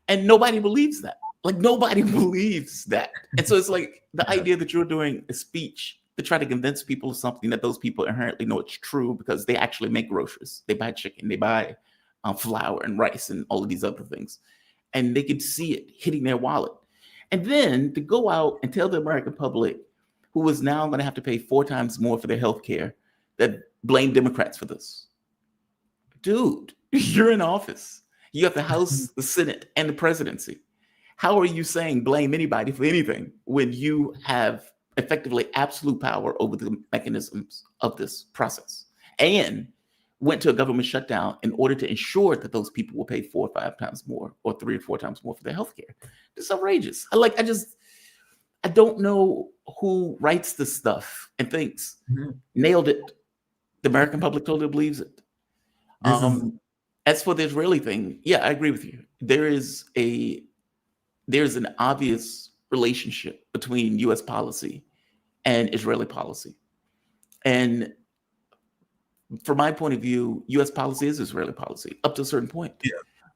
and nobody believes that. Like nobody believes that, and so it's like the idea that you're doing a speech to try to convince people of something that those people inherently know it's true because they actually make groceries. They buy chicken, they buy flour and rice and all of these other things, and they can see it hitting their wallet. And then to go out and tell the American public, who is now going to have to pay 4 times more for their health care, that blame Democrats for this. Dude, you're in office. You have the House, the Senate, and the presidency. How are you saying blame anybody for anything when you have effectively absolute power over the mechanisms of this process and went to a government shutdown in order to ensure that those people will pay 4 or 5 times more or 3 or 4 times more for their health care? It's outrageous. I don't know who writes this stuff and thinks nailed it. The American public totally believes it. As for the Israeli thing, yeah, I agree with you. There's an obvious relationship between U.S. policy and Israeli policy. And from my point of view, U.S. policy is Israeli policy up to a certain point.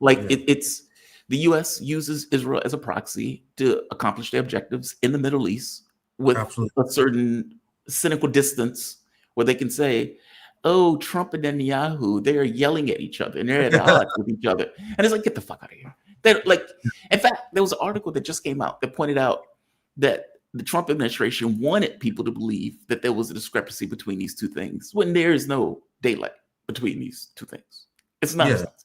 It's the U.S. uses Israel as a proxy to accomplish their objectives in the Middle East with a certain cynical distance where they can say, oh, Trump and Netanyahu, they're yelling at each other and they're at odds with each other. And it's like, get the fuck out of here. They're like, in fact, there was an article that just came out that pointed out that the Trump administration wanted people to believe that there was a discrepancy between these two things when there is no daylight between these two things. It's nonsense.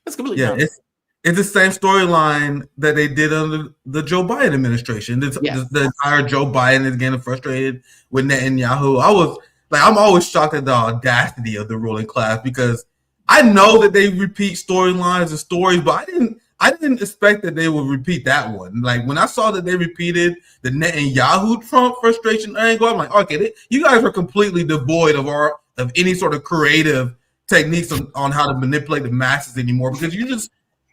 It's completely nonsense. It's the same storyline that they did under the Joe Biden administration. The entire Joe Biden is getting frustrated with Netanyahu. I'm always shocked at the audacity of the ruling class because I know that they repeat storylines and stories, but I didn't expect that they would repeat that one. Like when I saw that they repeated the Netanyahu Trump frustration angle, I'm like, okay, you guys are completely devoid of any sort of creative techniques on how to manipulate the masses anymore because you're just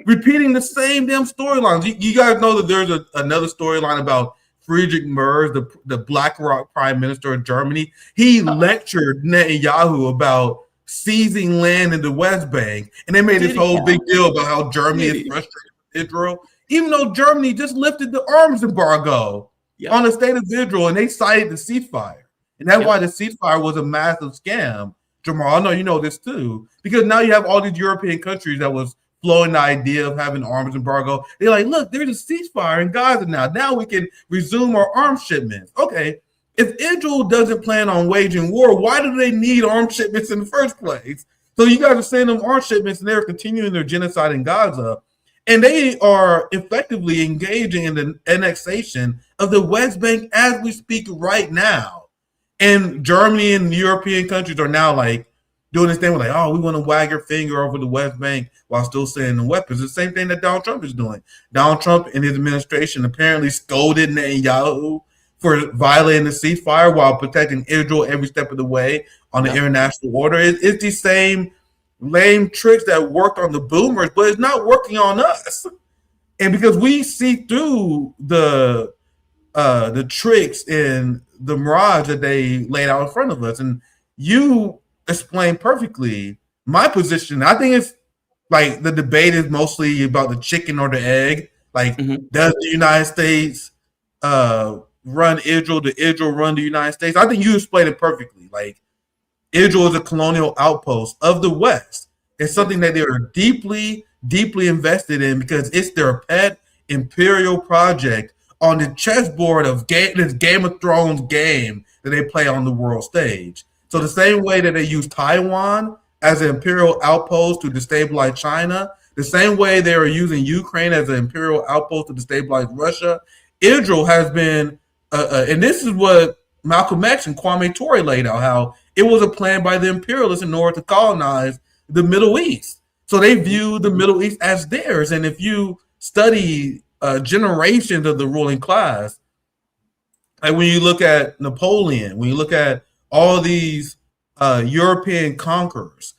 repeating the same damn storylines. You guys know that there's another storyline about Friedrich Merz, the BlackRock prime minister of Germany. He lectured Netanyahu about seizing land in the West Bank, and they made this whole big deal about how Germany is frustrated with Israel, even though Germany just lifted the arms embargo on the state of Israel, and they cited the ceasefire. And that's why the ceasefire was a massive scam. Jamal, I know you know this too, because now you have all these European countries that was flowing the idea of having arms embargo. They're like, look, there's a ceasefire in Gaza now. Now we can resume our arms shipments. Okay, if Israel doesn't plan on waging war, why do they need arms shipments in the first place? So you guys are sending them arms shipments and they're continuing their genocide in Gaza. And they are effectively engaging in the annexation of the West Bank as we speak right now. And Germany and the European countries are now like, doing this thing with like, oh, we want to wag our finger over the West Bank while still sending weapons. The same thing that Donald Trump is doing. Donald Trump and his administration apparently scolded Netanyahu for violating the ceasefire while protecting Israel every step of the way on the international order. It's these same lame tricks that worked on the boomers, but it's not working on us. And because we see through the tricks and the mirage that they laid out in front of us, and you explain perfectly my position. I think it's like the debate is mostly about the chicken or the egg. Like, does the United States run Israel? Does Israel run the United States? I think you explained it perfectly. Like, Israel is a colonial outpost of the West. It's something that they are deeply, deeply invested in because it's their pet imperial project on the chessboard of this Game of Thrones game that they play on the world stage. So the same way that they use Taiwan as an imperial outpost to destabilize China, the same way they are using Ukraine as an imperial outpost to destabilize Russia, Israel has been, and this is what Malcolm X and Kwame Ture laid out, how it was a plan by the imperialists in order to colonize the Middle East. So they view the Middle East as theirs. And if you study generations of the ruling class, like when you look at Napoleon, when you look at all these European conquerors,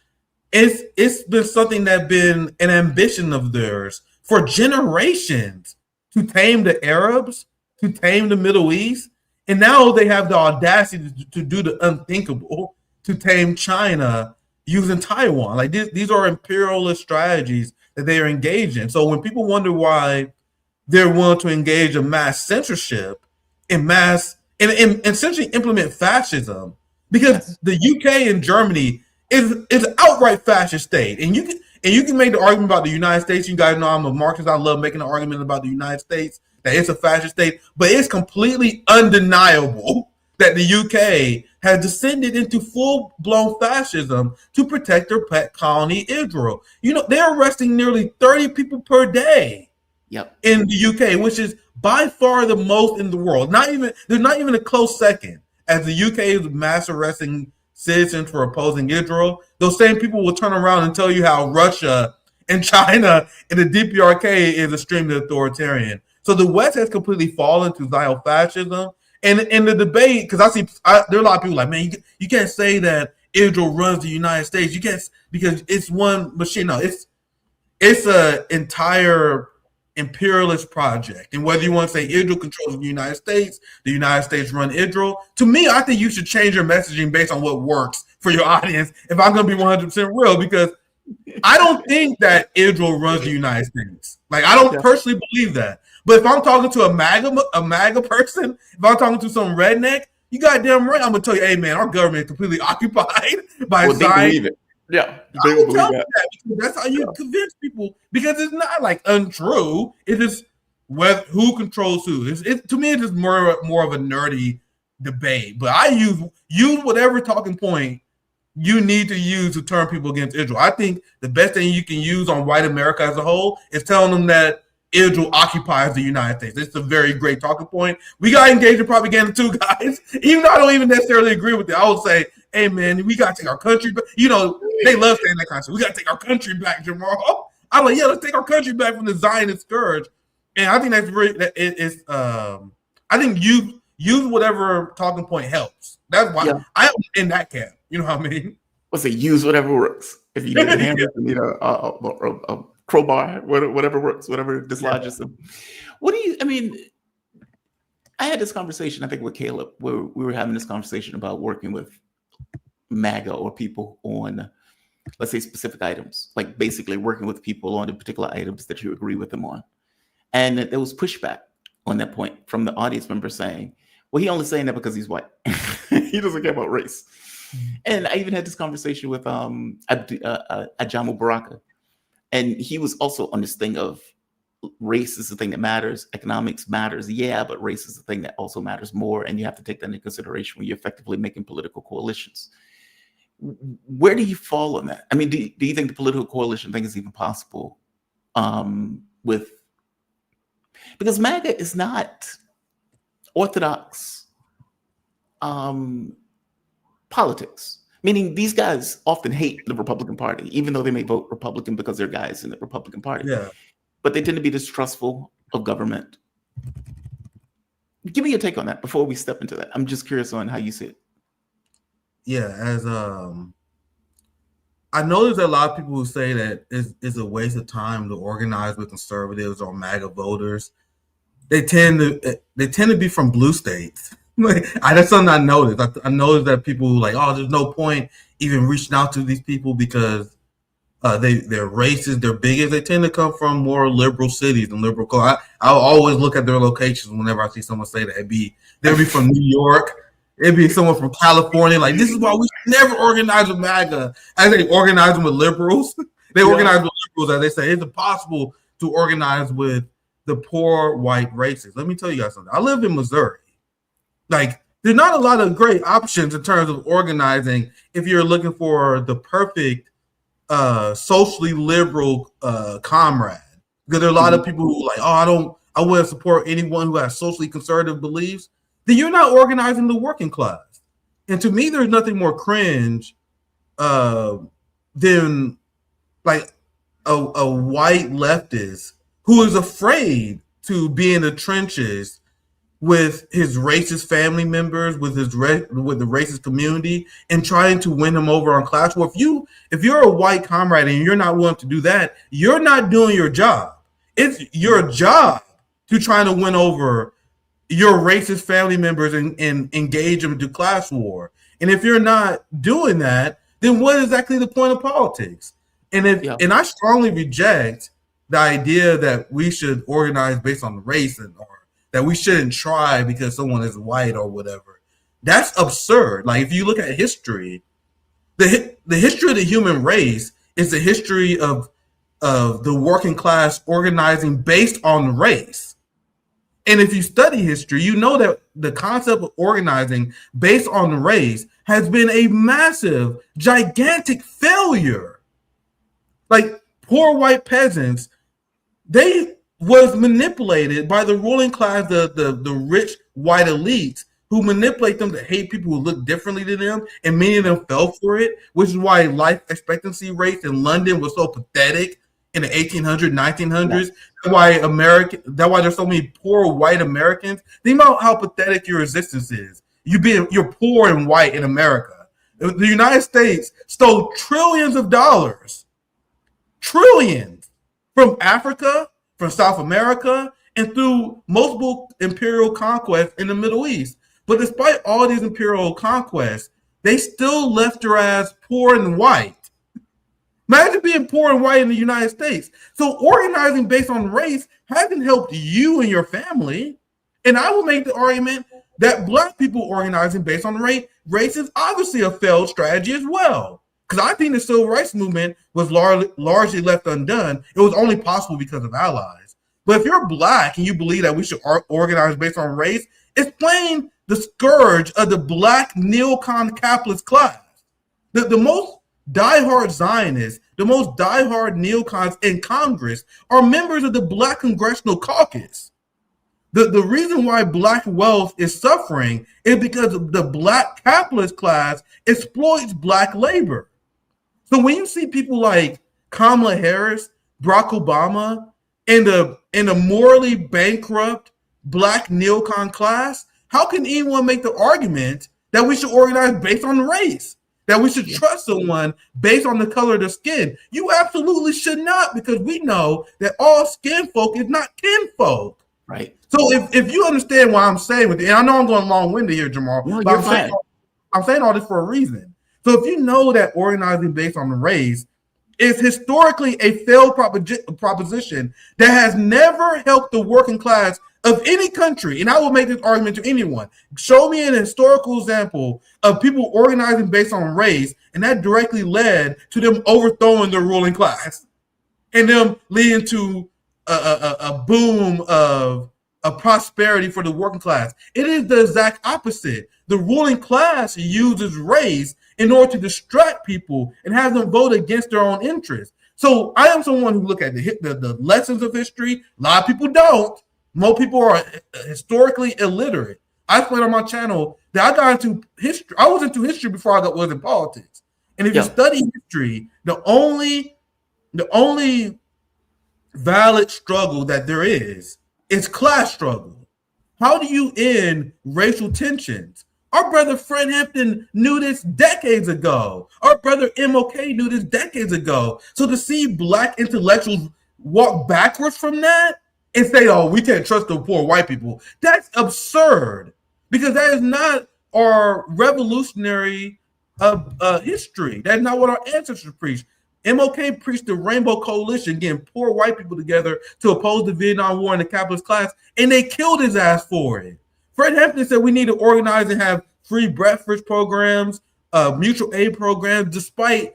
it's been something that's been an ambition of theirs for generations to tame the Arabs, to tame the Middle East. And now they have the audacity to do the unthinkable, to tame China using Taiwan. Like these are imperialist strategies that they are engaged in. So when people wonder why they're willing to engage in mass censorship and and essentially implement fascism, because the UK and Germany is an outright fascist state, and you can make the argument about the United States. You guys know I'm a Marxist. I love making an argument about the United States that it's a fascist state, but it's completely undeniable that the UK has descended into full-blown fascism to protect their pet colony, Israel. You know, they're arresting nearly 30 people per day in the UK, which is by far the most in the world. There's not even a close second. As the UK is mass arresting citizens for opposing Israel, those same people will turn around and tell you how Russia and China and the DPRK is extremely authoritarian. So the West has completely fallen to xenofascism. And in the debate, because there are a lot of people like, man, you can't say that Israel runs the United States. You can't, because it's one machine. No, it's an entire imperialist project. And whether you want to say Israel controls the United States run Israel, to me, I think you should change your messaging based on what works for your audience. If I'm going to be 100% real, because I don't think that Israel runs the United States. Like, I don't personally believe that. But if I'm talking to a MAGA person, if I'm talking to some redneck, you goddamn right, I'm gonna tell you, hey man, our government is completely occupied by Zion. They believe it. Yeah, they will believe that. That's how you convince people, because it's not like untrue. It is who controls who. To me, it's just more of a nerdy debate. But I use whatever talking point you need to use to turn people against Israel. I think the best thing you can use on white America as a whole is telling them that Israel occupies the United States. It's a very great talking point. We got to engage in propaganda too, guys. Even though I don't even necessarily agree with it, I would say, hey, man, we got to take our country back. You know, they love saying that kind of stuff. We got to take our country back, Jamal. I'm like, yeah, let's take our country back from the Zionist scourge. And I think that's really, I think use whatever talking point helps. That's why I'm in that camp. You know what I mean? Let's say use whatever works. If you need a hammer, you need a crowbar, whatever works, whatever dislodges them. I had this conversation, I think, with Caleb, where we were having this conversation about working with MAGA or people on, let's say, specific items, like basically working with people on the particular items that you agree with them on. And there was pushback on that point from the audience member saying, well, he only saying that because he's white. He doesn't care about race. And I even had this conversation with Ajamu Baraka. And he was also on this thing of race is the thing that matters. Economics matters. Yeah, but race is the thing that also matters more. And you have to take that into consideration when you're effectively making political coalitions. Where do you fall on that? I mean, do you think the political coalition thing is even possible because MAGA is not orthodox politics. Meaning these guys often hate the Republican Party, even though they may vote Republican because they're guys in the Republican Party. Yeah. But they tend to be distrustful of government. Give me your take on that before we step into that. I'm just curious on how you see it. Yeah, as I know there's a lot of people who say that it's a waste of time to organize with conservatives or MAGA voters. They tend to be from blue states. That's something I noticed. I noticed that people like, oh, there's no point even reaching out to these people because they're racist, they're bigots. They tend to come from more liberal cities and liberal. I'll always look at their locations whenever I see someone say that. They'll be from New York. It'd be someone from California. Like, this is why we never organize with MAGA. As they organize them with liberals, they organize with liberals. As they say, it's impossible to organize with the poor white racists. Let me tell you guys something. I live in Missouri. Like, there's not a lot of great options in terms of organizing if you're looking for the perfect socially liberal comrade. Because there are a lot of people who are like, oh, I wouldn't support anyone who has socially conservative beliefs. Then you're not organizing the working class. And to me, there's nothing more cringe than like a white leftist who is afraid to be in the trenches with his racist family members, with the racist community, and trying to win them over on class war. If you're a white comrade and you're not willing to do that, you're not doing your job. It's your job to try to win over your racist family members and engage them into class war. And if you're not doing that, then what is exactly the point of politics? And and I strongly reject the idea that we should organize based on race or that we shouldn't try because someone is white or whatever. That's absurd. Like if you look at history, the history of the human race is the history of the working class organizing based on race. And if you study history, you know that the concept of organizing based on race has been a massive, gigantic failure. Like poor white peasants, they was manipulated by the ruling class, the rich white elites who manipulate them to hate people who look differently than them, and many of them fell for it, which is why life expectancy rates in London was so pathetic in the 1800s, 1900s. That's why there's so many poor white Americans. Think about how pathetic your resistance is. You're poor and white in America. The United States stole trillions of dollars, trillions, from Africa, from South America, and through multiple imperial conquests in the Middle East. But despite all these imperial conquests, they still left their ass poor and white. Imagine being poor and white in the United States. So organizing based on race hasn't helped you and your family. And I will make the argument that Black people organizing based on race is obviously a failed strategy as well. Because I think the civil rights movement was largely left undone. It was only possible because of allies. But if you're Black and you believe that we should organize based on race, it's plain the scourge of the Black neocon capitalist class. The most diehard Zionists, the most diehard neocons in Congress are members of the Black Congressional Caucus. The reason why Black wealth is suffering is because the Black capitalist class exploits Black labor. So when you see people like Kamala Harris, Barack Obama, and a morally bankrupt Black neocon class, how can anyone make the argument that we should organize based on race? That we should trust someone based on the color of their skin? You absolutely should not, because we know that all skin folk is not kinfolk. Right. So if you understand what I'm saying with it, and I know I'm going long-winded here, Jamal, no, but I'm saying all this for a reason. So if you know that organizing based on race is historically a failed proposition that has never helped the working class of any country, and I will make this argument to anyone, show me an historical example of people organizing based on race, and that directly led to them overthrowing the ruling class and them leading to a boom of prosperity for the working class. It is the exact opposite. The ruling class uses race in order to distract people and have them vote against their own interests. So I am someone who look at the lessons of history. A lot of people don't. Most people are historically illiterate. I explained on my channel that I got into history. I was into history before I was in politics. And if you study history, the only valid struggle that there is class struggle. How do you end racial tensions? Our brother Fred Hampton knew this decades ago. Our brother MLK knew this decades ago. So to see Black intellectuals walk backwards from that and say, oh, we can't trust the poor white people, that's absurd, because that is not our revolutionary history. That's not what our ancestors preached. MLK preached the Rainbow Coalition, getting poor white people together to oppose the Vietnam War and the capitalist class, and they killed his ass for it. Fred Hampton said we need to organize and have free breakfast programs, mutual aid programs, despite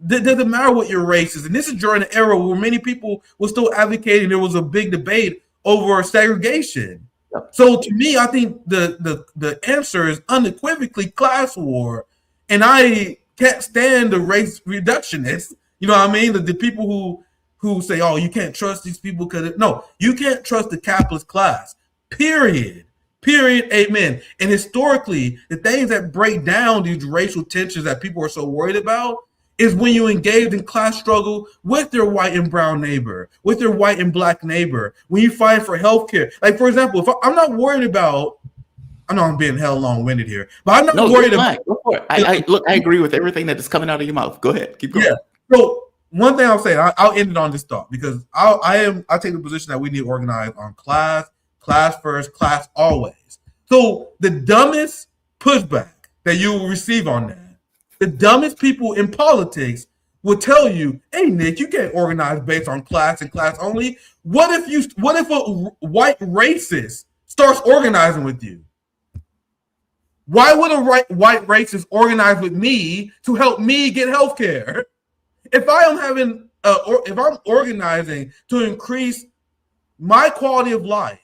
it doesn't matter what your race is. And this is during an era where many people were still advocating. There was a big debate over segregation. Yep. So to me, I think the answer is unequivocally class war. And I can't stand the race reductionists. You know what I mean? The people who say, oh, you can't trust these people because no, you can't trust the capitalist class. Period. Amen. And historically, the things that break down these racial tensions that people are so worried about is when you engage in class struggle with their white and brown neighbor, with their white and Black neighbor, when you fight for healthcare. Like, for example, if I'm not worried about, I know I'm being hell long-winded here, but I'm not worried about. Go for it. I agree with everything that is coming out of your mouth. Go ahead. Keep going. Yeah. So one thing I'll say, I'll end it on this thought, because I take the position that we need to organize on class first, class always. So the dumbest pushback that you will receive on that the dumbest people in politics will tell you, "Hey, Nick, you can't organize based on class and class only. What if a white racist starts organizing with you? Why would a white racist organize with me to help me get health care? If I'm organizing to increase my quality of life,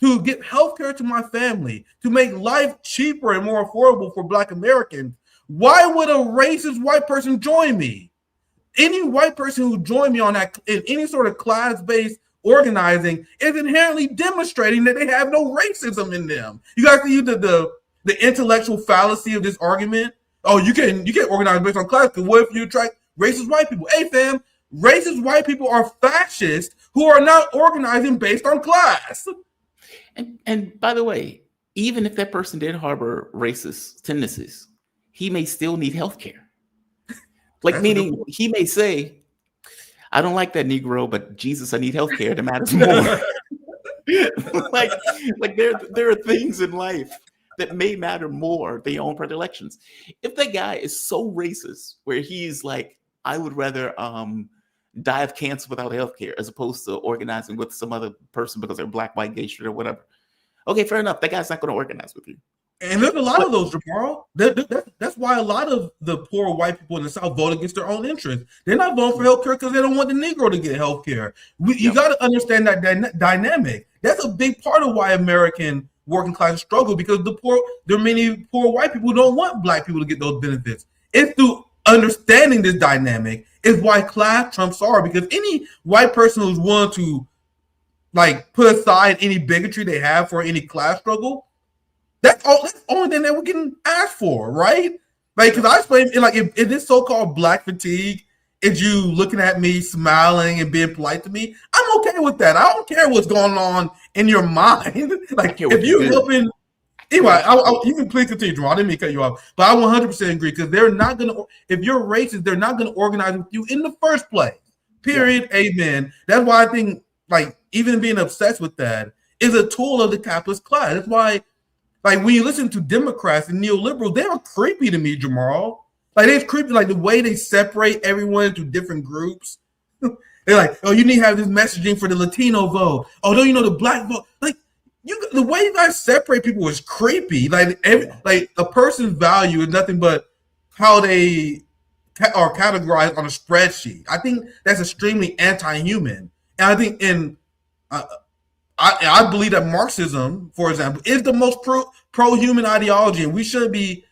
to get health care to my family, to make life cheaper and more affordable for Black Americans, why would a racist white person join me? Any white person who joined me on that in any sort of class-based organizing is inherently demonstrating that they have no racism in them. You guys see the intellectual fallacy of this argument. Oh, you can't organize based on class, because what if you attract racist white people? Hey, fam, racist white people are fascists who are not organizing based on class. And by the way, even if that person did harbor racist tendencies, he may still need health care. Like, meaning he may say, I don't like that Negro, but Jesus, I need health care. That matters more. like there are things in life that may matter more than your own predilections. If that guy is so racist where he's like, I would rather die of cancer without health care as opposed to organizing with some other person because they're Black, white, gay, straight, or whatever. Okay, fair enough. That guy's not going to organize with you. And there's a lot of those, Jamal. That's why a lot of the poor white people in the South vote against their own interests. They're not voting for health care because they don't want the Negro to get health care. You got to understand that dynamic. That's a big part of why American working class struggle, because there are many poor white people who don't want Black people to get those benefits. It's through understanding this dynamic is why class trumps are, because any white person who's willing to put aside any bigotry they have for any class struggle, that's the only thing that we're getting asked for, right? Because I explained, if this so-called Black fatigue is you looking at me, smiling and being polite to me, I'm okay with that. I don't care what's going on in your mind. If you're helping, anyway, you can please continue, Jamal. I didn't mean to cut you off, but I 100% agree, because they're not going to, if you're racist, they're not going to organize with you in the first place. Period. Yeah. Amen. That's why I think, even being obsessed with that is a tool of the capitalist class. That's why, when you listen to Democrats and neoliberals, they are creepy to me, Jamal. They're creepy, the way they separate everyone into different groups. They're like, oh, you need to have this messaging for the Latino vote. Oh, don't you know the Black vote? The way you guys separate people is creepy. A person's value is nothing but how they are categorized on a spreadsheet. I think that's extremely anti-human. And I think I believe that Marxism, for example, is the most pro-human ideology, and we shouldn't be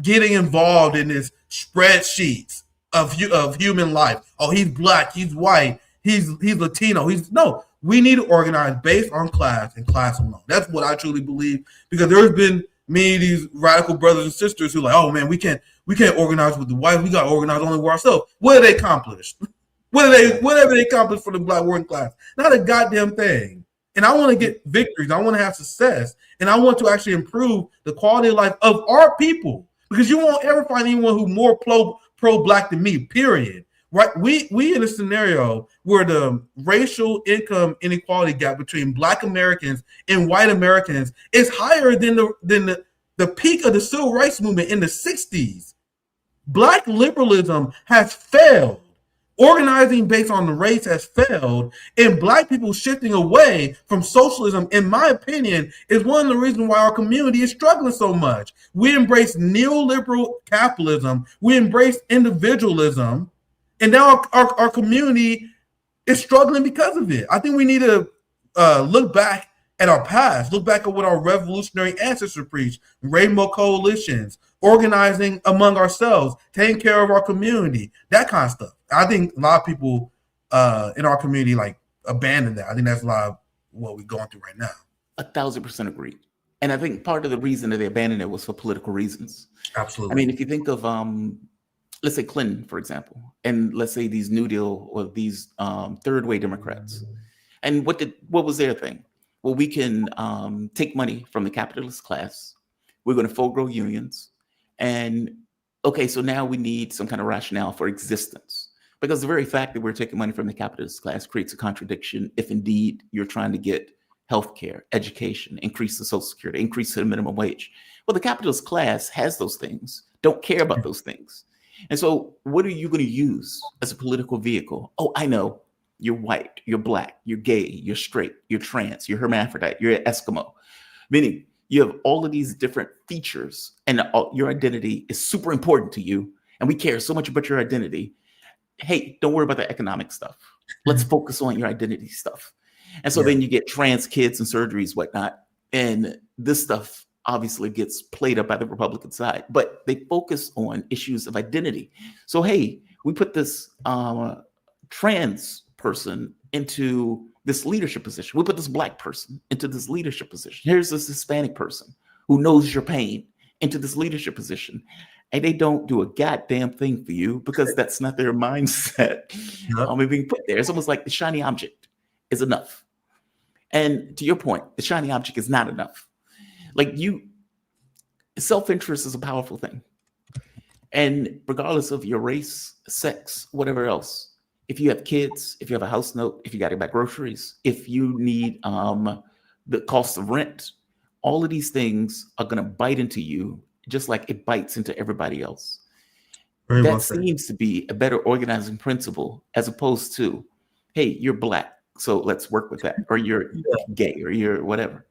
getting involved in this spreadsheets of human life. Oh, he's Black, he's white, he's Latino. No, we need to organize based on class and class alone. That's what I truly believe, because there's been many of these radical brothers and sisters who are like, oh man, we can't organize with the whites. We got to organize only with ourselves. What have they accomplished? Whatever they accomplished for the Black working class? Not a goddamn thing. And I want to get victories. I want to have success. And I want to actually improve the quality of life of our people, because you won't ever find anyone who's more pro-Black than me, period. Right? We in a scenario where the racial income inequality gap between Black Americans and white Americans is higher than the peak of the civil rights movement in the 60s. Black liberalism has failed. Organizing based on the race has failed, and Black people shifting away from socialism, in my opinion, is one of the reasons why our community is struggling so much. We embrace neoliberal capitalism, we embrace individualism, and now our community is struggling because of it. I think we need to look back at our past, look back at what our revolutionary ancestors preached: rainbow coalitions, organizing among ourselves, taking care of our community, that kind of stuff. I think a lot of people in our community abandon that. I think that's a lot of what we're going through right now. 1,000% agree. And I think part of the reason that they abandoned it was for political reasons. Absolutely. I mean, if you think of, let's say Clinton, for example, and let's say these New Deal or these third way Democrats, and what was their thing? Well, we can take money from the capitalist class. We're going to forego unions. And okay, so now we need some kind of rationale for existence. Because the very fact that we're taking money from the capitalist class creates a contradiction if indeed you're trying to get healthcare, education, increase the Social Security, increase the minimum wage. Well, the capitalist class has those things, don't care about those things. And so what are you going to use as a political vehicle? Oh, I know. You're white, you're black, you're gay, you're straight, you're trans, you're hermaphrodite, you're Eskimo. Meaning you have all of these different features and your identity is super important to you. And we care so much about your identity. Hey, don't worry about the economic stuff. Let's focus on your identity stuff. And so then you get trans kids and surgeries, whatnot. And this stuff obviously gets played up by the Republican side, but they focus on issues of identity. So, hey, we put this trans person into this leadership position. We put this black person into this leadership position. Here's this Hispanic person who knows your pain into this leadership position. And they don't do a goddamn thing for you because that's not their mindset. Being put there. It's almost like the shiny object is enough. And to your point, the shiny object is not enough. Like self-interest is a powerful thing. And regardless of your race, sex, whatever else, if you have kids, if you have a house note, if you got to buy groceries, if you need the cost of rent, all of these things are going to bite into you just like it bites into everybody else. That seems to be a better organizing principle as opposed to, hey, you're black, so let's work with that. Or you're gay or you're whatever.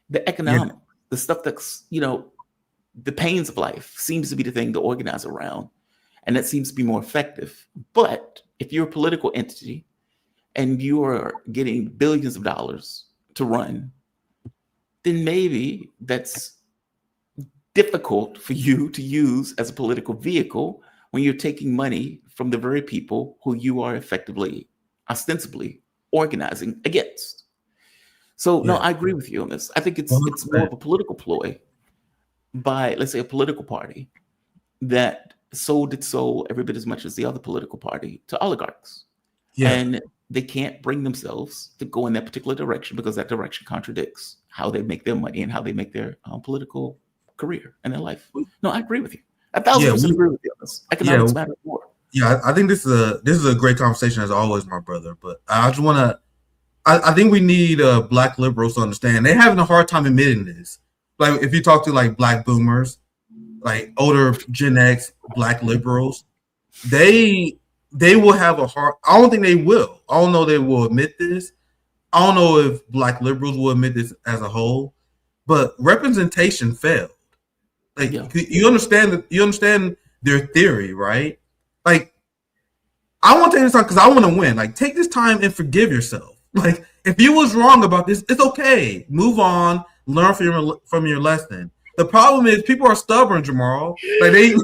The economic, the stuff that's, the pains of life seems to be the thing to organize around. And that seems to be more effective. But if you're a political entity and you are getting billions of dollars to run, then maybe that's difficult for you to use as a political vehicle when you're taking money from the very people who you are effectively, ostensibly organizing against. So no, I agree with you on this. I think it's more of a political ploy by, let's say, a political party that sold its soul every bit as much as the other political party to oligarchs. And they can't bring themselves to go in that particular direction because that direction contradicts how they make their money and how they make their political career and their life. No, I agree with you. 1,000% agree with you on this. Economics matter more. Yeah, I think this is a great conversation as always, my brother. But I just want to, I think we need black liberals to understand they're having a hard time admitting this. Like if you talk to like black boomers, like older Gen X black liberals, they will have a hard. I don't think they will. I don't know they will admit this. I don't know if black liberals will admit this as a whole, but representation failed. Like you understand their theory, right? Like I want to take this time because I want to win. Like take this time and forgive yourself. Like if you was wrong about this, it's okay. Move on. Learn from your lesson. The problem is people are stubborn, Jamal. Like they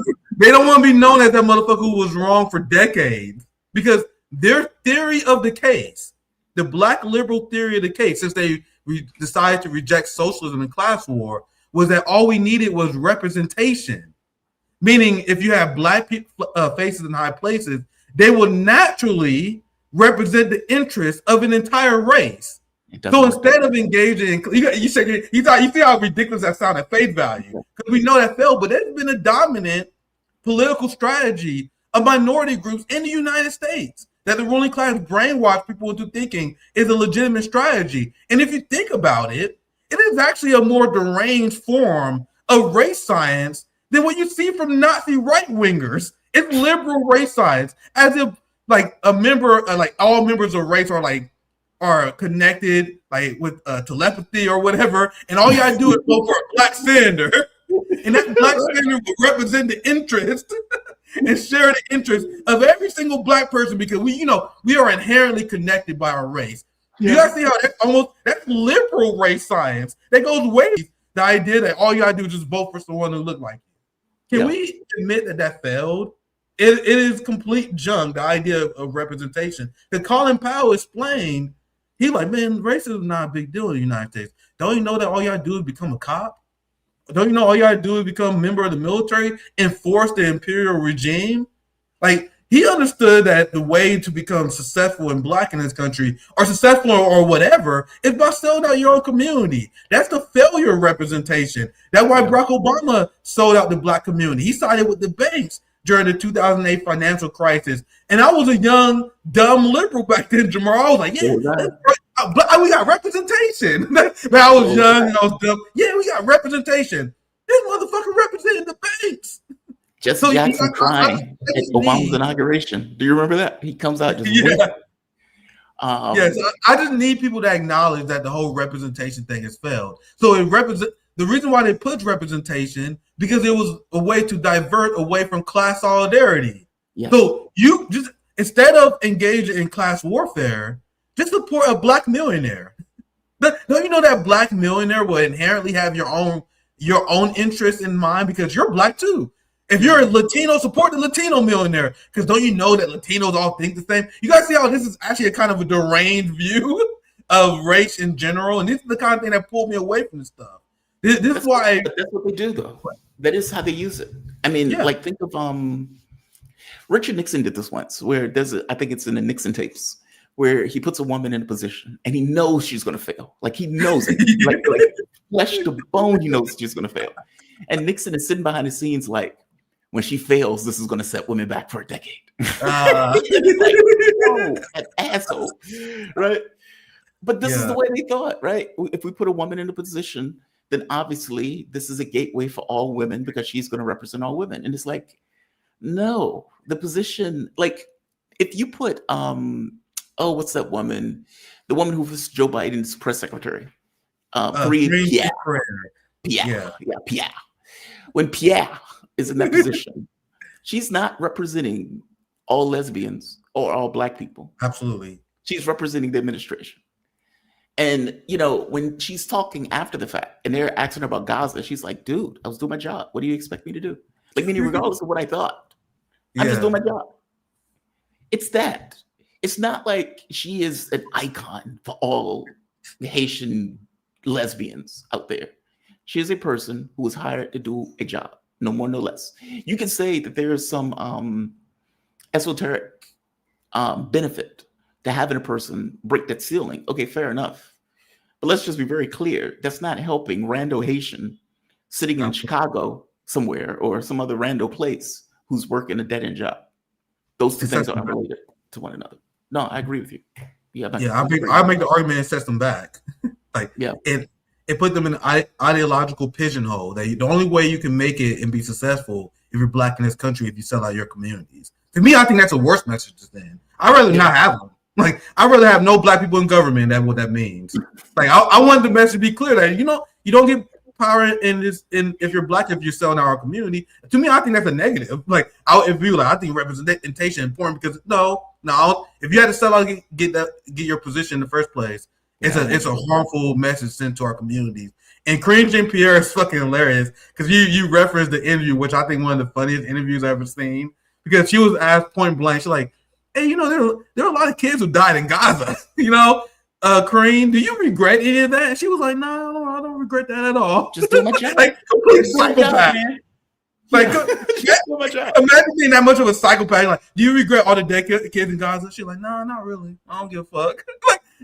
don't want to be known as that motherfucker who was wrong for decades because their theory of the case, the black liberal theory of the case, since they decided to reject socialism and class war, was that all we needed was representation. Meaning, if you have black faces in high places, they will naturally represent the interests of an entire race. So instead of engaging, you see how ridiculous that sounds at face value, because we know that failed, but there's been a dominant political strategy of minority groups in the United States that the ruling class brainwash people into thinking is a legitimate strategy. And if you think about it, it is actually a more deranged form of race science than what you see from Nazi right-wingers. It's liberal race science, as if like a member, like all members of race are connected like with telepathy or whatever, and all you gotta do is vote for a black senator, and that black senator will represent the interest and share the interest of every single black person because we are inherently connected by our race. You guys see how that's liberal race science that goes way the idea that all you gotta do is just vote for someone who look like you. Can we admit that failed? It is complete junk, the idea of representation. Because Colin Powell explained, he's like, man, racism is not a big deal in the United States. Don't you know that all you gotta do is become a cop? Don't you know all you gotta do is become a member of the military, enforce the imperial regime? Like, he understood that the way to become successful and black in this country, or successful or whatever, is by selling out your own community. That's the failure of representation. That's why Barack Obama sold out the black community. He sided with the banks during the 2008 financial crisis. And I was a young, dumb liberal back then, Jamal. I was like, we got representation. Man, I was young and I was dumb. Yeah, we got representation. This motherfucker representing the banks. Just So Jackson crying at just Obama's need- inauguration. Do you remember that? He comes out just Yeah. weeping. Yes, I just need people to acknowledge that the whole representation thing has failed. So it represent the reason why they put representation because it was a way to divert away from class solidarity. Yeah. So you just instead of engaging in class warfare, just support a black millionaire. Don't you know that black millionaire will inherently have your own interest in mind because you're black too. If you're a Latino, support the Latino millionaire. Because don't you know that Latinos all think the same? You guys see how this is actually a kind of a deranged view of race in general? And this is the kind of thing that pulled me away from this stuff. This is why. But that's what they do, though. That is how they use it. I mean, Yeah. like, think of Richard Nixon did this once, where I think it's in the Nixon tapes, where he puts a woman in a position and he knows she's going to fail. Like, he knows it. like flesh to bone, he knows she's going to fail. And Nixon is sitting behind the scenes like, when she fails, this is going to set women back for a decade. He's like, oh, an asshole, right? But this is the way they thought, right? If we put a woman in a position, then obviously this is a gateway for all women because she's going to represent all women. And it's like, no, the position, like, if you put, what's that woman? The woman who was Joe Biden's press secretary, Pierre. When Pierre is in that position, she's not representing all lesbians or all black people. Absolutely. She's representing the administration. And, you know, when she's talking after the fact and they're asking her about Gaza, she's like, dude, I was doing my job. What do you expect me to do? Like, meaning regardless of what I thought, I'm just doing my job. It's that. It's not like she is an icon for all Haitian lesbians out there. She is a person who was hired to do a job. No more, no less. You can say that there is some esoteric benefit to having a person break that ceiling. Okay, fair enough. But let's just be very clear. That's not helping rando Haitian sitting in Chicago somewhere or some other rando place who's working a dead-end job. Those two things are unrelated to one another. No, I agree with you. I make the argument and set them back. It put them in an ideological pigeonhole that the only way you can make it and be successful if you're black in this country if you sell out your communities. To me, I think that's a worse message to send. I'd rather not have them. Like, I'd rather have no black people in government. That's what that means. Like, I want the message to be clear that, you know, you don't get power in if you're black, if you're selling out our community. To me, I think that's a negative. Like, I think representation is important because no, if you had to sell out get your position in the first place, it's a harmful message sent to our communities. And Karine Jean-Pierre is fucking hilarious because you referenced the interview, which I think one of the funniest interviews I've ever seen, because she was asked point blank, she's like, hey, you know, there are a lot of kids who died in Gaza. You know, Karine, do you regret any of that? And she was like, no, I don't regret that at all. Just do my job. Like, complete psychopath. Like, imagine being that much of a psychopath. Like, do you regret all the dead kids in Gaza? She's like, no, not really. I don't give a fuck.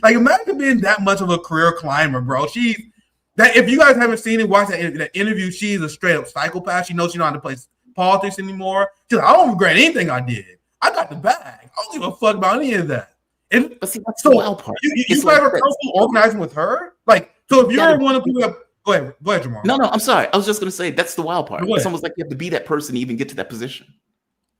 Like, imagine being that much of a career climber, bro. If you guys haven't seen it, watch that interview. She's a straight up psychopath. She knows she don't have to play politics anymore. She's like, I don't regret anything I did. I got the bag. I don't give a fuck about any of that. But see, that's the wild part. You guys are comfortable organizing with her? Like, so if you're one of the people go ahead, Jamal. No, I'm sorry. I was just going to say that's the wild part. It's almost like you have to be that person to even get to that position.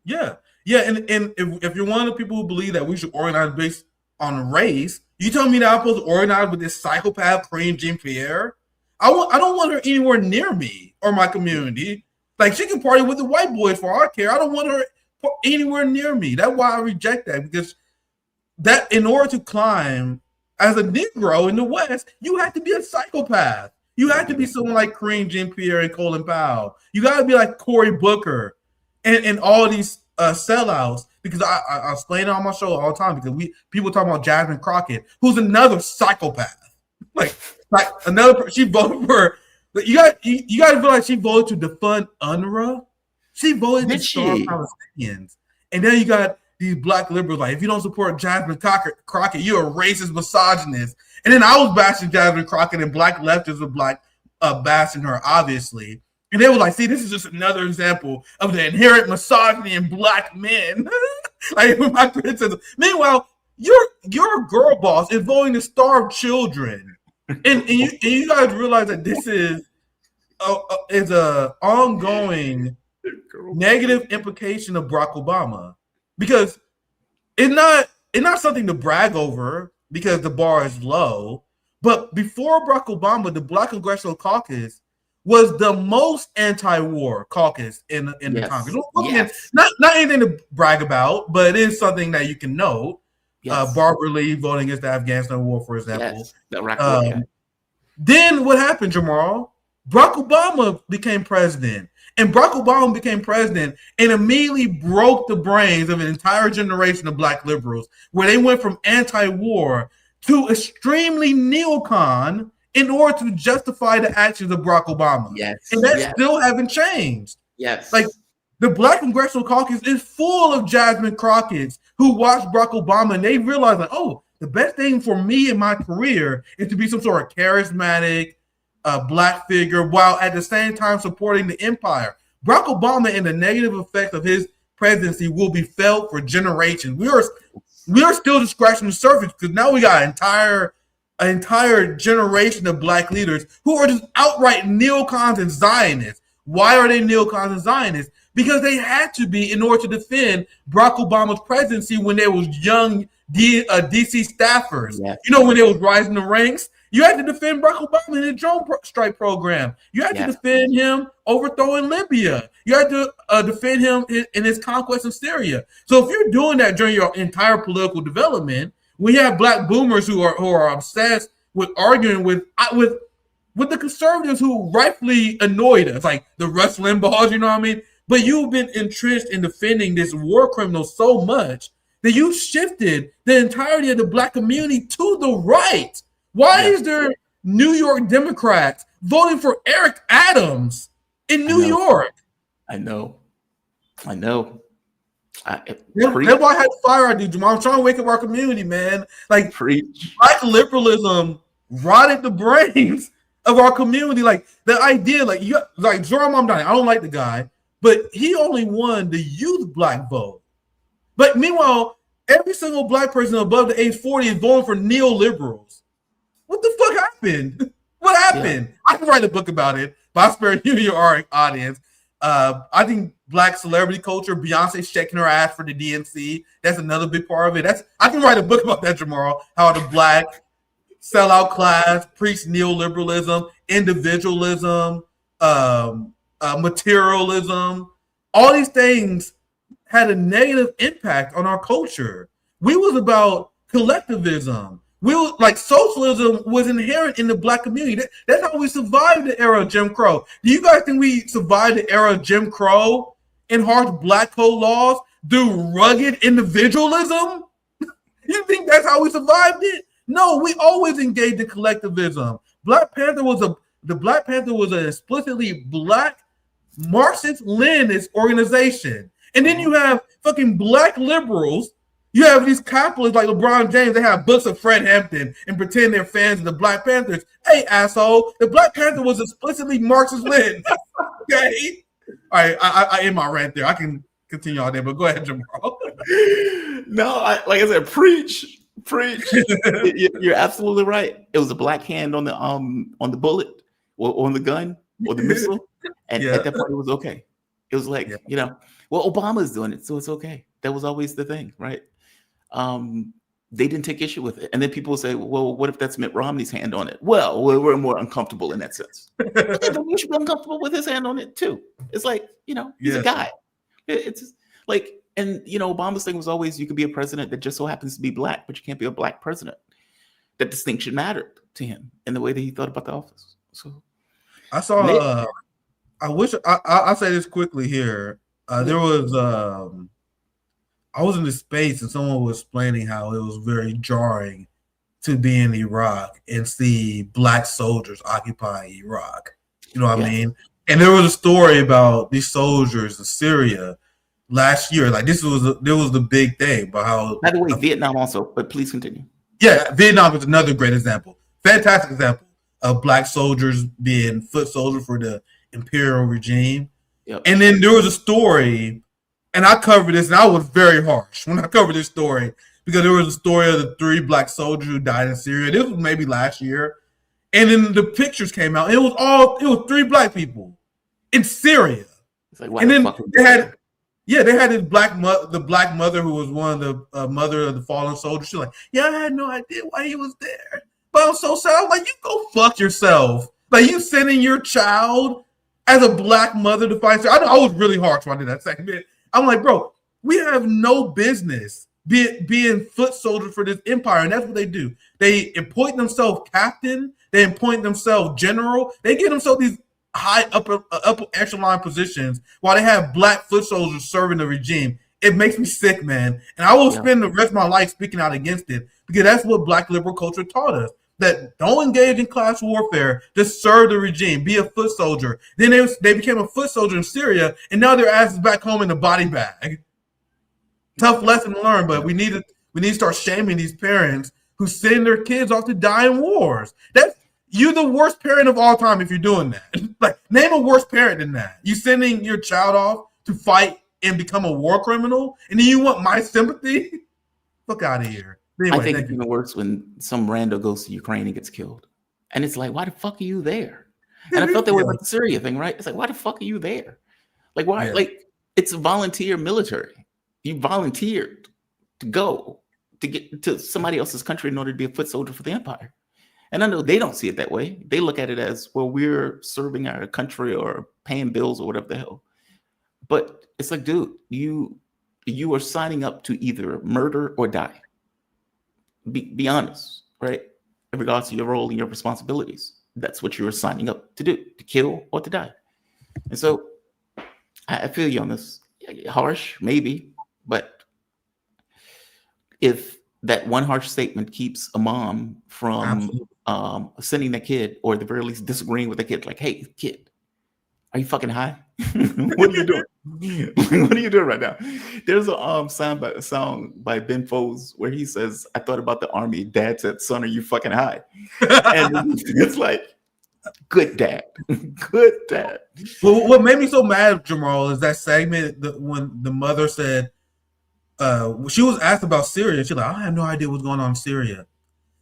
Yeah. And if you're one of the people who believe that we should organize based on race, you tell me that I'm supposed to organize with this psychopath Karine Jean-Pierre? I don't want her anywhere near me or my community. Like, she can party with the white boys for all I care. I don't want her anywhere near me. That's why I reject that, because that in order to climb as a Negro in the West, you have to be a psychopath. You have to be someone like Karine Jean-Pierre and Colin Powell. You got to be like Cory Booker and all these sellouts, because I explain it on my show all the time, because people talk about Jasmine Crockett, who's another psychopath. Like another, she voted for, you guys realize she voted to defund UNRWA? She voted to starve Palestinians. And then you got these black liberals like, if you don't support Jasmine Crockett, you're a racist misogynist. And then I was bashing Jasmine Crockett, and black leftists were bashing her, obviously. And they were like, see, this is just another example of the inherent misogyny in black men. Like, my criticism. Meanwhile, your girl boss is voting to starve children. And you guys realize that this is a ongoing negative implication of Barack Obama, because it's not something to brag over because the bar is low. But before Barack Obama, the Black Congressional Caucus was the most anti-war caucus in the Congress. Yes. Not anything to brag about, but it is something that you can know. Yes. Barbara Lee voting against the Afghanistan war, for example. Yes. The Iraq war, yeah. Then what happened, Jamal? Barack Obama became president. And Barack Obama became president and immediately broke the brains of an entire generation of Black liberals, where they went from anti-war to extremely neocon in order to justify the actions of Barack Obama. Yes. And that still haven't changed. Yes. Like, the Black Congressional Caucus is full of Jasmine Crockett's who watched Barack Obama and they realized, like, oh, the best thing for me in my career is to be some sort of charismatic Black figure while at the same time supporting the empire. Barack Obama and the negative effects of his presidency will be felt for generations. We are still just scratching the surface because now we got an entire generation of Black leaders who are just outright neocons and Zionists. Why are they neocons and Zionists? Because they had to be in order to defend Barack Obama's presidency when they was young DC staffers. Yes. You know, when they was rising the ranks, you had to defend Barack Obama in the drone strike program. You had to defend him overthrowing Libya. You had to defend him in his conquest of Syria. So if you're doing that during your entire political development, we have Black boomers who are obsessed with arguing with the conservatives who rightfully annoyed us, like the Rush Limbaughs, you know what I mean? But you've been entrenched in defending this war criminal so much that you shifted the entirety of the Black community to the right. Why is there New York Democrats voting for Eric Adams in New York? I know. That's why I had to fire dude, Jamal. I'm trying to wake up our community, man. Like, Black liberalism rotted the brains of our community. Like, the idea, like Zoran Mamdani, I don't like the guy, but he only won the youth Black vote. But meanwhile, every single Black person above the age 40 is voting for neoliberals. What the fuck happened? What happened? I can write a book about it, but I spare you your audience. I think Black celebrity culture, Beyonce shaking her ass for the DNC, that's another big part of it. I can write a book about that tomorrow, how the Black sellout class preach neoliberalism, individualism, materialism. All these things had a negative impact on our culture. We was about collectivism. We were like, socialism was inherent in the Black community. That's how we survived the era of Jim Crow. Do you guys think we survived the era of Jim Crow and harsh Black code laws through rugged individualism? You think that's how we survived it? No, we always engaged in collectivism. The Black Panther was an explicitly Black Marxist-Leninist organization. And then you have fucking Black liberals. You have these capitalists like LeBron James. They have books of Fred Hampton and pretend they're fans of the Black Panthers. Hey, asshole, the Black Panther was explicitly Marxist-Leninist. Okay? All right, I end my rant there. I can continue all day, but go ahead, Jamal. No, like I said, preach. You're absolutely right. It was a Black hand on the bullet or on the gun or the missile, and at that point it was okay. It was like, well, Obama's doing it, so it's okay. That was always the thing, right? They didn't take issue with it, and then people will say, well, what if that's Mitt Romney's hand on it? Well, we're more uncomfortable in that sense. But you should be uncomfortable with his hand on it too. It's like, he's a guy. It's just like, and Obama's thing was always, you could be a president that just so happens to be Black, but you can't be a Black president. That distinction mattered to him in the way that he thought about the office. So I saw. I wish I'll say this quickly here. There was I was in this space and someone was explaining how it was very jarring to be in Iraq and see Black soldiers occupying Iraq. You know what I mean? And there was a story about these soldiers in Syria last year. Like, there was the big thing about how. By the way, Vietnam also, but please continue. Yeah, Vietnam is another great example. Fantastic example of Black soldiers being foot soldiers for the imperial regime. Yep. And then there was a story, and I covered this, and I was very harsh when I covered this story, because there was a story of the 3 Black soldiers who died in Syria. This was maybe last year. And then the pictures came out. It was 3 black people in Syria. It's like, why And the then fuck they had this the black mother who was one of the mother of the fallen soldiers. She's like, yeah, I had no idea why he was there. But I'm so sad. I'm like, you go fuck yourself. Like, you sending your child as a black mother to fight. I was really harsh when I did that segment. I'm like, bro, we have no business being foot soldiers for this empire. And that's what they do. They appoint themselves captain. They appoint themselves general. They get themselves these high upper echelon positions while they have black foot soldiers serving the regime. It makes me sick, man. And I will spend the rest of my life speaking out against it because that's what black liberal culture taught us. That don't engage in class warfare, just serve the regime, be a foot soldier. Then they became a foot soldier in Syria, and now their ass is back home in the body bag. Tough lesson to learn, but we need to start shaming these parents who send their kids off to die in wars. You're the worst parent of all time if you're doing that. Like, name a worse parent than that. You sending your child off to fight and become a war criminal, and then you want my sympathy? Fuck out of here. Anyway, I think it's even worse when some rando goes to Ukraine and gets killed. And it's like, why the fuck are you there? And I felt that way about the Syria thing, right? It's like, why the fuck are you there? Like, why? Yeah. Like, it's a volunteer military. You volunteered to go to get to somebody else's country in order to be a foot soldier for the empire. And I know they don't see it that way. They look at it as, well, we're serving our country or paying bills or whatever the hell. But it's like, dude, you are signing up to either murder or die. Be honest, right? In regards to your role and your responsibilities. That's what you're signing up to do, to kill or to die. And so I feel you on this. Harsh, maybe, but if that one harsh statement keeps a mom from sending their kid, or at the very least disagreeing with the kid, like, hey, kid, are you fucking high? What are you doing? What are you doing right now? There's a song by Ben Folds where he says, I thought about the army. Dad said, son, are you fucking high? And it's like, good dad. Good dad. Well, what made me so mad, Jamal, is that segment when the mother said, she was asked about Syria. She's like, I have no idea what's going on in Syria.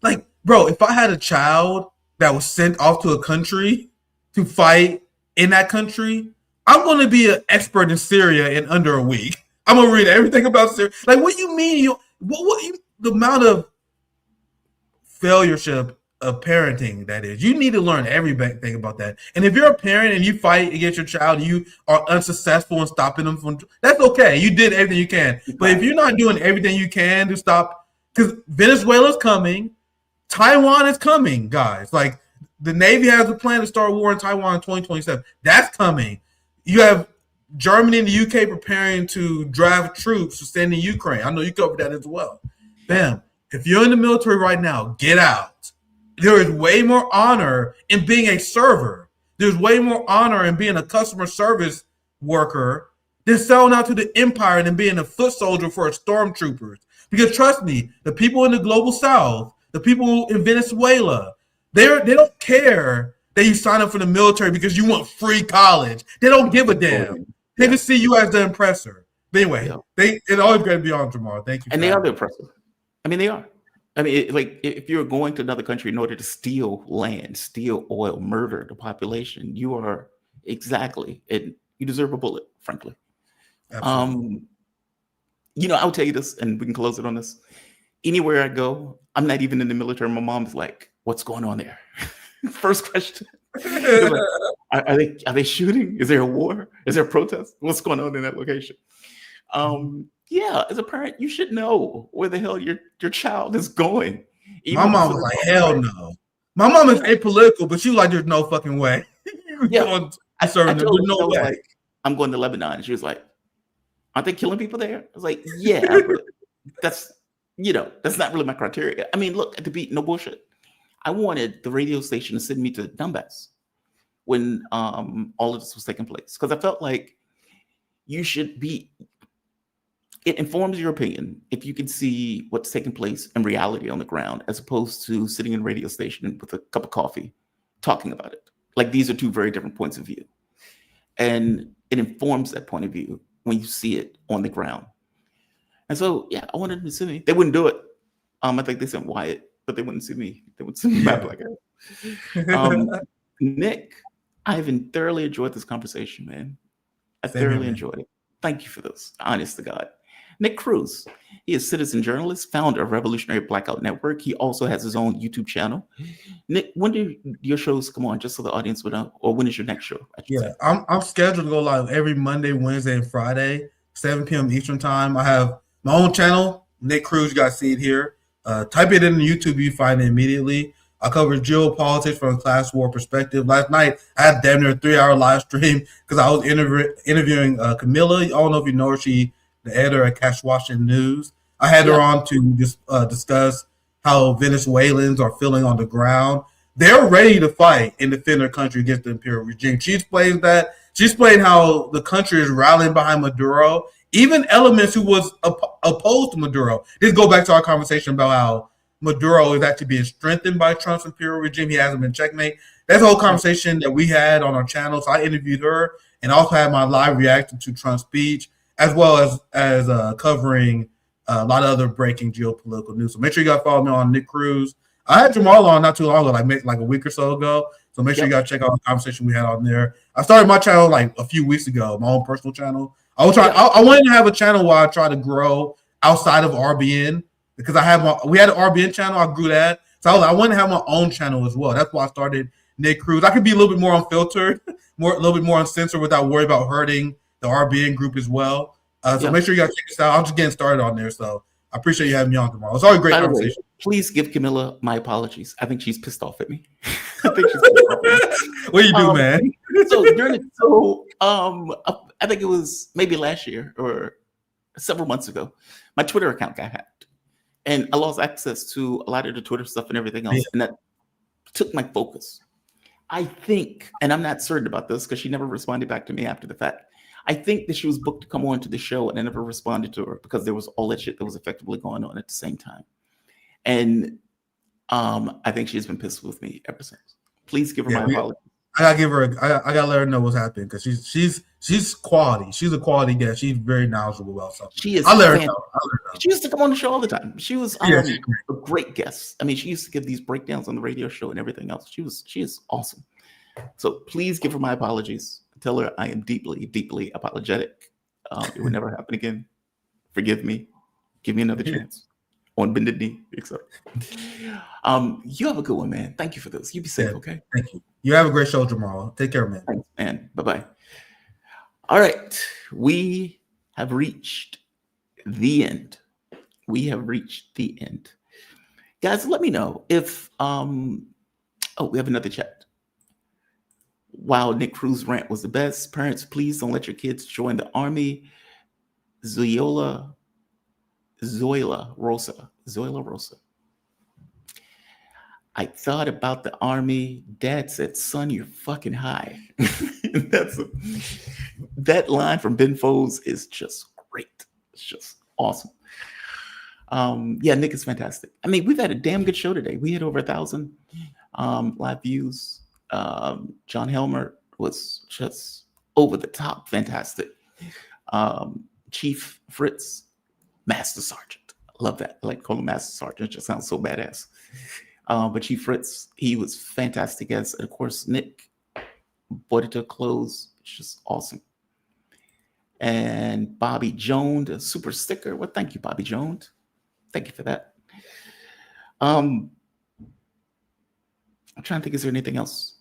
Like, bro, if I had a child that was sent off to a country to fight in that country, I'm going to be an expert in Syria in under a week. I'm going to read everything about Syria. Like, what do you mean? The amount of failureship of parenting that is. You need to learn everything about that. And if you're a parent and you fight against your child, you are unsuccessful in stopping them from, that's okay. You did everything you can. But if you're not doing everything you can to stop, because Venezuela's coming, Taiwan is coming, guys. Like, the Navy has a plan to start war in Taiwan in 2027. That's coming. You have Germany and the UK preparing to draft troops to send in Ukraine. I know you covered that as well. Bam. If you're in the military right now, get out. There is way more honor in being a server. There's way more honor in being a customer service worker than selling out to the empire than being a foot soldier for a stormtroopers. Because trust me, the people in the global south, the people in Venezuela, they don't care that you sign up for the military because you want free college. They don't give a damn. They just see you as the oppressor. But anyway, it's always great to be on, Jamal. Thank you. And they are the oppressor. I mean, they are. I mean, like, if you're going to another country in order to steal land, steal oil, murder the population, you are exactly, and you deserve a bullet, frankly. Absolutely. I'll tell you this, and we can close it on this. Anywhere I go, I'm not even in the military. My mom's like, what's going on there? First question. Like, are they shooting? Is there a war? Is there a protest? What's going on in that location? As a parent, you should know where the hell your child is going. My mom was like, hell no. My mom is apolitical, but she was like, there's no fucking way. I told her, no way. Like, I'm going to Lebanon. And she was like, aren't they killing people there? I was like, yeah, but that's not really my criteria. I mean, look, to be no bullshit. I wanted the radio station to send me to Donbass when all of this was taking place, because I felt like you should be. It informs your opinion if you can see what's taking place in reality on the ground, as opposed to sitting in a radio station with a cup of coffee talking about it. Like, these are two very different points of view, and it informs that point of view when you see it on the ground. And so, I wanted them to send me. They wouldn't do it. I think they sent Wyatt, but they wouldn't send me. They would send me Matt Black. Nick, I've thoroughly enjoyed this conversation, man. I Same here, thoroughly man. enjoyed it. Thank you for this. Honest to God. Nick Cruse. He is citizen journalist, founder of Revolutionary Blackout Network. He also has his own YouTube channel. Nick, when do your shows come on, just so the audience would know? Or when is your next show? I should say. I'm scheduled to go live every Monday, Wednesday, and Friday, 7 p.m. Eastern time. I have my own channel, Nick Cruse. You guys see it here. Type it in YouTube, you find it immediately. I cover geopolitics from a class war perspective. Last night, I had damn near a 3-hour live stream because I was interviewing Camilla. I don't know if you know her. She the editor at Cash Washington News. I had her on to just discuss how Venezuelans are feeling on the ground. They're ready to fight and defend their country against the imperial regime. She explains that. She explained how the country is rallying behind Maduro. Even elements who was opposed to Maduro. This go back to our conversation about how Maduro is actually being strengthened by Trump's imperial regime. He hasn't been checkmate. That's the whole conversation that we had on our channel. So I interviewed her and also had my live reaction to Trump's speech, as well as covering a lot of other breaking geopolitical news. So make sure you guys follow me on Nick Cruse. I had Jamal on not too long ago, like a week or so ago. So make sure you guys check out the conversation we had on there. I started my channel like a few weeks ago, my own personal channel. I wanted to have a channel where I try to grow outside of RBN because we had an RBN channel. I grew that. So I wanted to have my own channel as well. That's why I started Nick Cruse. I could be a little bit more unfiltered, a little bit more uncensored without worrying about hurting the RBN group as well. So make sure you guys check this out. I'm just getting started on there. So I appreciate you having me on tomorrow. It's always a great conversation. Please give Camilla my apologies. I think she's pissed off at me. What do you do, man? I think it was maybe last year or several months ago, my Twitter account got hacked. And I lost access to a lot of the Twitter stuff and everything else. And that took my focus. I think, and I'm not certain about this because she never responded back to me after the fact. I think that she was booked to come on to the show and I never responded to her because there was all that shit that was effectively going on at the same time. And I think she's been pissed with me ever since. Please give her my apologies. I gotta let her know what's happening because she's quality. She's a quality guest. She's very knowledgeable about something. She is. I'll let her know. She used to come on the show all the time. She was a great guest. I mean, she used to give these breakdowns on the radio show and everything else. She is awesome. So please give her my apologies. Tell her I am deeply, deeply apologetic. It would never happen again. Forgive me. Give me another chance. On bended knee, etc. You have a good one, man. Thank you for this. You be safe, okay? Thank you. You have a great show tomorrow. Take care, man. Thanks, man. Bye-bye. All right. We have reached the end. We have reached the end. Guys, let me know if we have another chat. Wow, Nick Cruse rant was the best. Parents, please don't let your kids join the army. Zoila Rosa. I thought about the army. Dad said, son, you're fucking high. That line from Ben Folds is just great. It's just awesome. Nick is fantastic. I mean, we've had a damn good show today. We had over 1,000 live views. John Helmer was just over the top fantastic. Chief Fritz, Master Sergeant. I love that. I like to call him Master Sergeant. It just sounds so badass. But Chief Fritz, he was fantastic as, and of course, Nick brought it to a close. It's just awesome. And Bobby Jones, a super sticker. Well, thank you, Bobby Jones. Thank you for that. I'm trying to think, is there anything else?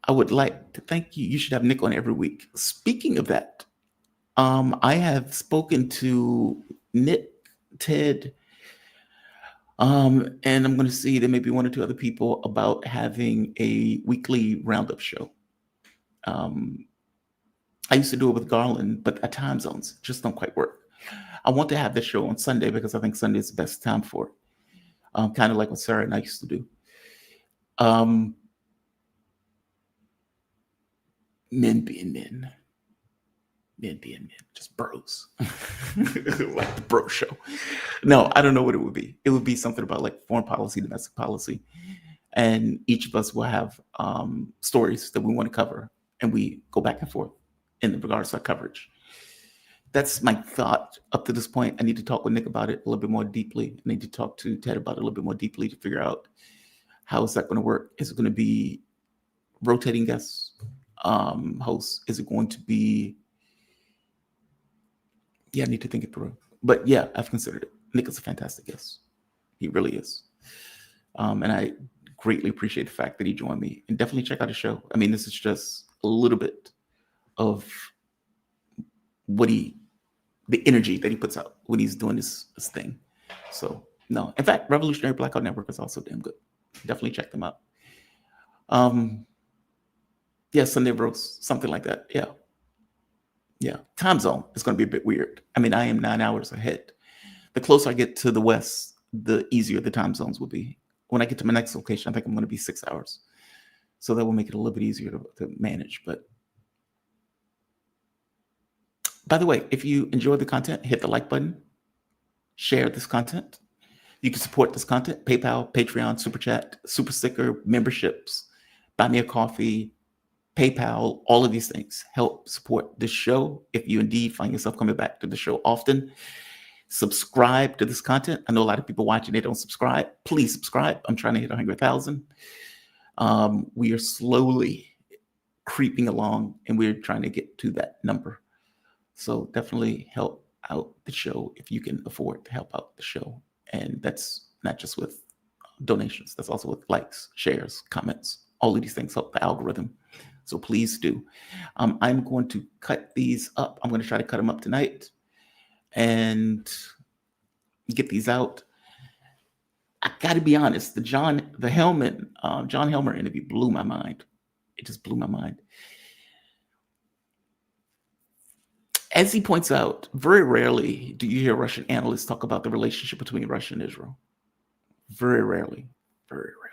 I would like to thank you. You should have Nick on every week. Speaking of that, I have spoken to Nick, Ted, and I'm going to see there may be one or two other people about having a weekly roundup show. I used to do it with Garland, but at time zones just don't quite work. I want to have this show on Sunday because I think Sunday is the best time for it. Kind of like what Sarah and I used to do. Men being men. Men being men. Just bros. Like the bro show. No, I don't know what it would be. It would be something about like foreign policy, domestic policy. And each of us will have stories that we want to cover. And we go back and forth in regards to our coverage. That's my thought up to this point. I need to talk with Nick about it a little bit more deeply. I need to talk to Ted about it a little bit more deeply to figure out How is that going to work? Is it going to be rotating guests, hosts? Is it going to be? Yeah, I need to think it through. But yeah, I've considered it. Nick is a fantastic guest. He really is. And I greatly appreciate the fact that he joined me. And definitely check out the show. I mean, this is just a little bit of the energy that he puts out when he's doing this thing. So no, in fact, Revolutionary Blackout Network is also damn good. Definitely check them out. Yeah, Sunday Bros, something like that. Yeah. Time zone is going to be a bit weird. I mean, I am 9 hours ahead. The closer I get to the west, the easier the time zones will be. When I get to my next location, I think I'm going to be 6 hours. So that will make it a little bit easier to manage. But by the way, if you enjoy the content, hit the like button, share this content. You can support this content, PayPal, Patreon, Super Chat, Super Sticker, memberships, Buy Me a Coffee, PayPal, all of these things help support this show. If you indeed find yourself coming back to the show often, subscribe to this content. I know a lot of people watching, they don't subscribe. Please subscribe. I'm trying to hit 100,000. We are slowly creeping along and we're trying to get to that number. So definitely help out the show if you can afford to help out the show. And that's not just with donations, that's also with likes, shares, comments. All of these things help the algorithm. So please do. I'm going to cut these up. I'm going to try to cut them up tonight and get these out. I got to be honest, the John Helmer interview blew my mind. It just blew my mind. As he points out, very rarely do you hear Russian analysts talk about the relationship between Russia and Israel. Very rarely, very rarely.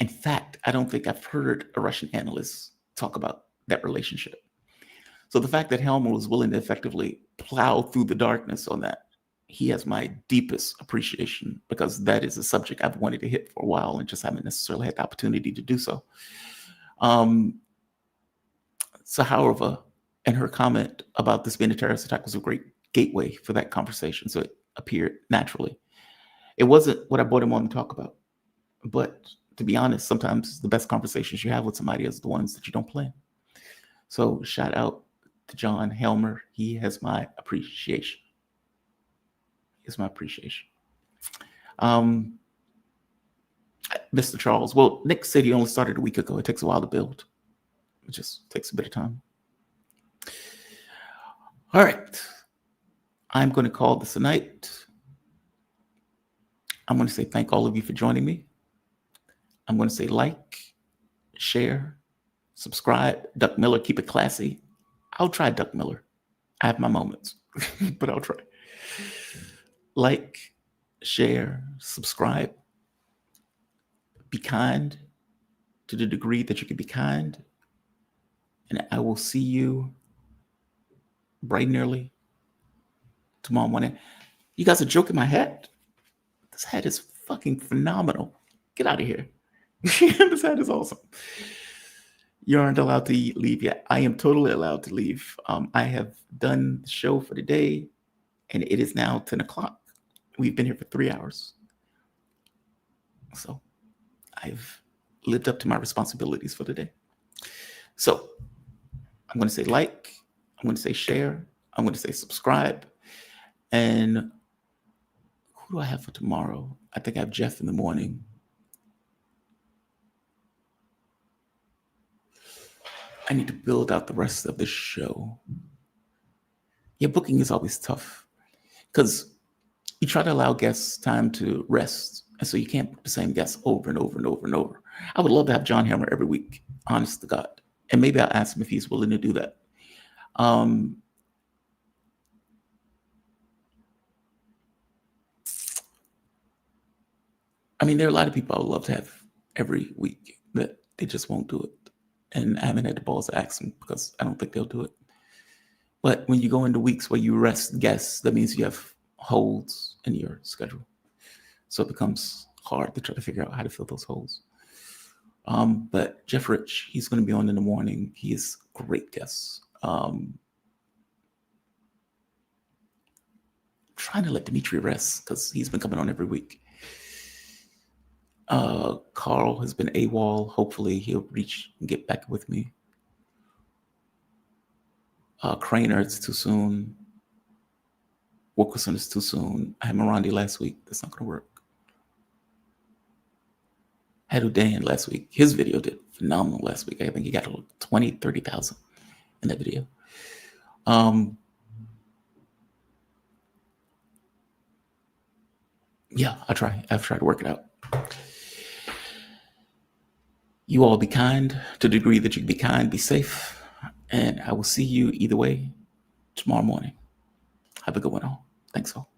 In fact, I don't think I've heard a Russian analyst talk about that relationship. So the fact that Helmer was willing to effectively plow through the darkness on that, he has my deepest appreciation, because that is a subject I've wanted to hit for a while and just haven't necessarily had the opportunity to do so. Saharova and her comment about this being a terrorist attack was a great gateway for that conversation. So it appeared naturally. It wasn't what I brought him on to talk about. But to be honest, sometimes the best conversations you have with somebody is the ones that you don't plan. So shout out to John Helmer. He has my appreciation. Mr. Charles, well, Nick said he only started a week ago. It takes a while to build. It just takes a bit of time. All right. I'm going to call this a night. I'm going to say thank all of you for joining me. I'm going to say like, share, subscribe. Duck Miller, keep it classy. I'll try Duck Miller. I have my moments, but I'll try. Like, share, subscribe. Be kind to the degree that you can be kind. And I will see you bright and early tomorrow morning. You guys are joking my hat? This hat is fucking phenomenal. Get out of here. This hat is awesome. You aren't allowed to leave yet. I am totally allowed to leave. I have done the show for the day, and it is now 10 o'clock. We've been here for 3 hours. So I've lived up to my responsibilities for the day. So I'm going to say like, I'm going to say share, I'm going to say subscribe. And who do I have for tomorrow? I think I have Jeff in the morning. I need to build out the rest of the show. Yeah, booking is always tough because you try to allow guests time to rest. And so you can't book the same guests over and over and over and over. I would love to have John Helmer every week, honest to God. And maybe I'll ask him if he's willing to do that. I mean, there are a lot of people I would love to have every week, but they just won't do it. And I haven't had the balls to ask them because I don't think they'll do it. But when you go into weeks where you rest guests, that means you have holes in your schedule. So it becomes hard to try to figure out how to fill those holes. But Jeff Rich, he's going to be on in the morning. He is a great guest. Trying to let Dimitri rest because he's been coming on every week. Carl has been AWOL. Hopefully he'll reach and get back with me. Craner, it's too soon. Wilkerson is too soon. I had Morandi last week. That's not going to work. I had Udayan last week. His video did phenomenal last week. I think he got 20, 30,000 in that video. Yeah, I've tried to work it out. You all be kind to the degree that you can be kind, be safe. And I will see you either way tomorrow morning. Have a good one all. Thanks all.